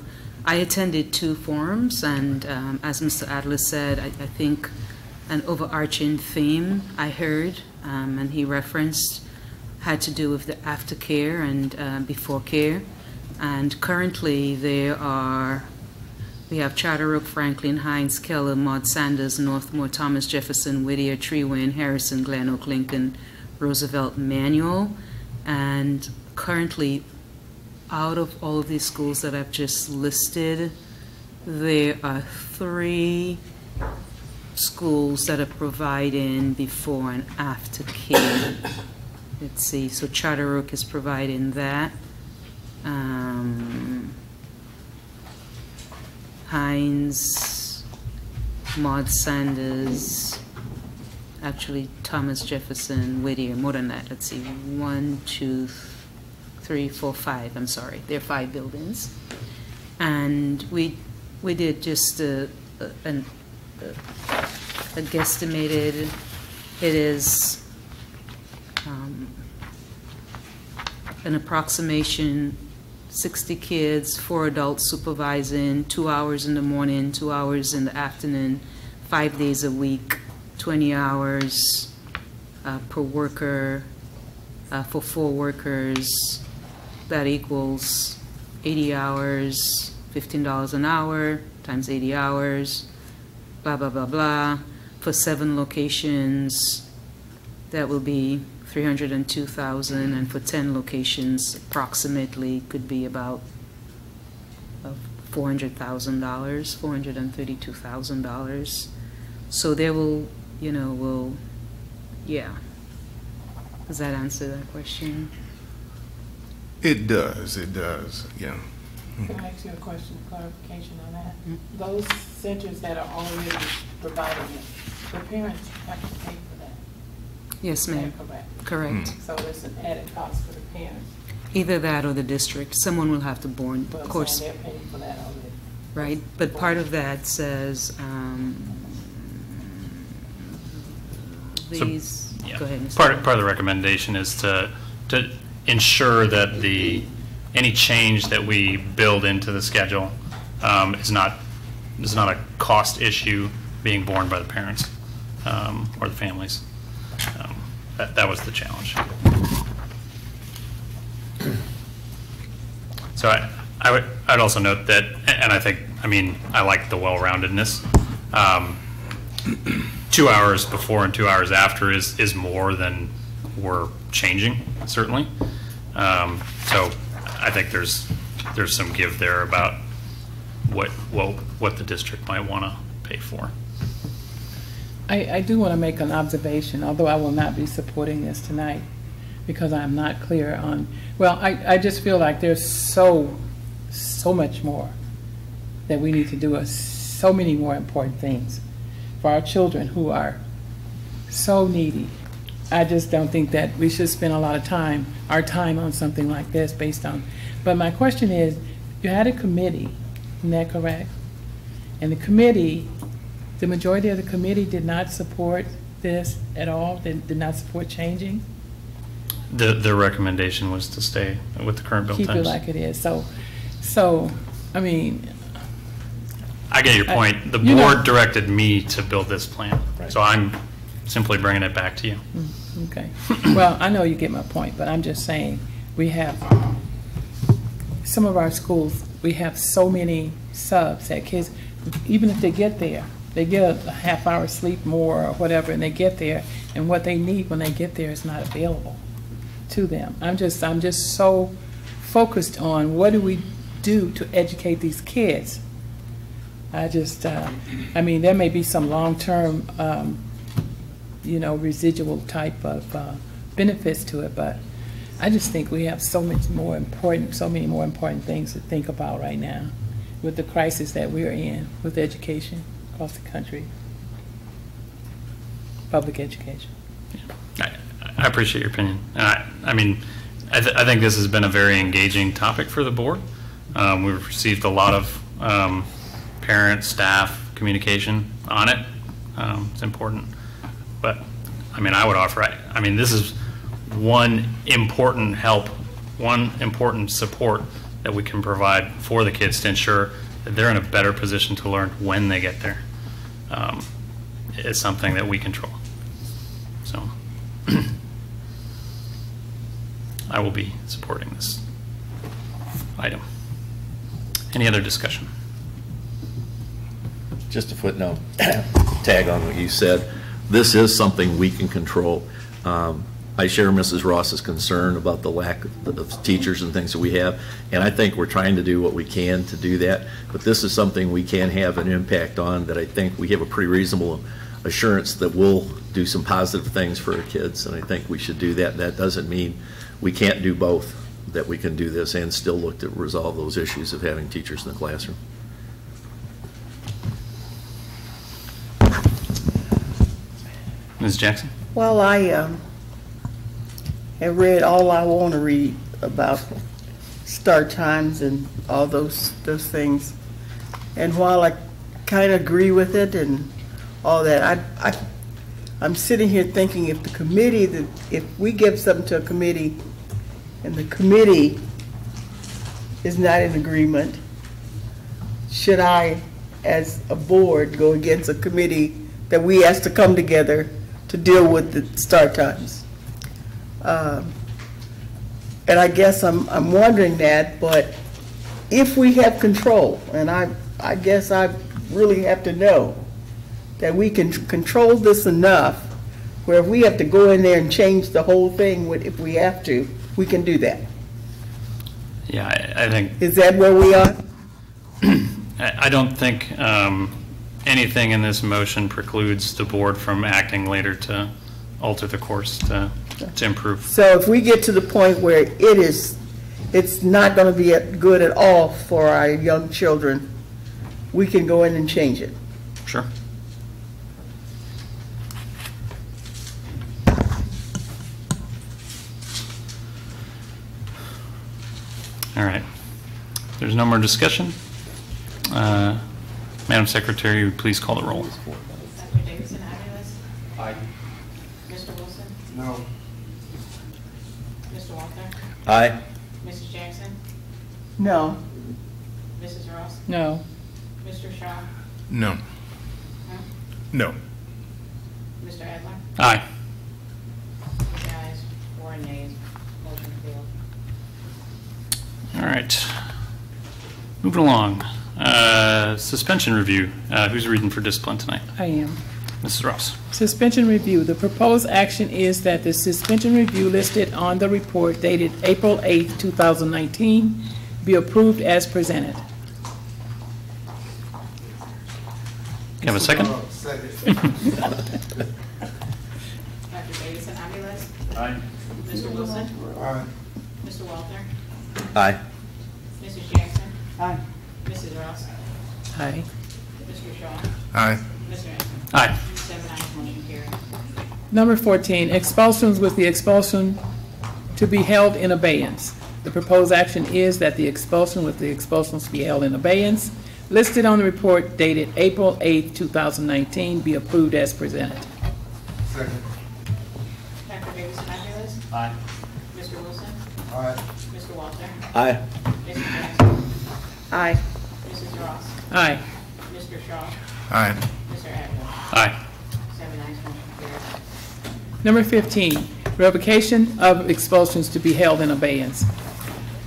I attended 2 forums, and as Mr. Adler said, I think an overarching theme I heard, and he referenced, had to do with the aftercare and before care. And currently we have Charter Oak, Franklin, Hines, Keller, Maud Sanders, Northmore, Thomas Jefferson, Whittier, Treewayne, Harrison, Glen Oak, Lincoln, Roosevelt, Manuel. And currently, out of all of these schools that I've just listed, there are 3 schools that are providing before and after care. Let's see, so Charter Oak is providing that. Hines, Maud Sanders, actually Thomas Jefferson, Whittier, more than that. Let's see, 1, 2, 3, 4, 5. I'm sorry, there are 5 buildings. And we We did just a guesstimated. It is an approximation, 60 kids, 4 adults supervising, 2 hours in the morning, 2 hours in the afternoon, 5 days a week, 20 hours per worker for 4 workers. That equals 80 hours, $15 an hour, times 80 hours, blah, blah, blah, blah. For 7 locations, that will be $302,000, and for 10 locations, approximately could be about $400,000, $432,000. So there will, yeah. Does that answer that question? It does, yeah. Can I ask you a question, clarification on that? Those centers that are already providing it, the parents have to pay for that? Yes, ma'am. Correct. So it's an added cost for the parents? Either that or the district. Someone will have to born, of course. They're paying for that already. Right, but part of that says, these, go ahead, Mr. Part of the recommendation is to ensure that any change that we build into the schedule is not a cost issue being borne by the parents or the families. That was the challenge. So I'd also note that, and I like the well-roundedness. 2 hours before and 2 hours after is more than we're changing, certainly. So I think there's some give there about what the district might want to pay for. I do want to make an observation, although I will not be supporting this tonight because I'm not clear on, well, I just feel like there's so much more that we need to do, so many more important things for our children who are so needy. I just don't think that we should spend a lot of our time on something like this based on, but my question is, you had a committee, isn't that correct? And the committee, the majority of the committee did not support this at all, did not support changing? The recommendation was to stay with the current bill times. Keep it like it is. So I mean, I get your point. The board directed me to build this plan, so I'm simply bringing it back to you. Okay. Well, I know you get my point, but I'm just saying we have some of our schools. We have so many subs that kids, even if they get there, they get a half-hour sleep more or whatever, and they get there, and what they need when they get there is not available to them. I'm just so focused on what do we do to educate these kids. I mean, there may be some long-term, residual type of benefits to it, but I just think we have so many more important things to think about right now with the crisis that we're in with education across the country, public education. I appreciate your opinion. I think this has been a very engaging topic for the board. We've received a lot of parent, staff communication on it. It's important. But, I would offer, this is one important help, one important support that we can provide for the kids to ensure that they're in a better position to learn when they get there. It's something that we control. So I will be supporting this item. Any other discussion? Just a footnote, tag on what you said. This is something we can control. I share Mrs. Ross's concern about the lack of teachers and things that we have, and I think we're trying to do what we can to do that, but this is something we can have an impact on that I think we have a pretty reasonable assurance that we'll do some positive things for our kids, and I think we should do that. That doesn't mean we can't do both, that we can do this and still look to resolve those issues of having teachers in the classroom. Ms. Jackson? Well, I have read all I want to read about start times and all those things. And while I kind of agree with it and all that, I'm sitting here thinking if the committee, if we give something to a committee and the committee is not in agreement, should I, as a board, go against a committee that we asked to come together to deal with the start times? And I guess I'm wondering that, but if we have control, and I guess I really have to know that we can control this enough where if we have to go in there and change the whole thing, if we have to, we can do that. Yeah, I think. Is that where we are? I don't think anything in this motion precludes the board from acting later to alter the course to improve. So if we get to the point where it's not going to be good at all for our young children, we can go in and change it. Sure. All right. If there's no more discussion, Madam Secretary, would please call the roll. Dr. Davidson Aviles? Aye. Mr. Wilson? No. Mr. Walter? Aye. Mrs. Jackson? No. Mrs. Ross? No. Mr. Shaw? No. No. No. Mr. Adler? Aye. 6 ayes, 4 nays, motion failed. All right. Moving along. Suspension review. Who's reading for discipline tonight? I am. Mrs. Ross. Suspension review. The proposed action is that the suspension review listed on the report dated April 8, 2019 be approved as presented. You have a second? Second. Dr. Davidson Aviles? Aye. Mr. Wilson? Aye. Mr. Walter? Aye. Mrs. Jackson? Aye. Mrs. Ross? Aye. Mr. Shaw? Aye. Mr. Adler? Aye. 7 ayes, motion carried. Number 14, expulsions with the expulsion to be held in abeyance. The proposed action is that the expulsion with the expulsions be held in abeyance, listed on the report dated April 8, 2019, be approved as presented. Second. Dr. Davidson Aviles? Aye. Mr. Wilson? Aye. Mr. Walter? Aye. Mrs. Jackson? Aye. Mrs. Ross? Aye. Mr. Shaw? Aye. Mr. Adler? Aye. 7 ayes, motion carried. Number 15, revocation of expulsions to be held in abeyance.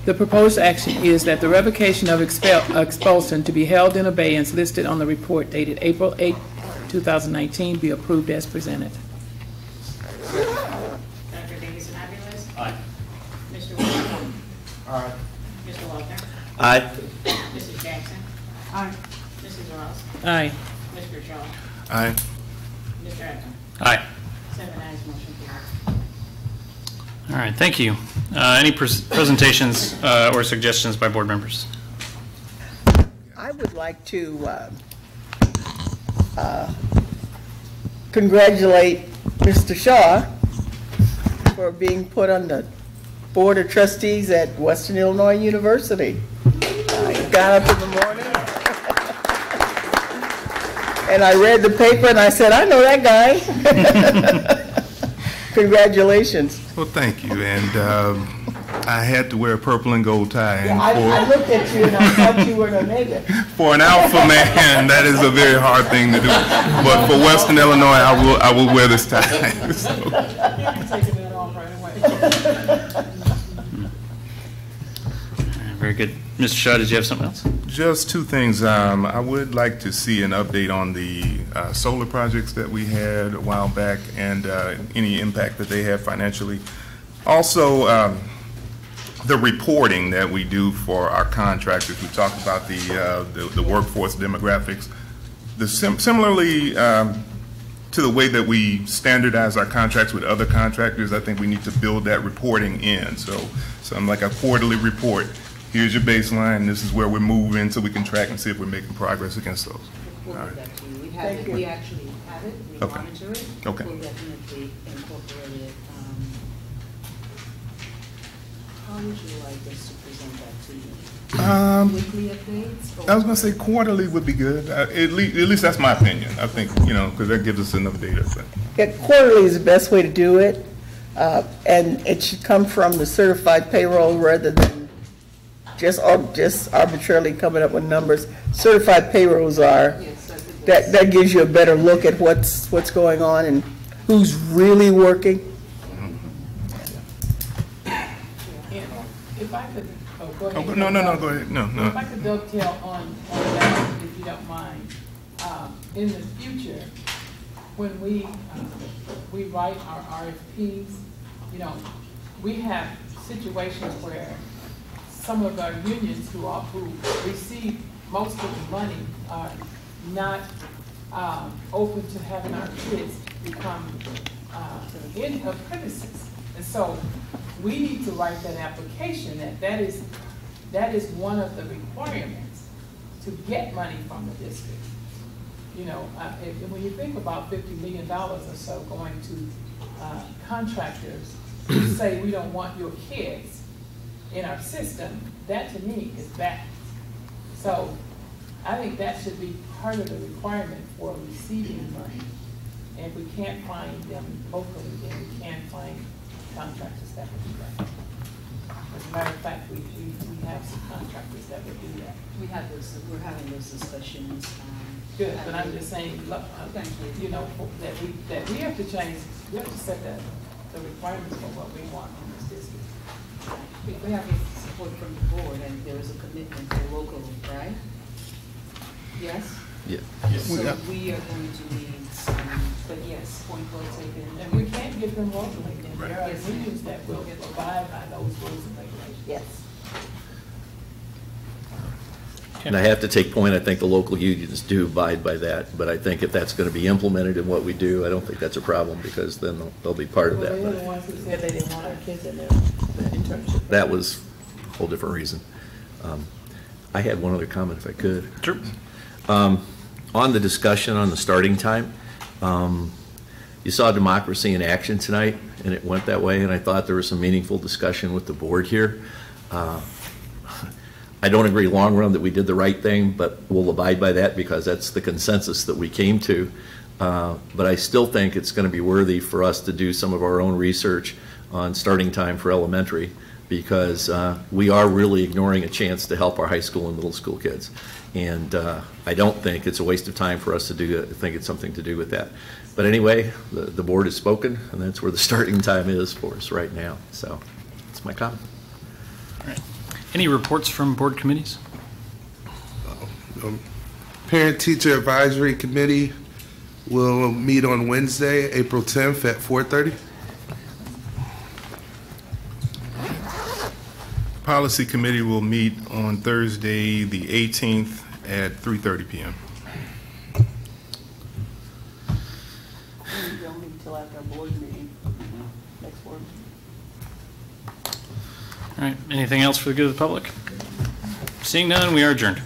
The proposed action is that the revocation of expulsion to be held in abeyance listed on the report dated April 8, 2019 be approved as presented. Dr. Davidson Aviles? Aye. Mr. Wilson? Aye. Mr. Walter? Aye. Mrs. Jackson? Aye. Mrs. Ross? Aye. Mr. Shaw? Aye. Mr. Adler? Aye. 7 ayes, motion carried. All right, thank you. Any presentations or suggestions by board members? I would like to congratulate Mr. Shaw for being put on the Board of Trustees at Western Illinois University. He got up in the morning, and I read the paper, and I said, I know that guy. Congratulations. Well, thank you. And I had to wear a purple and gold tie. Yeah, And I looked at you, and I thought you were an omega. for an alpha man, that is a very hard thing to do. But for Western Illinois, I will wear this tie. So. Very good. Mr. Shaw, did you have something else? Just two things. I would like to see an update on the solar projects that we had a while back and any impact that they have financially. Also, the reporting that we do for our contractors. We talked about the workforce demographics. Similarly to the way that we standardize our contracts with other contractors, I think we need to build that reporting in. So something like a quarterly report. Here's your baseline, this is where we're moving, so we can track and see if we're making progress against those. We'll All do right. that too. We have it, we actually have it, we Okay. monitor it. Okay. We'll definitely incorporate it How would you like us to present that to you? Weekly updates? I was going to say quarterly would be good. At least that's my opinion. I think, because that gives us enough data. But. Yeah, quarterly is the best way to do it, and it should come from the certified payroll rather than just arbitrarily coming up with numbers. Certified payrolls are, that gives you a better look at what's going on and who's really working. If I could, go ahead. Oh, no, go ahead. No. If I could dovetail on that, if you don't mind. In the future, when we write our RFPs, we have situations where some of our unions who receive most of the money are not open to having our kids become apprentices. And so we need to write that application that is one of the requirements to get money from the district. When you think about $50 million or so going to contractors who say we don't want your kids in our system, that to me is bad. So I think that should be part of the requirement for receiving money. And if we can't find them locally, then we can find contractors that would do that. As a matter of fact, we have some contractors that would do that. We're having those discussions. Good, but I'm just saying, that we have to change, we have to set the requirements for what we want in this district. We have support from the board, and there is a commitment for local, right? Yes? Yeah. So we are going to need some, but yes, point well taken. And we can't get them locally, then there are unions that will abide by those rules and regulations. Yes. And I have to take point, I think the local unions do abide by that, but I think if that's going to be implemented in what we do, I don't think that's a problem, because then they'll be part of that. Well, they were the ones who said they didn't want our kids in their internship. That was a whole different reason. I had one other comment, if I could. Sure. On the discussion on the starting time, you saw democracy in action tonight, and it went that way, and I thought there was some meaningful discussion with the board here. I don't agree long run that we did the right thing, but we'll abide by that because that's the consensus that we came to. But I still think it's going to be worthy for us to do some of our own research on starting time for elementary, because we are really ignoring a chance to help our high school and middle school kids. And I don't think it's a waste of time for us to do it. I think it's something to do with that. But anyway, the board has spoken, and that's where the starting time is for us right now. So that's my comment. All right. Any reports from board committees? Parent-Teacher Advisory Committee will meet on Wednesday, April 10th at 4:30. Policy Committee will meet on Thursday, the 18th at 3:30 p.m. We don't meet until after our board meeting next board. All right. Anything else for the good of the public? Seeing none, we are adjourned.